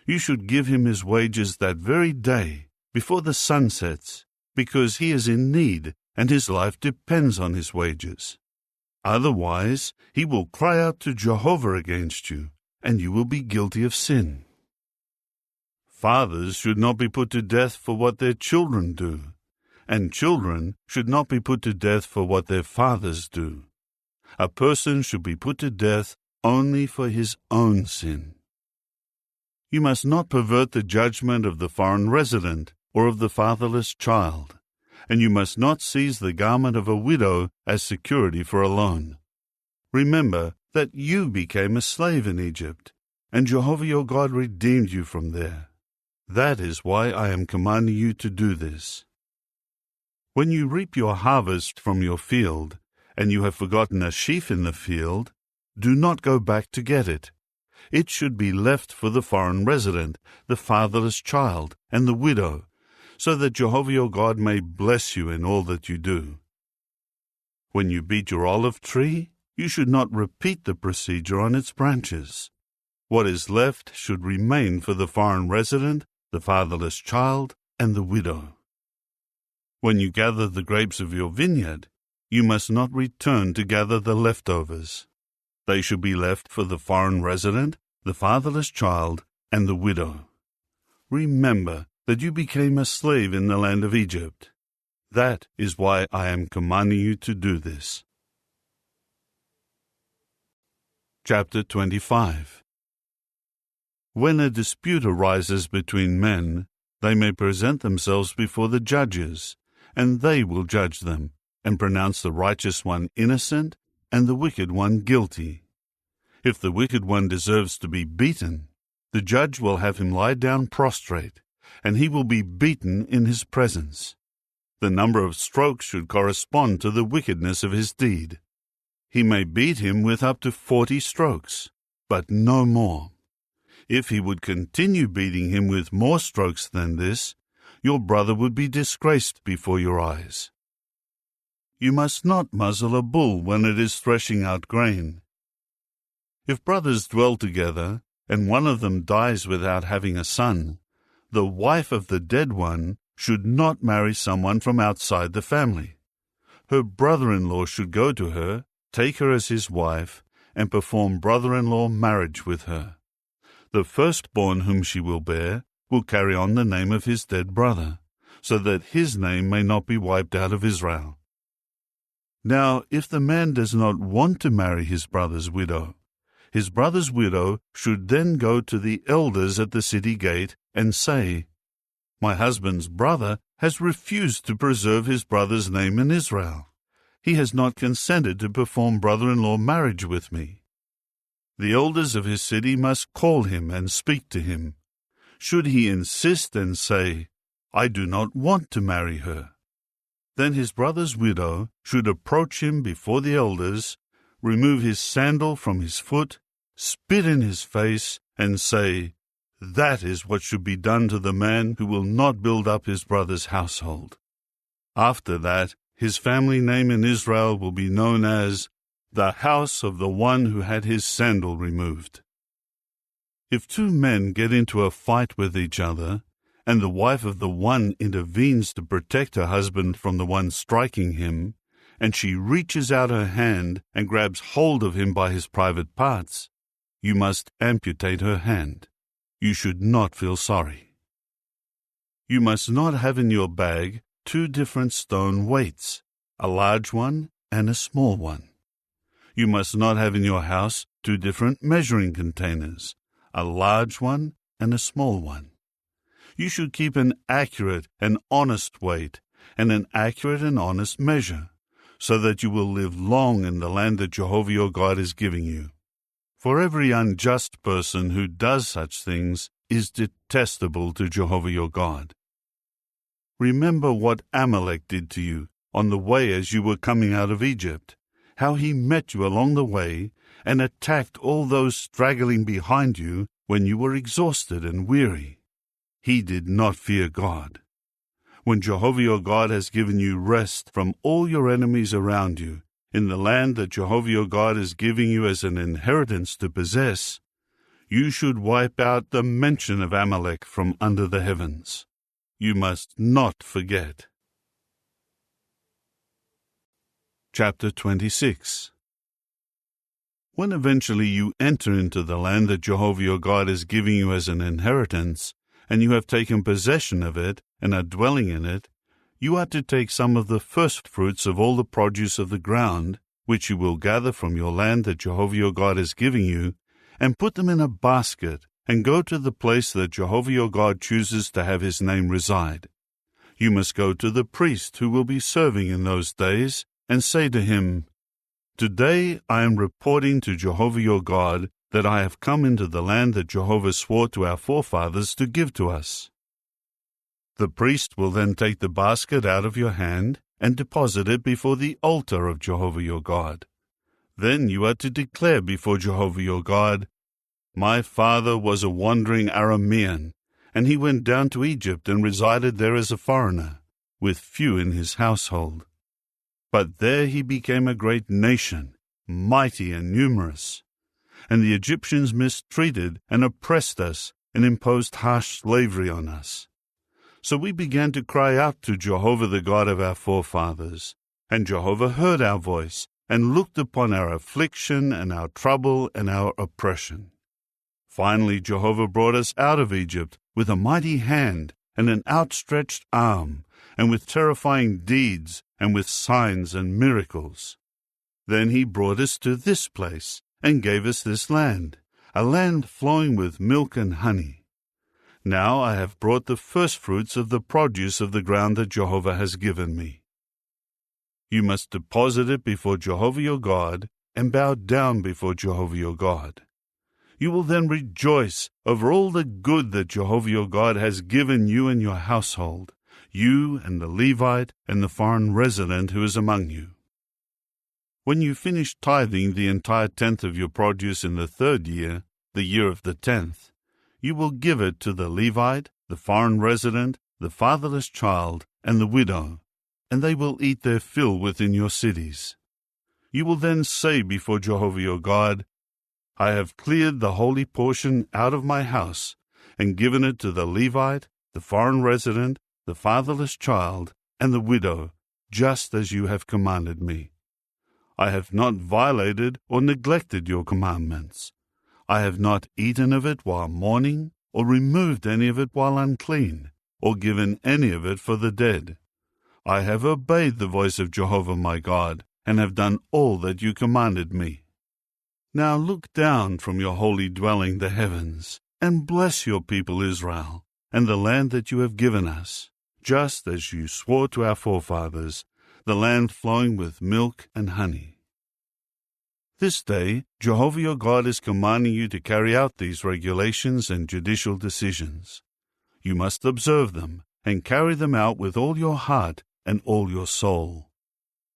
You should give him his wages that very day, before the sun sets, because he is in need and his life depends on his wages. Otherwise, he will cry out to Jehovah against you, and you will be guilty of sin. Fathers should not be put to death for what their children do, and children should not be put to death for what their fathers do. A person should be put to death only for his own sin. You must not pervert the judgment of the foreign resident or of the fatherless child, and you must not seize the garment of a widow as security for a loan. Remember that you became a slave in Egypt, and Jehovah your God redeemed you from there. That is why I am commanding you to do this. When you reap your harvest from your field, and you have forgotten a sheaf in the field, do not go back to get it. It should be left for the foreign resident, the fatherless child, and the widow, so that Jehovah your God may bless you in all that you do. When you beat your olive tree, you should not repeat the procedure on its branches. What is left should remain for the foreign resident, the fatherless child, and the widow. When you gather the grapes of your vineyard, you must not return to gather the leftovers. They should be left for the foreign resident, the fatherless child, and the widow. Remember that you became a slave in the land of Egypt. That is why I am commanding you to do this. Chapter 25. When a dispute arises between men, they may present themselves before the judges, and they will judge them, and pronounce the righteous one innocent and the wicked one guilty. If the wicked one deserves to be beaten, the judge will have him lie down prostrate, and he will be beaten in his presence. The number of strokes should correspond to the wickedness of his deed. He may beat him with up to 40 strokes, but no more. If he would continue beating him with more strokes than this, your brother would be disgraced before your eyes. You must not muzzle a bull when it is threshing out grain. If brothers dwell together, and one of them dies without having a son, the wife of the dead one should not marry someone from outside the family. Her brother-in-law should go to her, take her as his wife, and perform brother-in-law marriage with her. The firstborn whom she will bear will carry on the name of his dead brother, so that his name may not be wiped out of Israel. Now, if the man does not want to marry his brother's widow should then go to the elders at the city gate and say, "My husband's brother has refused to preserve his brother's name in Israel. He has not consented to perform brother-in-law marriage with me." The elders of his city must call him and speak to him. Should he insist and say, "I do not want to marry her," then his brother's widow should approach him before the elders, remove his sandal from his foot, spit in his face, and say, "That is what should be done to the man who will not build up his brother's household." After that, his family name in Israel will be known as the house of the one who had his sandal removed. If two men get into a fight with each other, and the wife of the one intervenes to protect her husband from the one striking him, and she reaches out her hand and grabs hold of him by his private parts, you must amputate her hand. You should not feel sorry. You must not have in your bag 2 different stone weights, a large one and a small one. You must not have in your house 2 different measuring containers, a large one and a small one. You should keep an accurate and honest weight and an accurate and honest measure, so that you will live long in the land that Jehovah your God is giving you. For every unjust person who does such things is detestable to Jehovah your God. Remember what Amalek did to you on the way as you were coming out of Egypt, how he met you along the way and attacked all those straggling behind you when you were exhausted and weary. He did not fear God. When Jehovah your God has given you rest from all your enemies around you, in the land that Jehovah your God is giving you as an inheritance to possess, you should wipe out the mention of Amalek from under the heavens. You must not forget. Chapter 26. When eventually you enter into the land that Jehovah your God is giving you as an inheritance, and you have taken possession of it and are dwelling in it, you are to take some of the first fruits of all the produce of the ground, which you will gather from your land that Jehovah your God is giving you, and put them in a basket, and go to the place that Jehovah your God chooses to have his name reside. You must go to the priest who will be serving in those days, and say to him, "Today I am reporting to Jehovah your God that I have come into the land that Jehovah swore to our forefathers to give to us." The priest will then take the basket out of your hand and deposit it before the altar of Jehovah your God. Then you are to declare before Jehovah your God, "My father was a wandering Aramean, and he went down to Egypt and resided there as a foreigner, with few in his household. But there he became a great nation, mighty and numerous. And the Egyptians mistreated and oppressed us and imposed harsh slavery on us. So we began to cry out to Jehovah the God of our forefathers, and Jehovah heard our voice and looked upon our affliction and our trouble and our oppression. Finally Jehovah brought us out of Egypt with a mighty hand and an outstretched arm, and with terrifying deeds and with signs and miracles. Then he brought us to this place and gave us this land, a land flowing with milk and honey. Now I have brought the firstfruits of the produce of the ground that Jehovah has given me. You must deposit it before Jehovah your God and bow down before Jehovah your God. You will then rejoice over all the good that Jehovah your God has given you and your household, you and the Levite and the foreign resident who is among you. When you finish tithing the entire 10th of your produce in the 3rd year, the year of the 10th, you will give it to the Levite, the foreign resident, the fatherless child, and the widow, and they will eat their fill within your cities. You will then say before Jehovah your God, "I have cleared the holy portion out of my house, and given it to the Levite, the foreign resident, the fatherless child, and the widow, just as you have commanded me. I have not violated or neglected your commandments. I have not eaten of it while mourning, or removed any of it while unclean, or given any of it for the dead. I have obeyed the voice of Jehovah my God, and have done all that you commanded me. Now look down from your holy dwelling, the heavens, and bless your people Israel, and the land that you have given us, just as you swore to our forefathers, the land flowing with milk and honey." This day, Jehovah your God is commanding you to carry out these regulations and judicial decisions. You must observe them and carry them out with all your heart and all your soul.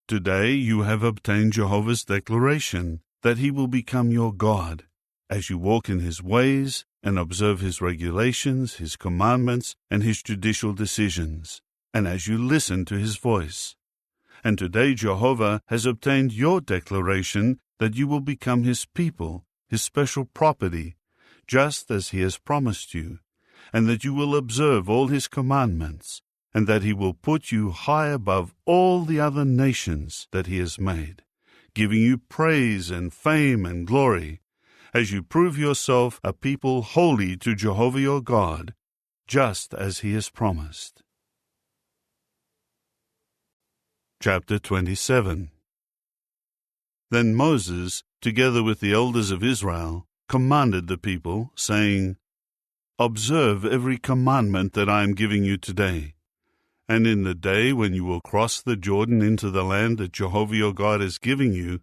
Today you have obtained Jehovah's declaration that he will become your God, as you walk in his ways and observe his regulations, his commandments, and his judicial decisions, and as you listen to his voice. And today Jehovah has obtained your declaration that you will become his people, his special property, just as he has promised you, and that you will observe all his commandments, and that he will put you high above all the other nations that he has made, giving you praise and fame and glory, as you prove yourself a people holy to Jehovah your God, just as he has promised. Chapter 27. Then Moses, together with the elders of Israel, commanded the people, saying, Observe every commandment that I am giving you today. And in the day when you will cross the Jordan into the land that Jehovah your God is giving you,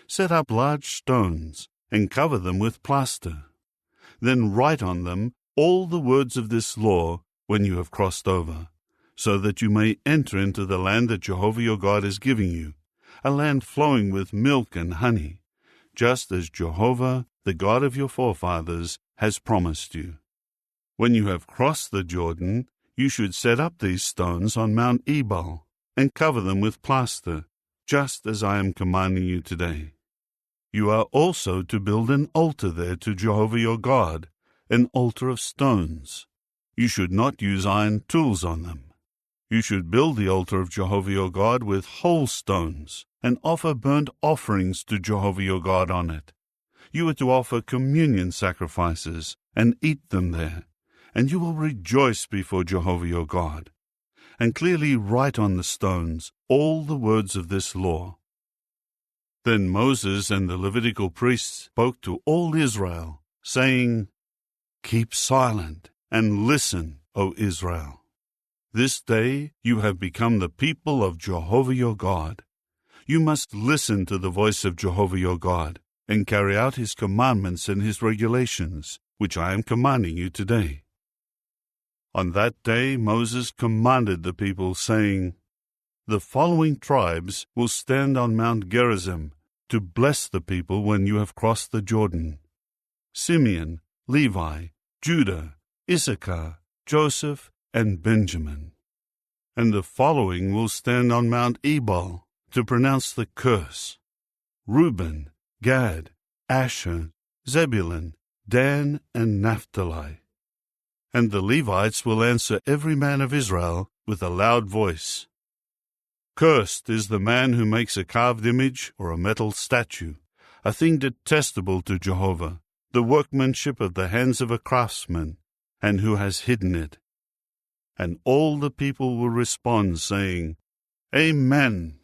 set up large stones and cover them with plaster. Then write on them all the words of this law when you have crossed over, so that you may enter into the land that Jehovah your God is giving you, a land flowing with milk and honey, just as Jehovah, the God of your forefathers, has promised you. When you have crossed the Jordan, you should set up these stones on Mount Ebal and cover them with plaster, just as I am commanding you today. You are also to build an altar there to Jehovah your God, an altar of stones. You should not use iron tools on them. You should build the altar of Jehovah your God with whole stones and offer burnt offerings to Jehovah your God on it. You are to offer communion sacrifices and eat them there, and you will rejoice before Jehovah your God, and clearly write on the stones all the words of this law. Then Moses and the Levitical priests spoke to all Israel, saying, Keep silent and listen, O Israel. This day you have become the people of Jehovah your God. You must listen to the voice of Jehovah your God, and carry out his commandments and his regulations, which I am commanding you today. On that day Moses commanded the people, saying, The following tribes will stand on Mount Gerizim to bless the people when you have crossed the Jordan: Simeon, Levi, Judah, Issachar, Joseph, and Benjamin. And the following will stand on Mount Ebal to pronounce the curse: Reuben, Gad, Asher, Zebulun, Dan, and Naphtali. And the Levites will answer every man of Israel with a loud voice: Cursed is the man who makes a carved image or a metal statue, a thing detestable to Jehovah, the workmanship of the hands of a craftsman, and who has hidden it. And all the people will respond, saying, Amen.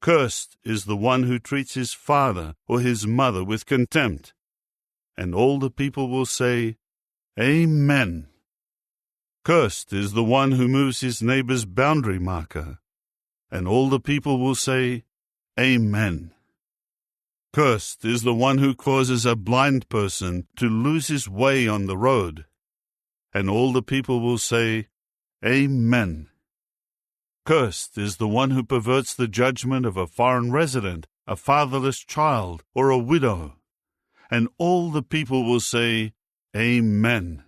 Cursed is the one who treats his father or his mother with contempt. And all the people will say, Amen. Cursed is the one who moves his neighbor's boundary marker. And all the people will say, Amen. Cursed is the one who causes a blind person to lose his way on the road. And all the people will say, Amen. Cursed is the one who perverts the judgment of a foreign resident, a fatherless child, or a widow. And all the people will say, Amen.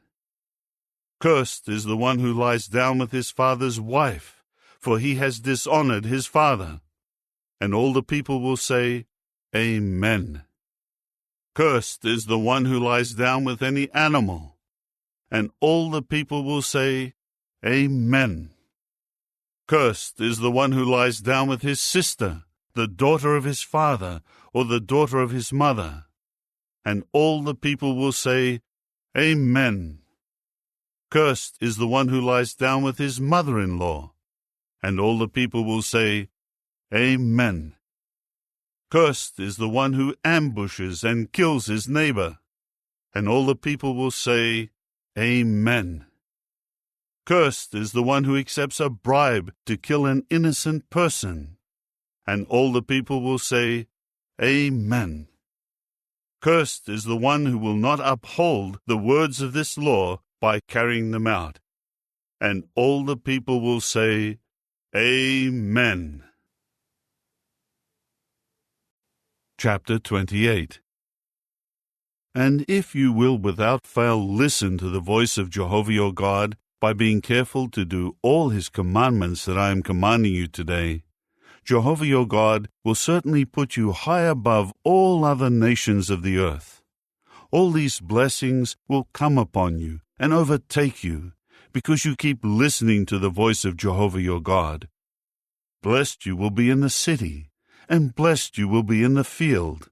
Cursed is the one who lies down with his father's wife, for he has dishonored his father. And all the people will say, Amen. Cursed is the one who lies down with any animal. And all the people will say, Amen. Cursed is the one who lies down with his sister, the daughter of his father, or the daughter of his mother. And all the people will say, Amen. Cursed is the one who lies down with his mother-in-law. And all the people will say, Amen. Cursed is the one who ambushes and kills his neighbor. And all the people will say, Amen. Cursed is the one who accepts a bribe to kill an innocent person. And all the people will say, Amen. Cursed is the one who will not uphold the words of this law by carrying them out. And all the people will say, Amen. Chapter 28. And if you will without fail listen to the voice of Jehovah your God, by being careful to do all his commandments that I am commanding you today, Jehovah your God will certainly put you high above all other nations of the earth. All these blessings will come upon you and overtake you, because you keep listening to the voice of Jehovah your God. Blessed you will be in the city, and blessed you will be in the field.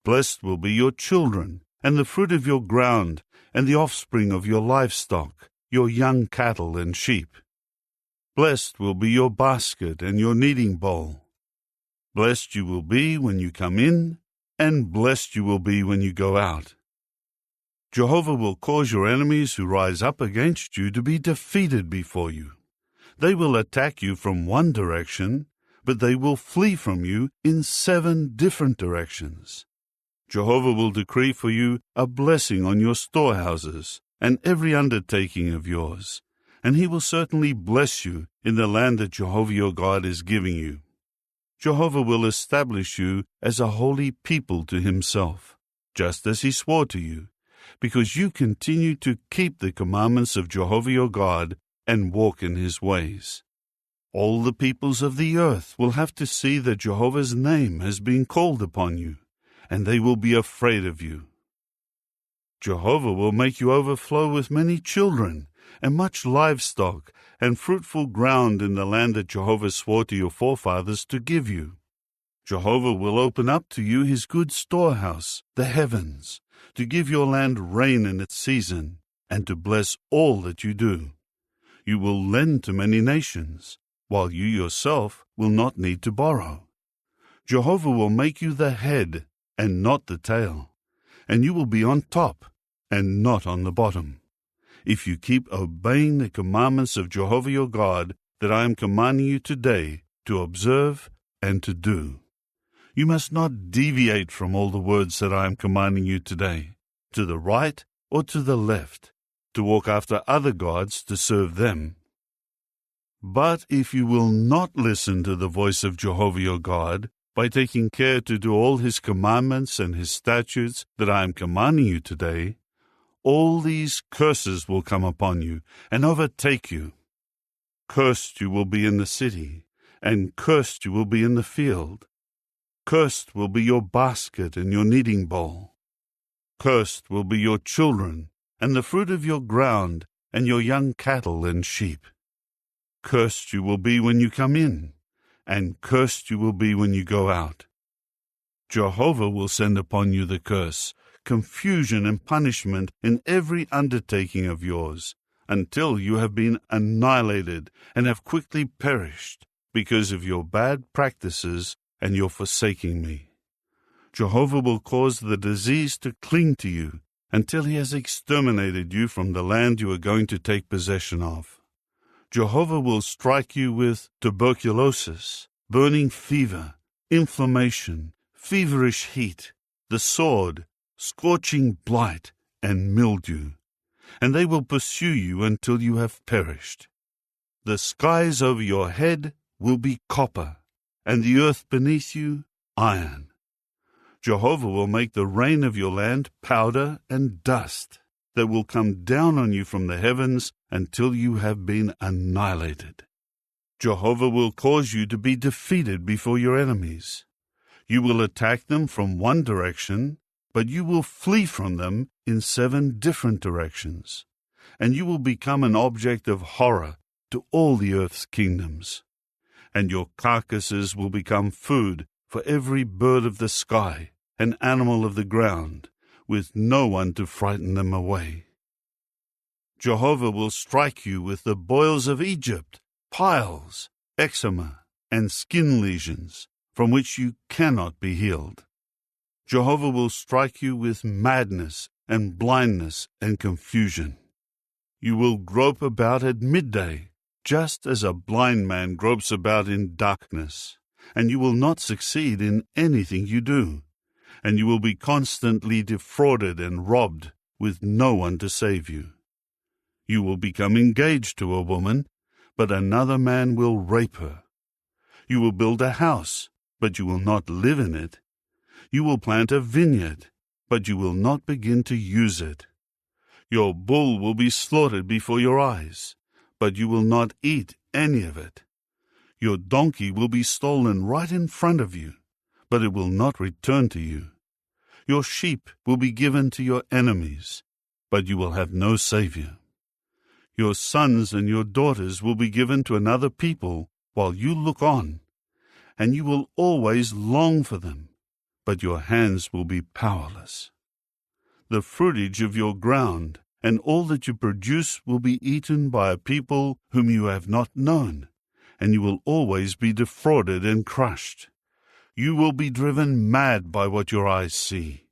Blessed will be your children, and the fruit of your ground, and the offspring of your livestock, your young cattle and sheep. Blessed will be your basket and your kneading bowl. Blessed you will be when you come in, and blessed you will be when you go out. Jehovah will cause your enemies who rise up against you to be defeated before you. They will attack you from one direction, but they will flee from you in 7 different directions. Jehovah will decree for you a blessing on your storehouses and every undertaking of yours, and he will certainly bless you in the land that Jehovah your God is giving you. Jehovah will establish you as a holy people to himself, just as he swore to you, because you continue to keep the commandments of Jehovah your God and walk in his ways. All the peoples of the earth will have to see that Jehovah's name has been called upon you, and they will be afraid of you. Jehovah will make you overflow with many children, and much livestock, and fruitful ground in the land that Jehovah swore to your forefathers to give you. Jehovah will open up to you his good storehouse, the heavens, to give your land rain in its season, and to bless all that you do. You will lend to many nations, while you yourself will not need to borrow. Jehovah will make you the head and not the tail, and you will be on top and not on the bottom, if you keep obeying the commandments of Jehovah your God that I am commanding you today to observe and to do. You must not deviate from all the words that I am commanding you today, to the right or to the left, to walk after other gods to serve them. But if you will not listen to the voice of Jehovah your God, by taking care to do all his commandments and his statutes that I am commanding you today, all these curses will come upon you and overtake you. Cursed you will be in the city, and cursed you will be in the field. Cursed will be your basket and your kneading bowl. Cursed will be your children, and the fruit of your ground, and your young cattle and sheep. Cursed you will be when you come in, and cursed you will be when you go out. Jehovah will send upon you the curse, confusion and punishment in every undertaking of yours, until you have been annihilated and have quickly perished because of your bad practices and your forsaking me. Jehovah will cause the disease to cling to you until he has exterminated you from the land you are going to take possession of. Jehovah will strike you with tuberculosis, burning fever, inflammation, feverish heat, the sword, scorching blight, and mildew, and they will pursue you until you have perished. The skies over your head will be copper, and the earth beneath you iron. Jehovah will make the rain of your land powder and dust that will come down on you from the heavens until you have been annihilated. Jehovah will cause you to be defeated before your enemies. You will attack them from one direction, but you will flee from them in 7 different directions, and you will become an object of horror to all the earth's kingdoms. And your carcasses will become food for every bird of the sky and animal of the ground, with no one to frighten them away. Jehovah will strike you with the boils of Egypt, piles, eczema, and skin lesions, from which you cannot be healed. Jehovah will strike you with madness and blindness and confusion. You will grope about at midday, just as a blind man gropes about in darkness, and you will not succeed in anything you do, and you will be constantly defrauded and robbed, with no one to save you. You will become engaged to a woman, but another man will rape her. You will build a house, but you will not live in it. You will plant a vineyard, but you will not begin to use it. Your bull will be slaughtered before your eyes, but you will not eat any of it. Your donkey will be stolen right in front of you, but it will not return to you. Your sheep will be given to your enemies, but you will have no savior. Your sons and your daughters will be given to another people while you look on, and you will always long for them, but your hands will be powerless. The fruitage of your ground and all that you produce will be eaten by a people whom you have not known, and you will always be defrauded and crushed. You will be driven mad by what your eyes see.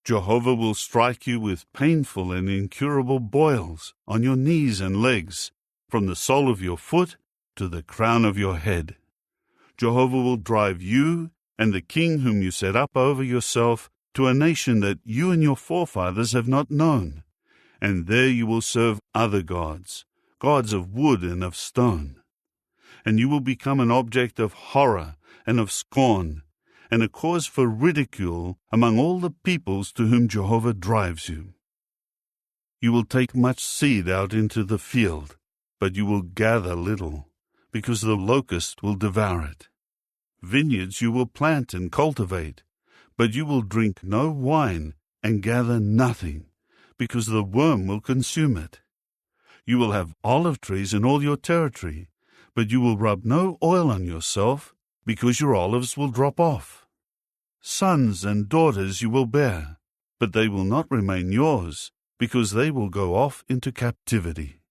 Jehovah will strike you with painful and incurable boils on your knees and legs, from the sole of your foot to the crown of your head. Jehovah will drive you and the king whom you set up over yourself to a nation that you and your forefathers have not known, and there you will serve other gods, gods of wood and of stone. And you will become an object of horror and of scorn, and a cause for ridicule among all the peoples to whom Jehovah drives you. You will take much seed out into the field, but you will gather little, because the locust will devour it. Vineyards you will plant and cultivate, but you will drink no wine and gather nothing, because the worm will consume it. You will have olive trees in all your territory, but you will rub no oil on yourself, because your olives will drop off. Sons and daughters you will bear, but they will not remain yours, because they will go off into captivity.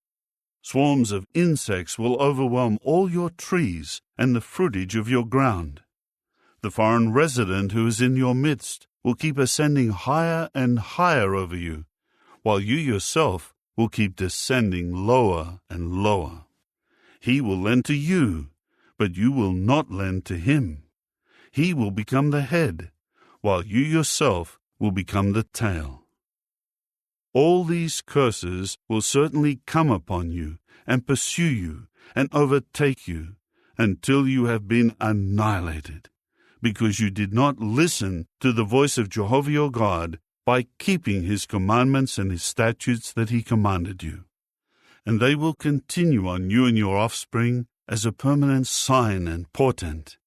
Swarms of insects will overwhelm all your trees and the fruitage of your ground. The foreign resident who is in your midst will keep ascending higher and higher over you, while you yourself will keep descending lower and lower. He will lend to you, but you will not lend to him. He will become the head, while you yourself will become the tail. All these curses will certainly come upon you and pursue you and overtake you until you have been annihilated, because you did not listen to the voice of Jehovah your God by keeping his commandments and his statutes that he commanded you. And they will continue on you and your offspring as a permanent sign and portent,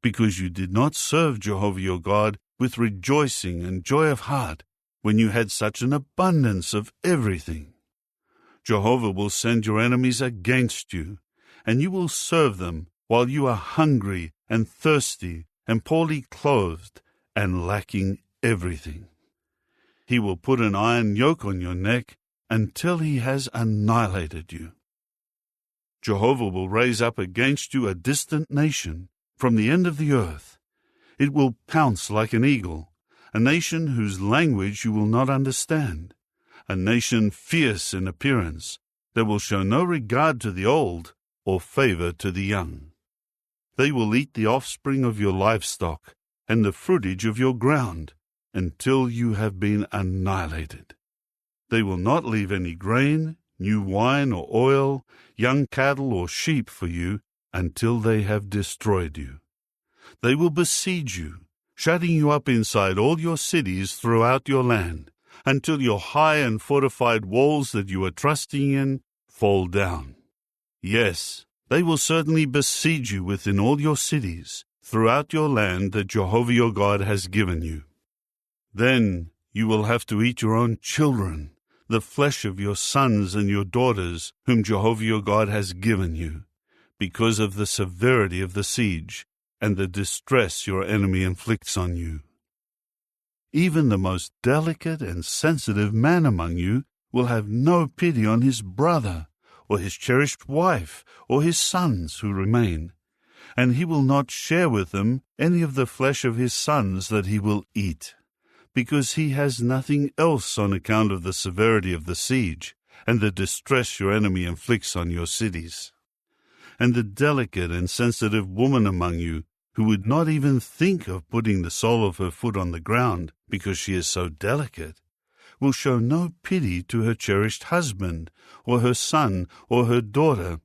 because you did not serve Jehovah your God with rejoicing and joy of heart when you had such an abundance of everything. Jehovah will send your enemies against you, and you will serve them while you are hungry and thirsty and poorly clothed and lacking everything. He will put an iron yoke on your neck until he has annihilated you. Jehovah will raise up against you a distant nation from the end of the earth. It will pounce like an eagle, a nation whose language you will not understand, a nation fierce in appearance that will show no regard to the old or favor to the young. They will eat the offspring of your livestock and the fruitage of your ground until you have been annihilated. They will not leave any grain, new wine or oil, young cattle or sheep for you until they have destroyed you. They will besiege you, shutting you up inside all your cities throughout your land, until your high and fortified walls that you are trusting in fall down. Yes, they will certainly besiege you within all your cities, throughout your land that Jehovah your God has given you. Then you will have to eat your own children, the flesh of your sons and your daughters, whom Jehovah your God has given you, because of the severity of the siege and the distress your enemy inflicts on you. Even the most delicate and sensitive man among you will have no pity on his brother, or his cherished wife, or his sons who remain, and he will not share with them any of the flesh of his sons that he will eat, because he has nothing else on account of the severity of the siege and the distress your enemy inflicts on your cities. And the delicate and sensitive woman among you, who would not even think of putting the sole of her foot on the ground because she is so delicate, will show no pity to her cherished husband, or her son, or her daughter,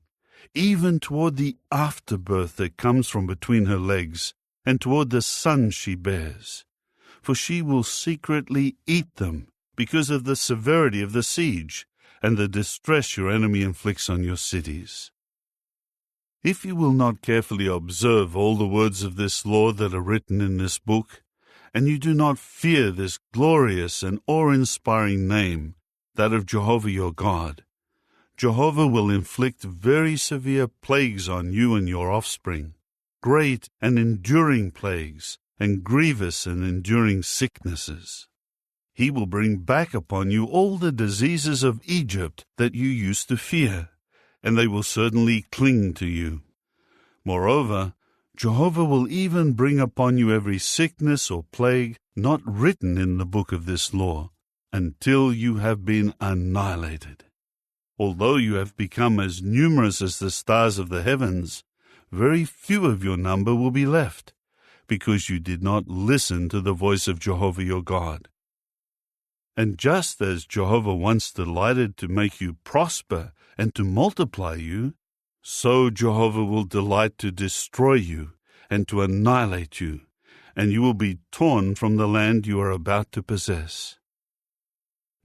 even toward the afterbirth that comes from between her legs, and toward the son she bears. For she will secretly eat them because of the severity of the siege and the distress your enemy inflicts on your cities. If you will not carefully observe all the words of this law that are written in this book, and you do not fear this glorious and awe-inspiring name, that of Jehovah your God, Jehovah will inflict very severe plagues on you and your offspring, great and enduring plagues, and grievous and enduring sicknesses. He will bring back upon you all the diseases of Egypt that you used to fear, and they will certainly cling to you. Moreover, Jehovah will even bring upon you every sickness or plague not written in the book of this law, until you have been annihilated. Although you have become as numerous as the stars of the heavens, very few of your number will be left, because you did not listen to the voice of Jehovah your God. And just as Jehovah once delighted to make you prosper and to multiply you, so Jehovah will delight to destroy you and to annihilate you, and you will be torn from the land you are about to possess.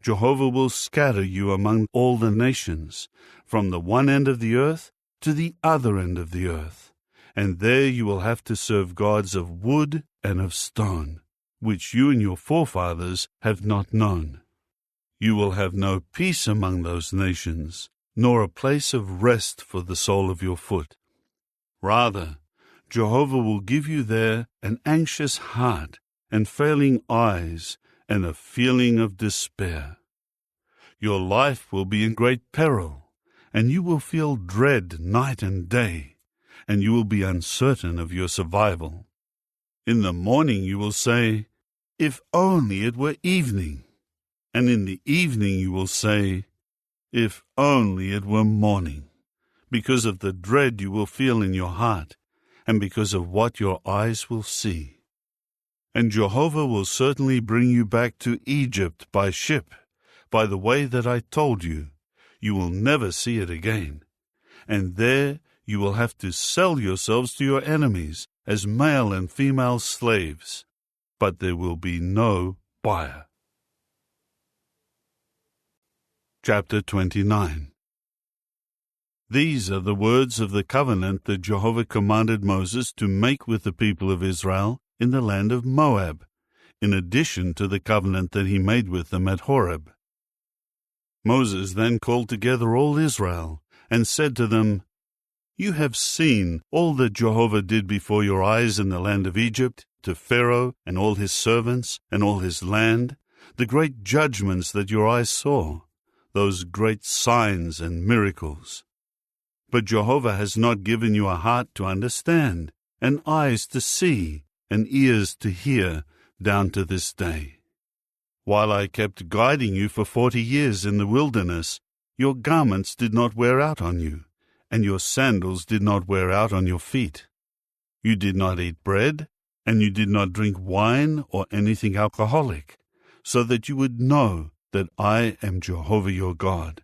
Jehovah will scatter you among all the nations, from the one end of the earth to the other end of the earth, and there you will have to serve gods of wood and of stone, which you and your forefathers have not known. You will have no peace among those nations, nor a place of rest for the sole of your foot. Rather, Jehovah will give you there an anxious heart and failing eyes and a feeling of despair. Your life will be in great peril, and you will feel dread night and day, and you will be uncertain of your survival. In the morning you will say, "If only it were evening," and in the evening you will say, "If only it were morning," because of the dread you will feel in your heart, and because of what your eyes will see. And Jehovah will certainly bring you back to Egypt by ship, by the way that I told you. You will never see it again. And there you will have to sell yourselves to your enemies as male and female slaves, but there will be no buyer. Chapter 29. These are the words of the covenant that Jehovah commanded Moses to make with the people of Israel in the land of Moab, in addition to the covenant that he made with them at Horeb. Moses then called together all Israel and said to them, "You have seen all that Jehovah did before your eyes in the land of Egypt, to Pharaoh and all his servants and all his land, the great judgments that your eyes saw, those great signs and miracles. But Jehovah has not given you a heart to understand, and eyes to see, and ears to hear, down to this day. While I kept guiding you for 40 years in the wilderness, your garments did not wear out on you, and your sandals did not wear out on your feet. You did not eat bread, and you did not drink wine or anything alcoholic, so that you would know that I am Jehovah your God.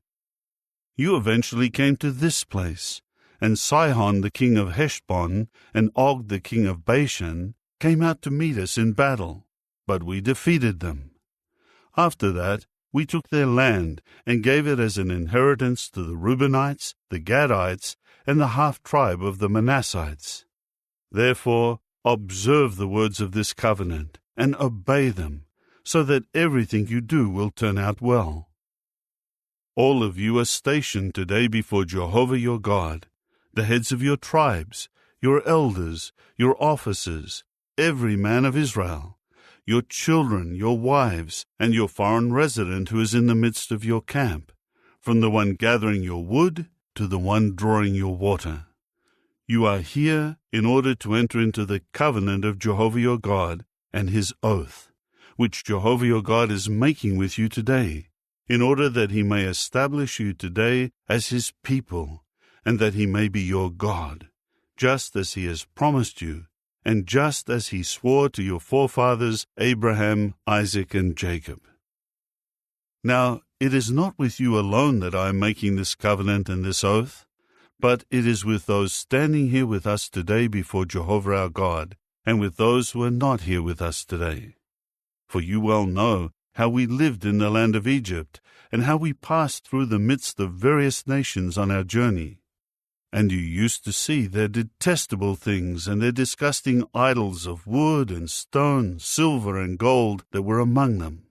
You eventually came to this place, and Sihon the king of Heshbon and Og the king of Bashan came out to meet us in battle, but we defeated them. After that, we took their land and gave it as an inheritance to the Reubenites, the Gadites, and the half-tribe of the Manassites. Therefore, observe the words of this covenant and obey them, so that everything you do will turn out well. All of you are stationed today before Jehovah your God, the heads of your tribes, your elders, your officers, every man of Israel, your children, your wives, and your foreign resident who is in the midst of your camp, from the one gathering your wood to the one drawing your water. You are here in order to enter into the covenant of Jehovah your God and his oath, which Jehovah your God is making with you today, in order that he may establish you today as his people, and that he may be your God, just as he has promised you, and just as he swore to your forefathers Abraham, Isaac, and Jacob. Now, it is not with you alone that I am making this covenant and this oath, but it is with those standing here with us today before Jehovah our God, and with those who are not here with us today. For you well know how we lived in the land of Egypt, and how we passed through the midst of various nations on our journey. And you used to see their detestable things and their disgusting idols of wood and stone, silver and gold that were among them.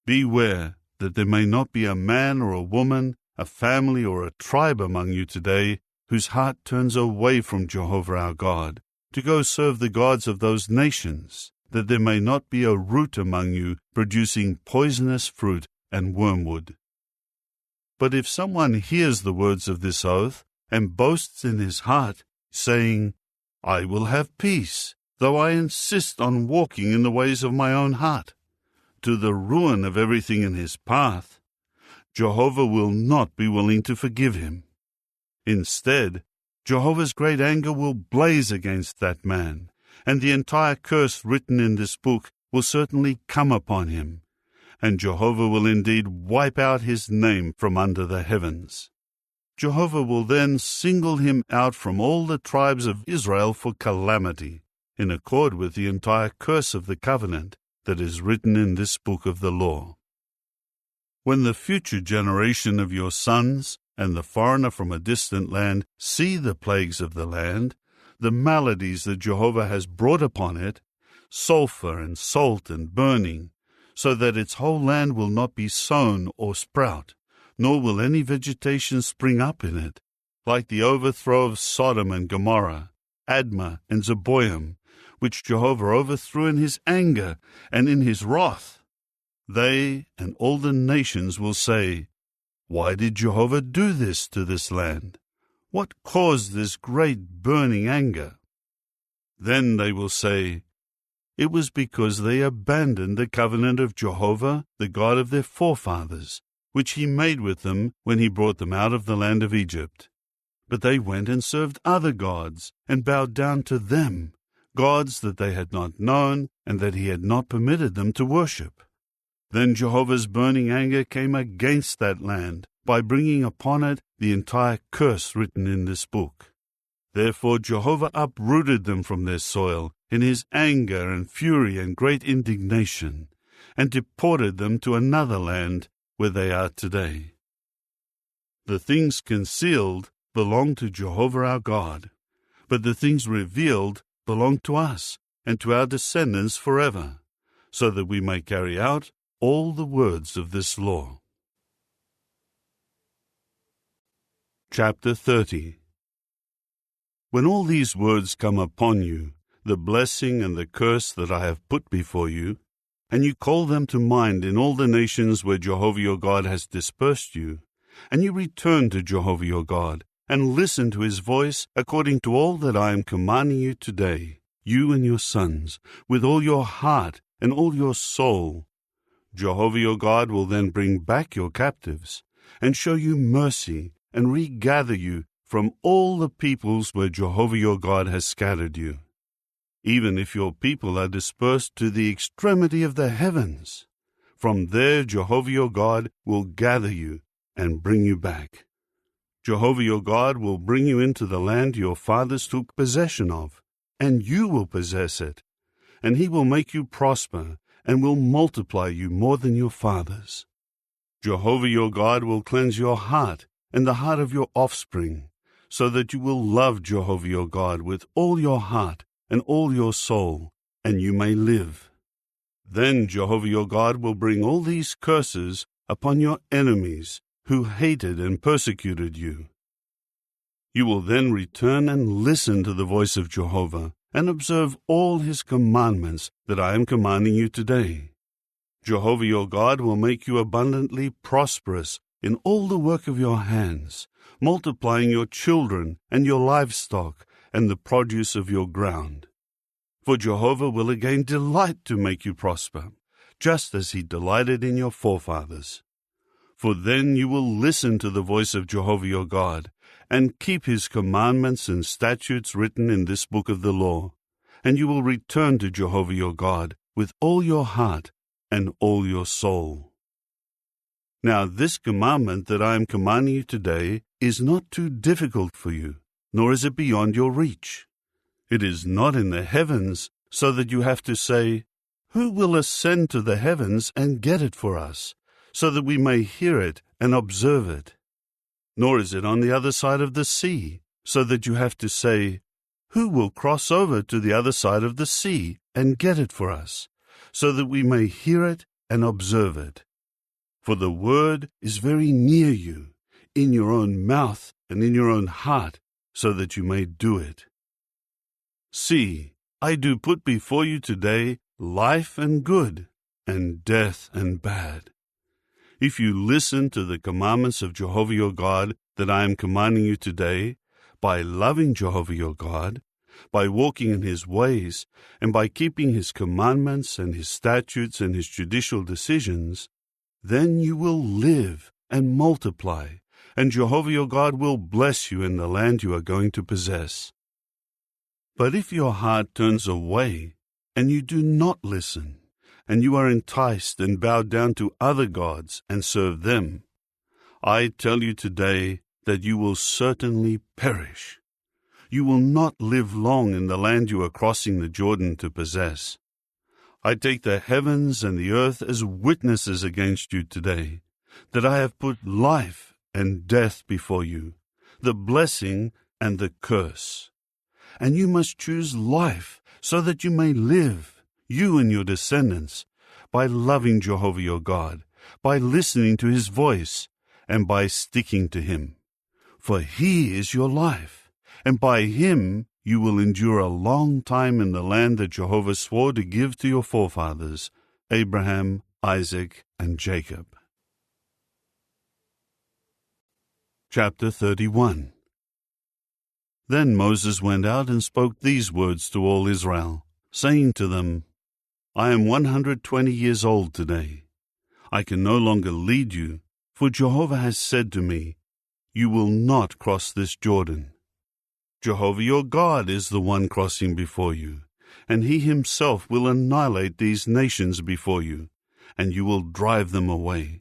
Beware that there may not be a man or a woman, a family or a tribe among you today whose heart turns away from Jehovah our God to go serve the gods of those nations, that there may not be a root among you producing poisonous fruit and wormwood. But if someone hears the words of this oath and boasts in his heart, saying, I will have peace, though I insist on walking in the ways of my own heart, to the ruin of everything in his path, Jehovah will not be willing to forgive him. Instead, Jehovah's great anger will blaze against that man, and the entire curse written in this book will certainly come upon him, and Jehovah will indeed wipe out his name from under the heavens. Jehovah will then single him out from all the tribes of Israel for calamity, in accord with the entire curse of the covenant that is written in this book of the law. When the future generation of your sons and the foreigner from a distant land see the plagues of the land, the maladies that Jehovah has brought upon it, sulfur and salt and burning, so that its whole land will not be sown or sprout, nor will any vegetation spring up in it, like the overthrow of Sodom and Gomorrah, Admah and Zeboim, which Jehovah overthrew in his anger and in his wrath. They and all the nations will say, Why did Jehovah do this to this land? What caused this great burning anger? Then they will say, It was because they abandoned the covenant of Jehovah, the God of their forefathers, which he made with them when he brought them out of the land of Egypt. But they went and served other gods, and bowed down to them, gods that they had not known, and that he had not permitted them to worship. Then Jehovah's burning anger came against that land, by bringing upon it the entire curse written in this book. Therefore Jehovah uprooted them from their soil in his anger and fury and great indignation, and deported them to another land where they are today. The things concealed belong to Jehovah our God, but the things revealed belong to us and to our descendants forever, so that we may carry out all the words of this law. Chapter 30. When all these words come upon you, the blessing and the curse that I have put before you, and you call them to mind in all the nations where Jehovah your God has dispersed you, and you return to Jehovah your God, and listen to his voice according to all that I am commanding you today, you and your sons, with all your heart and all your soul, Jehovah your God will then bring back your captives, and show you mercy, and regather you from all the peoples where Jehovah your God has scattered you. Even if your people are dispersed to the extremity of the heavens, from there Jehovah your God will gather you and bring you back. Jehovah your God will bring you into the land your fathers took possession of, and you will possess it, and he will make you prosper, and will multiply you more than your fathers. Jehovah your God will cleanse your heart and the heart of your offspring, so that you will love Jehovah your God with all your heart and all your soul, and you may live. Then Jehovah your God will bring all these curses upon your enemies who hated and persecuted you. You will then return and listen to the voice of Jehovah, and observe all his commandments that I am commanding you today. Jehovah your God will make you abundantly prosperous in all the work of your hands, multiplying your children and your livestock and the produce of your ground. For Jehovah will again delight to make you prosper, just as he delighted in your forefathers. For then you will listen to the voice of Jehovah your God, and keep his commandments and statutes written in this book of the law, and you will return to Jehovah your God with all your heart and all your soul. Now this commandment that I am commanding you today is not too difficult for you, nor is it beyond your reach. It is not in the heavens, so that you have to say, Who will ascend to the heavens and get it for us, so that we may hear it and observe it? Nor is it on the other side of the sea, so that you have to say, Who will cross over to the other side of the sea and get it for us, so that we may hear it and observe it? For the word is very near you, in your own mouth and in your own heart, so that you may do it. See, I do put before you today life and good, and death and bad. If you listen to the commandments of Jehovah your God that I am commanding you today, by loving Jehovah your God, by walking in his ways, and by keeping his commandments and his statutes and his judicial decisions, then you will live and multiply, and Jehovah your God will bless you in the land you are going to possess. But if your heart turns away, and you do not listen, and you are enticed and bow down to other gods and serve them, I tell you today that you will certainly perish. You will not live long in the land you are crossing the Jordan to possess. I take the heavens and the earth as witnesses against you today, that I have put life and death before you, the blessing and the curse. And you must choose life so that you may live, you and your descendants, by loving Jehovah your God, by listening to his voice, and by sticking to him. For he is your life, and by him you will endure a long time in the land that Jehovah swore to give to your forefathers, Abraham, Isaac, and Jacob. Chapter 31. Then Moses went out and spoke these words to all Israel, saying to them, I am 120 years old today. I can no longer lead you, for Jehovah has said to me, You will not cross this Jordan. Jehovah your God is the one crossing before you, and he himself will annihilate these nations before you, and you will drive them away.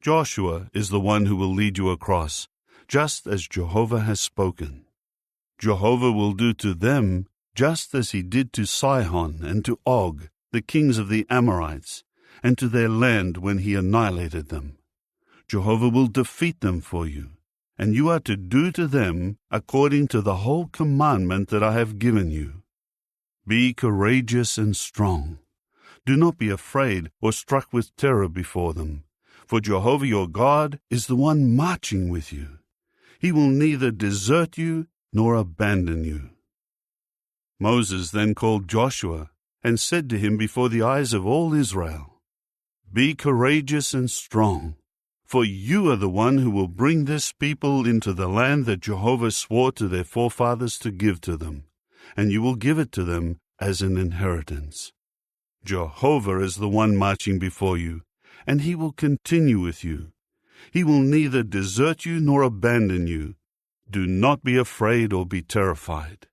Joshua is the one who will lead you across, just as Jehovah has spoken. Jehovah will do to them just as he did to Sihon and to Og, the kings of the Amorites, and to their land when he annihilated them. Jehovah will defeat them for you, and you are to do to them according to the whole commandment that I have given you. Be courageous and strong. Do not be afraid or struck with terror before them, for Jehovah your God is the one marching with you. He will neither desert you nor abandon you. Moses then called Joshua and said to him before the eyes of all Israel, Be courageous and strong, for you are the one who will bring this people into the land that Jehovah swore to their forefathers to give to them, and you will give it to them as an inheritance. Jehovah is the one marching before you, and he will continue with you. He will neither desert you nor abandon you. Do not be afraid or be terrified.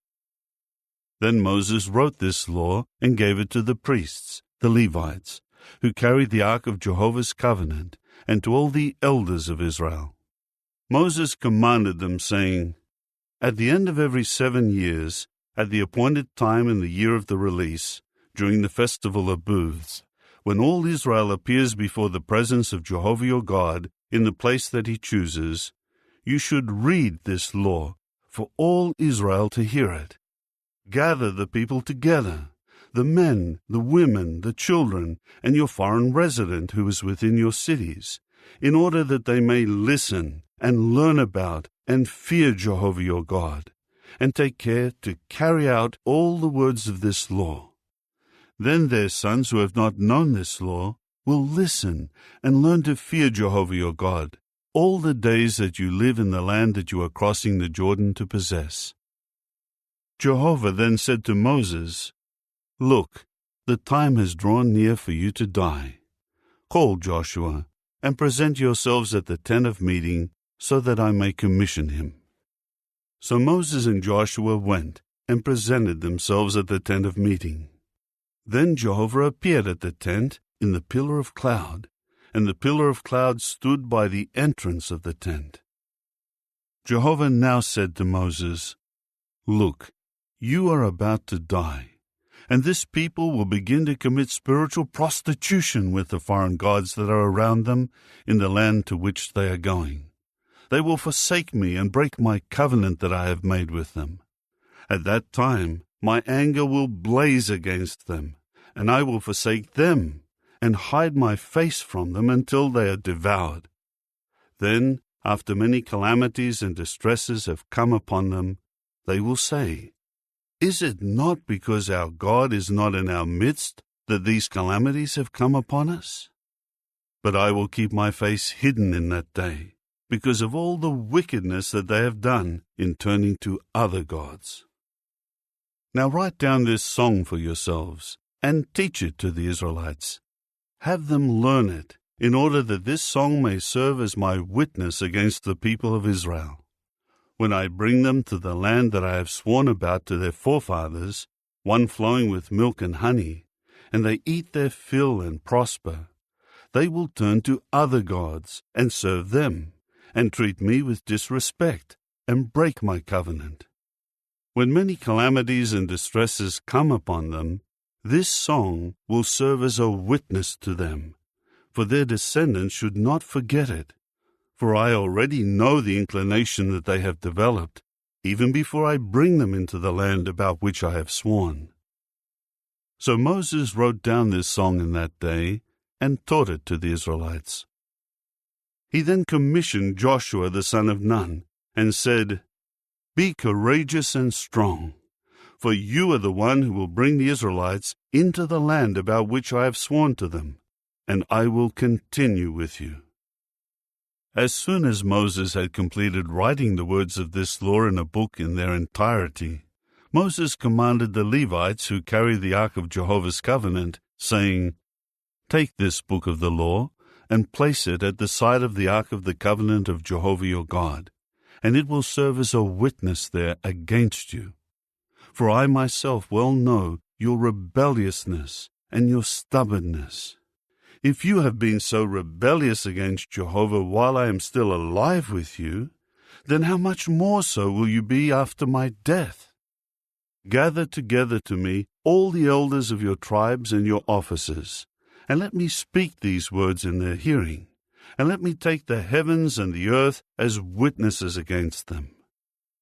Then Moses wrote this law and gave it to the priests, the Levites, who carried the ark of Jehovah's covenant, and to all the elders of Israel. Moses commanded them, saying, At the end of every 7 years, at the appointed time in the year of the release, during the festival of booths, when all Israel appears before the presence of Jehovah your God in the place that he chooses, you should read this law for all Israel to hear it. Gather the people together, the men, the women, the children, and your foreign resident who is within your cities, in order that they may listen and learn about and fear Jehovah your God, and take care to carry out all the words of this law. Then their sons who have not known this law will listen and learn to fear Jehovah your God all the days that you live in the land that you are crossing the Jordan to possess. Jehovah then said to Moses, Look, the time has drawn near for you to die. Call Joshua, and present yourselves at the tent of meeting, so that I may commission him. So Moses and Joshua went and presented themselves at the tent of meeting. Then Jehovah appeared at the tent in the pillar of cloud, and the pillar of cloud stood by the entrance of the tent. Jehovah now said to Moses, Look, you are about to die, and this people will begin to commit spiritual prostitution with the foreign gods that are around them in the land to which they are going. They will forsake me and break my covenant that I have made with them. At that time my anger will blaze against them, and I will forsake them and hide my face from them until they are devoured. Then After many calamities and distresses have come upon them, they will say, "Is it not because our God is not in our midst that these calamities have come upon us?" But I will keep my face hidden in that day, because of all the wickedness that they have done in turning to other gods. Now write down this song for yourselves, and teach it to the Israelites. Have them learn it, in order that this song may serve as my witness against the people of Israel. When I bring them to the land that I have sworn about to their forefathers, one flowing with milk and honey, and they eat their fill and prosper, they will turn to other gods and serve them, and treat me with disrespect, and break my covenant. When many calamities and distresses come upon them, this song will serve as a witness to them, for their descendants should not forget it. For I already know the inclination that they have developed, even before I bring them into the land about which I have sworn. So Moses wrote down this song in that day, and taught it to the Israelites. He then commissioned Joshua the son of Nun, and said, "Be courageous and strong, for you are the one who will bring the Israelites into the land about which I have sworn to them, and I will continue with you." As soon as Moses had completed writing the words of this law in a book in their entirety, Moses commanded the Levites who carried the ark of Jehovah's covenant, saying, "Take this book of the law, and place it at the side of the ark of the covenant of Jehovah your God, and it will serve as a witness there against you. For I myself well know your rebelliousness and your stubbornness. If you have been so rebellious against Jehovah while I am still alive with you, then how much more so will you be after my death? Gather together to me all the elders of your tribes and your officers, and let me speak these words in their hearing, and let me take the heavens and the earth as witnesses against them.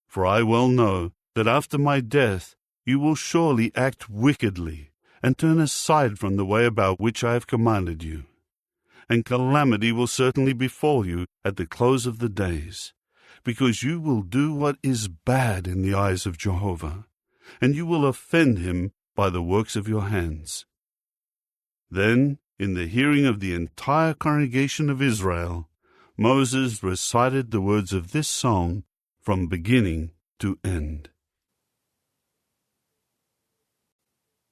For I well know that after my death you will surely act wickedly, and turn aside from the way about which I have commanded you. And calamity will certainly befall you at the close of the days, because you will do what is bad in the eyes of Jehovah, and you will offend him by the works of your hands." Then, in the hearing of the entire congregation of Israel, Moses recited the words of this song from beginning to end.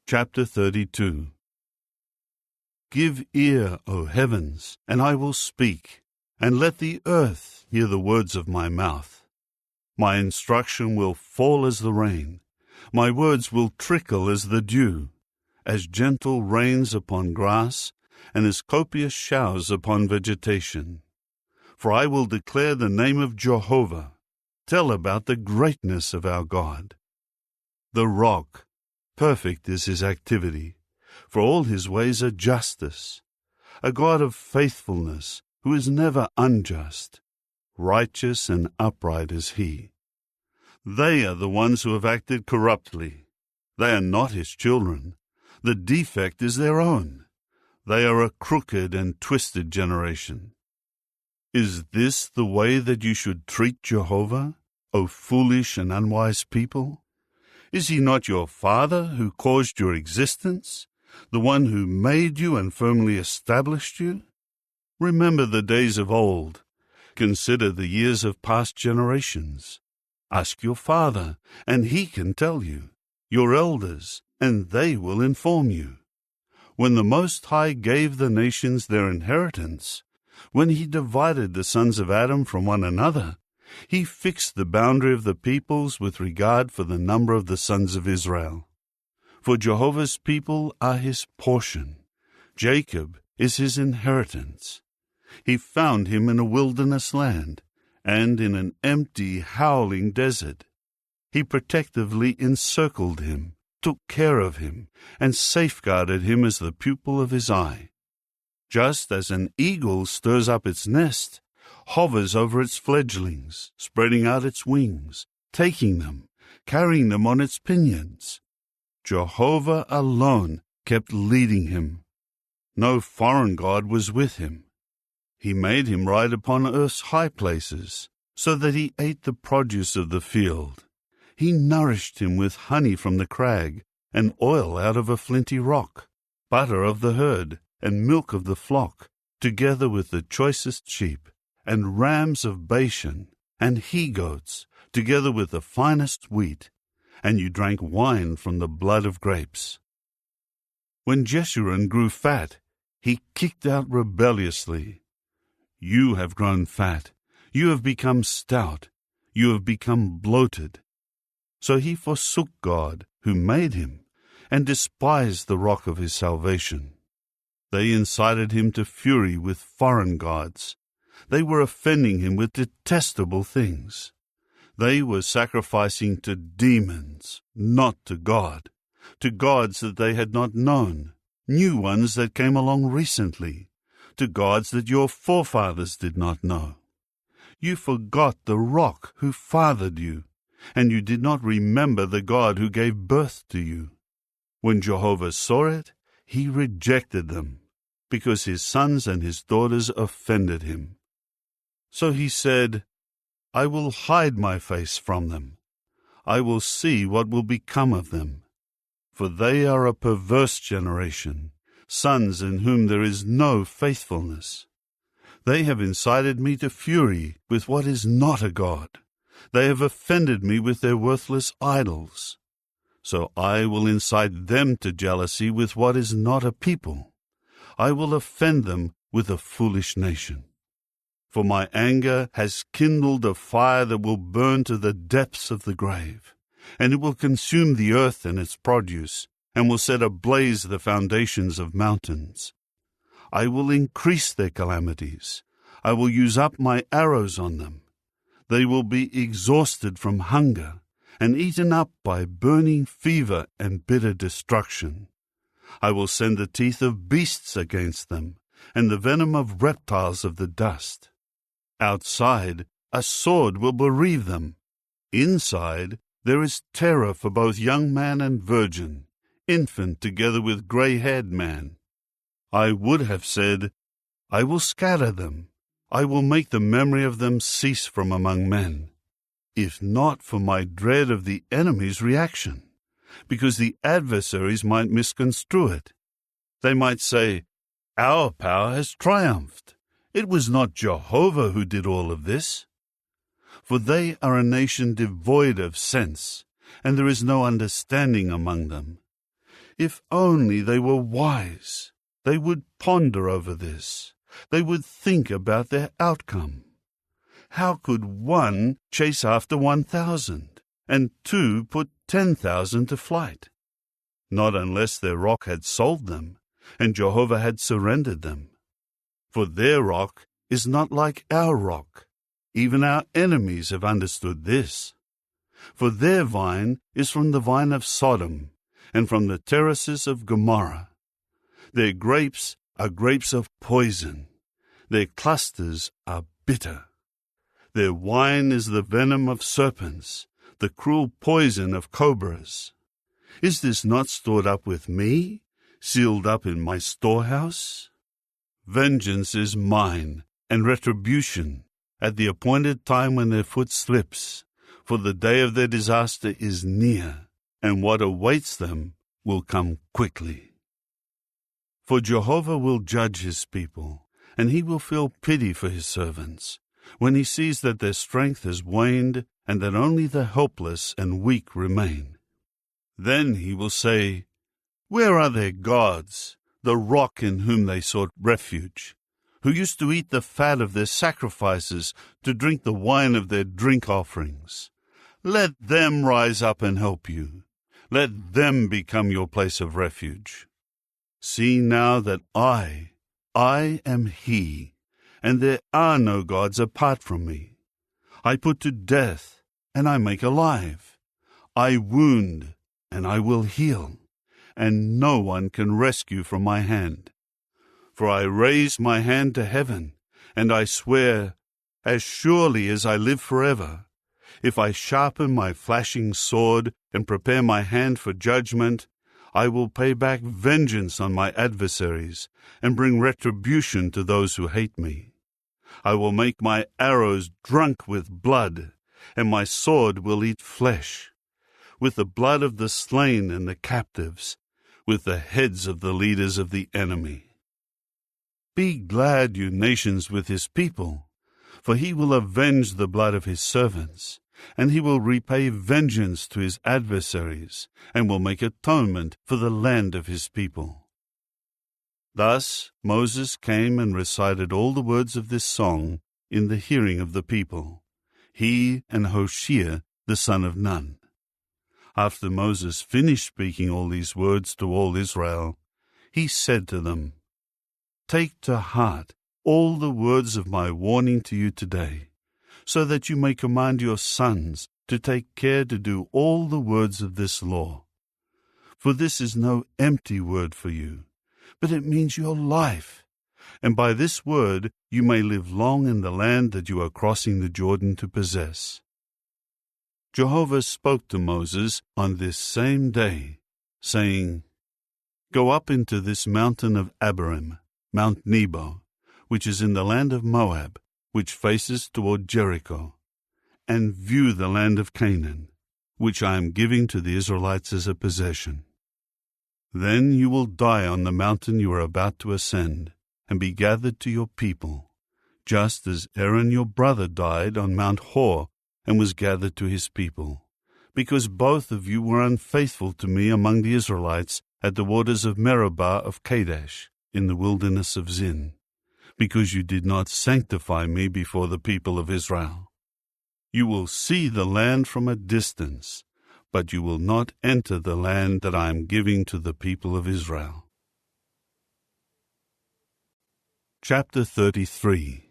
Chapter 32. Give ear, O heavens, and I will speak, and let the earth hear the words of my mouth. My instruction will fall as the rain, my words will trickle as the dew, as gentle rains upon grass, and as copious showers upon vegetation. For I will declare the name of Jehovah, tell about the greatness of our God. The rock, perfect is his activity, for all his ways are justice. A God of faithfulness, who is never unjust. Righteous and upright is he. They are the ones who have acted corruptly. They are not his children. The defect is their own. They are a crooked and twisted generation. Is this the way that you should treat Jehovah, O foolish and unwise people? Is he not your Father who caused your existence, the one who made you and firmly established you? Remember the days of old. Consider the years of past generations. Ask your father, and he can tell you, your elders, and they will inform you. When the Most High gave the nations their inheritance, when he divided the sons of Adam from one another, he fixed the boundary of the peoples with regard for the number of the sons of Israel. For Jehovah's people are his portion. Jacob is his inheritance. He found him in a wilderness land, and in an empty, howling desert. He protectively encircled him, took care of him, and safeguarded him as the pupil of his eye. Just as an eagle stirs up its nest, hovers over its fledglings, spreading out its wings, taking them, carrying them on its pinions. Jehovah alone kept leading him. No foreign god was with him. He made him ride upon earth's high places, so that he ate the produce of the field. He nourished him with honey from the crag, and oil out of a flinty rock, butter of the herd, and milk of the flock, together with the choicest sheep, and rams of Bashan, and he-goats, together with the finest wheat, and you drank wine from the blood of grapes. When Jeshurun grew fat, he kicked out rebelliously. You have grown fat, you have become stout, you have become bloated. So he forsook God, who made him, and despised the rock of his salvation. They incited him to fury with foreign gods. They were offending him with detestable things. They were sacrificing to demons, not to God, to gods that they had not known, new ones that came along recently, to gods that your forefathers did not know. You forgot the rock who fathered you, and you did not remember the God who gave birth to you. When Jehovah saw it, he rejected them, because his sons and his daughters offended him. So he said, I will hide my face from them. I will see what will become of them. For they are a perverse generation, sons in whom there is no faithfulness. They have incited me to fury with what is not a God. They have offended me with their worthless idols. So I will incite them to jealousy with what is not a people. I will offend them with a foolish nation. For my anger has kindled a fire that will burn to the depths of the grave, and it will consume the earth and its produce, and will set ablaze the foundations of mountains. I will increase their calamities. I will use up my arrows on them. They will be exhausted from hunger, and eaten up by burning fever and bitter destruction. I will send the teeth of beasts against them, and the venom of reptiles of the dust. Outside, a sword will bereave them. Inside, there is terror for both young man and virgin, infant together with gray-haired man. I would have said, I will scatter them. I will make the memory of them cease from among men, if not for my dread of the enemy's reaction, because the adversaries might misconstrue it. They might say, Our power has triumphed. It was not Jehovah who did all of this. For they are a nation devoid of sense, and there is no understanding among them. If only they were wise, they would ponder over this. They would think about their outcome. How could one chase after 1,000, and two put 10,000 to flight? Not unless their rock had sold them, and Jehovah had surrendered them. For their rock is not like our rock. Even our enemies have understood this. For their vine is from the vine of Sodom, and from the terraces of Gomorrah. Their grapes are grapes of poison. Their clusters are bitter. Their wine is the venom of serpents, the cruel poison of cobras. Is this not stored up with me, sealed up in my storehouse? Vengeance is mine, and retribution, at the appointed time when their foot slips, for the day of their disaster is near, and what awaits them will come quickly. For Jehovah will judge his people, and he will feel pity for his servants, when he sees that their strength has waned, and that only the helpless and weak remain. Then he will say, Where are their gods, the rock in whom they sought refuge, who used to eat the fat of their sacrifices, to drink the wine of their drink offerings? Let them rise up and help you. Let them become your place of refuge. See now that I am he, and there are no gods apart from me. I put to death, and I make alive. I wound, and I will heal, and no one can rescue from my hand. For I raise my hand to heaven, and I swear, as surely as I live forever, if I sharpen my flashing sword and prepare my hand for judgment, I will pay back vengeance on my adversaries and bring retribution to those who hate me. I will make my arrows drunk with blood, and my sword will eat flesh, with the blood of the slain and the captives, with the heads of the leaders of the enemy. Be glad, you nations, with his people, for he will avenge the blood of his servants, and he will repay vengeance to his adversaries, and will make atonement for the land of his people. Thus Moses came and recited all the words of this song in the hearing of the people, he and Hoshea the son of Nun. After Moses finished speaking all these words to all Israel, he said to them, "Take to heart all the words of my warning to you today, so that you may command your sons to take care to do all the words of this law. For this is no empty word for you, but it means your life, and by this word you may live long in the land that you are crossing the Jordan to possess." Jehovah spoke to Moses on this same day, saying, "Go up into this mountain of Abarim, Mount Nebo, which is in the land of Moab, which faces toward Jericho, and view the land of Canaan, which I am giving to the Israelites as a possession. Then you will die on the mountain you are about to ascend, and be gathered to your people, just as Aaron your brother died on Mount Hor and was gathered to his people, because both of you were unfaithful to me among the Israelites at the waters of Meribah of Kadesh in the wilderness of Zin, because you did not sanctify me before the people of Israel. You will see the land from a distance, but you will not enter the land that I am giving to the people of Israel." Chapter 33.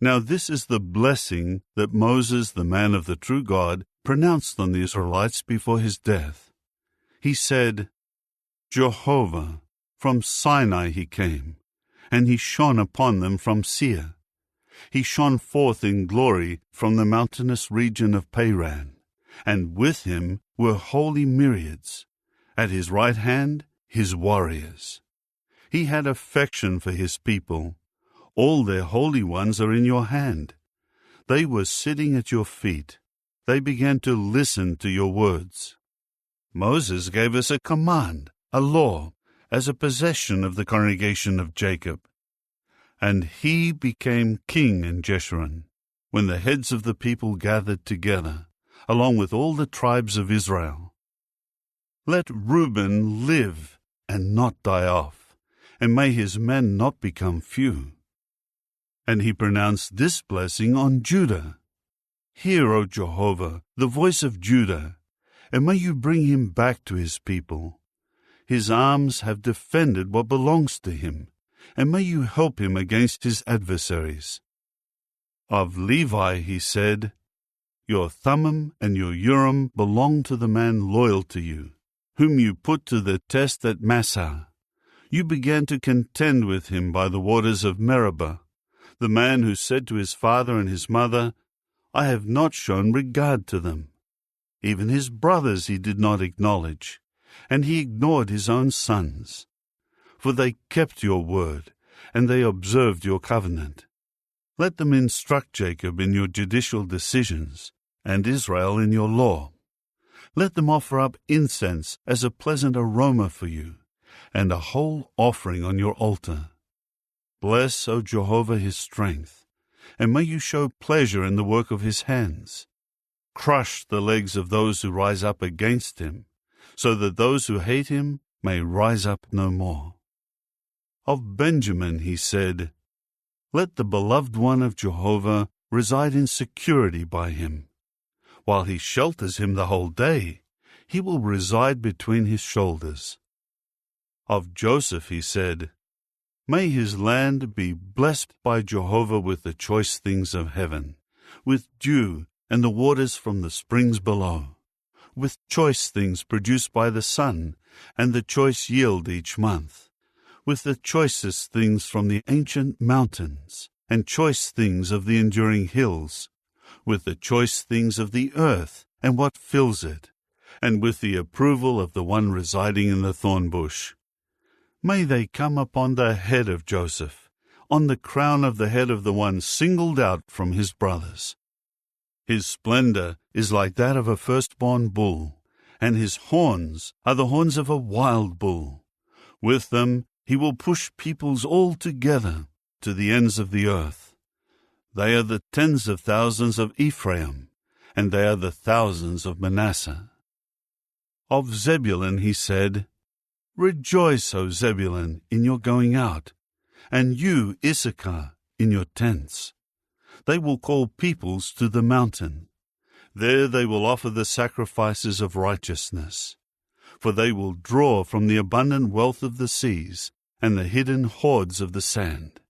Now this is the blessing that Moses, the man of the true God, pronounced on the Israelites before his death. He said, "Jehovah, from Sinai he came, and he shone upon them from Seir. He shone forth in glory from the mountainous region of Paran, and with him were holy myriads. At his right hand his warriors. He had affection for his people. All their holy ones are in your hand. They were sitting at your feet. They began to listen to your words. Moses gave us a command, a law, as a possession of the congregation of Jacob. And he became king in Jeshurun, when the heads of the people gathered together, along with all the tribes of Israel. Let Reuben live and not die off, and may his men not become few." And he pronounced this blessing on Judah. "Hear, O Jehovah, the voice of Judah, and may you bring him back to his people. His arms have defended what belongs to him, and may you help him against his adversaries." Of Levi he said, "Your Thummim and your Urim belong to the man loyal to you, whom you put to the test at Massah. You began to contend with him by the waters of Meribah, the man who said to his father and his mother, 'I have not shown regard to them.' Even his brothers he did not acknowledge, and he ignored his own sons. For they kept your word, and they observed your covenant. Let them instruct Jacob in your judicial decisions, and Israel in your law. Let them offer up incense as a pleasant aroma for you, and a whole offering on your altar. Bless, O Jehovah, his strength, and may you show pleasure in the work of his hands. Crush the legs of those who rise up against him, so that those who hate him may rise up no more." Of Benjamin he said, "Let the beloved one of Jehovah reside in security by him. While he shelters him the whole day, he will reside between his shoulders." Of Joseph he said, "May his land be blessed by Jehovah with the choice things of heaven, with dew and the waters from the springs below, with choice things produced by the sun, and the choice yield each month, with the choicest things from the ancient mountains, and choice things of the enduring hills, with the choice things of the earth and what fills it, and with the approval of the one residing in the thorn bush. May they come upon the head of Joseph, on the crown of the head of the one singled out from his brothers. His splendor is like that of a firstborn bull, and his horns are the horns of a wild bull. With them he will push peoples all together to the ends of the earth. They are the tens of thousands of Ephraim, and they are the thousands of Manasseh. Of Zebulun he said, Rejoice, O Zebulun, in your going out, and you, Issachar, in your tents. They will call peoples to the mountain. There they will offer the sacrifices of righteousness, for they will draw from the abundant wealth of the seas and the hidden hoards of the sand.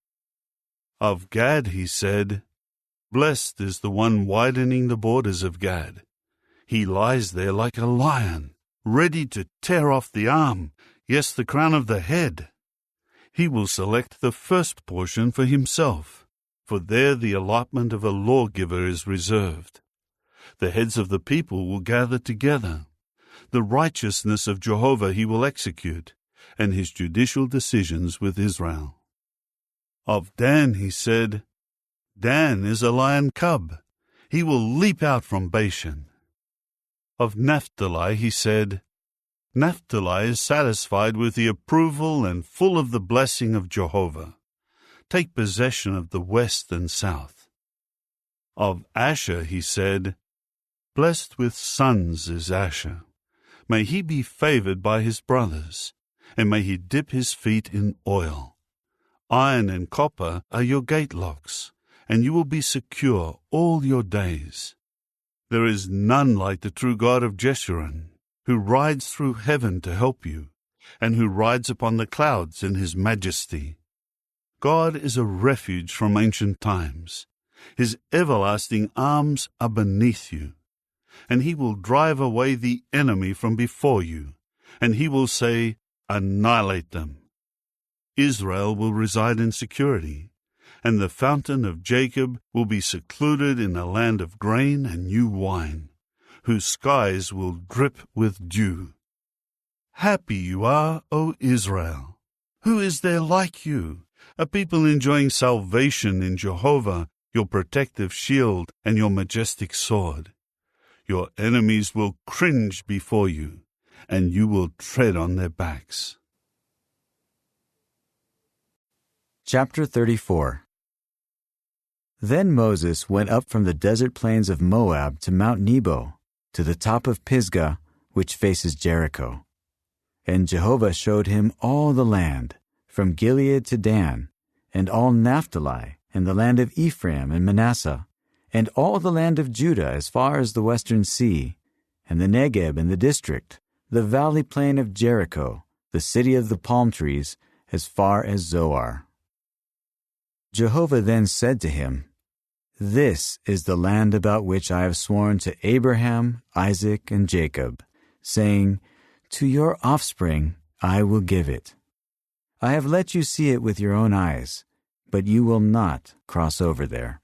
Of Gad he said, Blessed is the one widening the borders of Gad. He lies there like a lion, ready to tear off the arm, yes, the crown of the head. He will select the first portion for himself, for there the allotment of a lawgiver is reserved. The heads of the people will gather together. The righteousness of Jehovah he will execute, and his judicial decisions with Israel. Of Dan he said, Dan is a lion cub. He will leap out from Bashan. Of Naphtali he said, Naphtali is satisfied with the approval and full of the blessing of Jehovah. Take possession of the west and south. Of Asher he said, Blessed with sons is Asher. May he be favored by his brothers, and may he dip his feet in oil. Iron and copper are your gate locks, and you will be secure all your days. There is none like the true God of Jeshurun, who rides through heaven to help you, and who rides upon the clouds in his majesty. God is a refuge from ancient times. His everlasting arms are beneath you, and he will drive away the enemy from before you, and he will say, Annihilate them. Israel will reside in security, and the fountain of Jacob will be secluded in a land of grain and new wine, whose skies will drip with dew. Happy you are, O Israel! Who is there like you, a people enjoying salvation in Jehovah, your protective shield and your majestic sword? Your enemies will cringe before you, and you will tread on their backs. Chapter 34. Then Moses went up from the desert plains of Moab to Mount Nebo, to the top of Pisgah, which faces Jericho. And Jehovah showed him all the land, from Gilead to Dan, and all Naphtali, and the land of Ephraim and Manasseh, and all the land of Judah as far as the western sea, and the Negeb and the district, the valley plain of Jericho, the city of the palm trees, as far as Zoar. Jehovah then said to him, This is the land about which I have sworn to Abraham, Isaac, and Jacob, saying, To your offspring I will give it. I have let you see it with your own eyes, but you will not cross over there.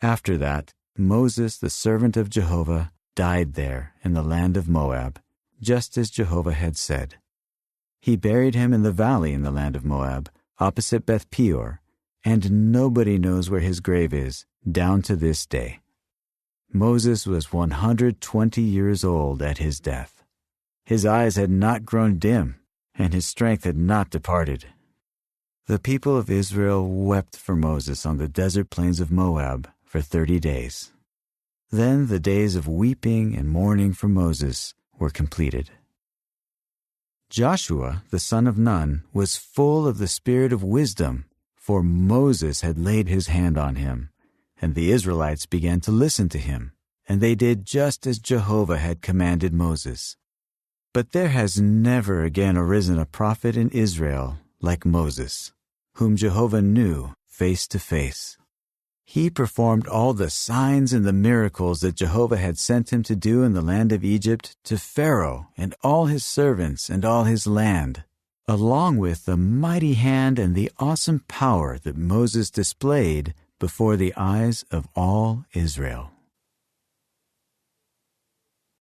After that, Moses, the servant of Jehovah, died there in the land of Moab, just as Jehovah had said. He buried him in the valley in the land of Moab, opposite Beth Peor, and nobody knows where his grave is, down to this day. Moses was 120 years old at his death. His eyes had not grown dim, and his strength had not departed. The people of Israel wept for Moses on the desert plains of Moab for 30 days. Then the days of weeping and mourning for Moses were completed. Joshua, the son of Nun, was full of the spirit of wisdom, for Moses had laid his hand on him, and the Israelites began to listen to him, and they did just as Jehovah had commanded Moses. But there has never again arisen a prophet in Israel like Moses, whom Jehovah knew face to face. He performed all the signs and the miracles that Jehovah had sent him to do in the land of Egypt to Pharaoh and all his servants and all his land, along with the mighty hand and the awesome power that Moses displayed before the eyes of all Israel.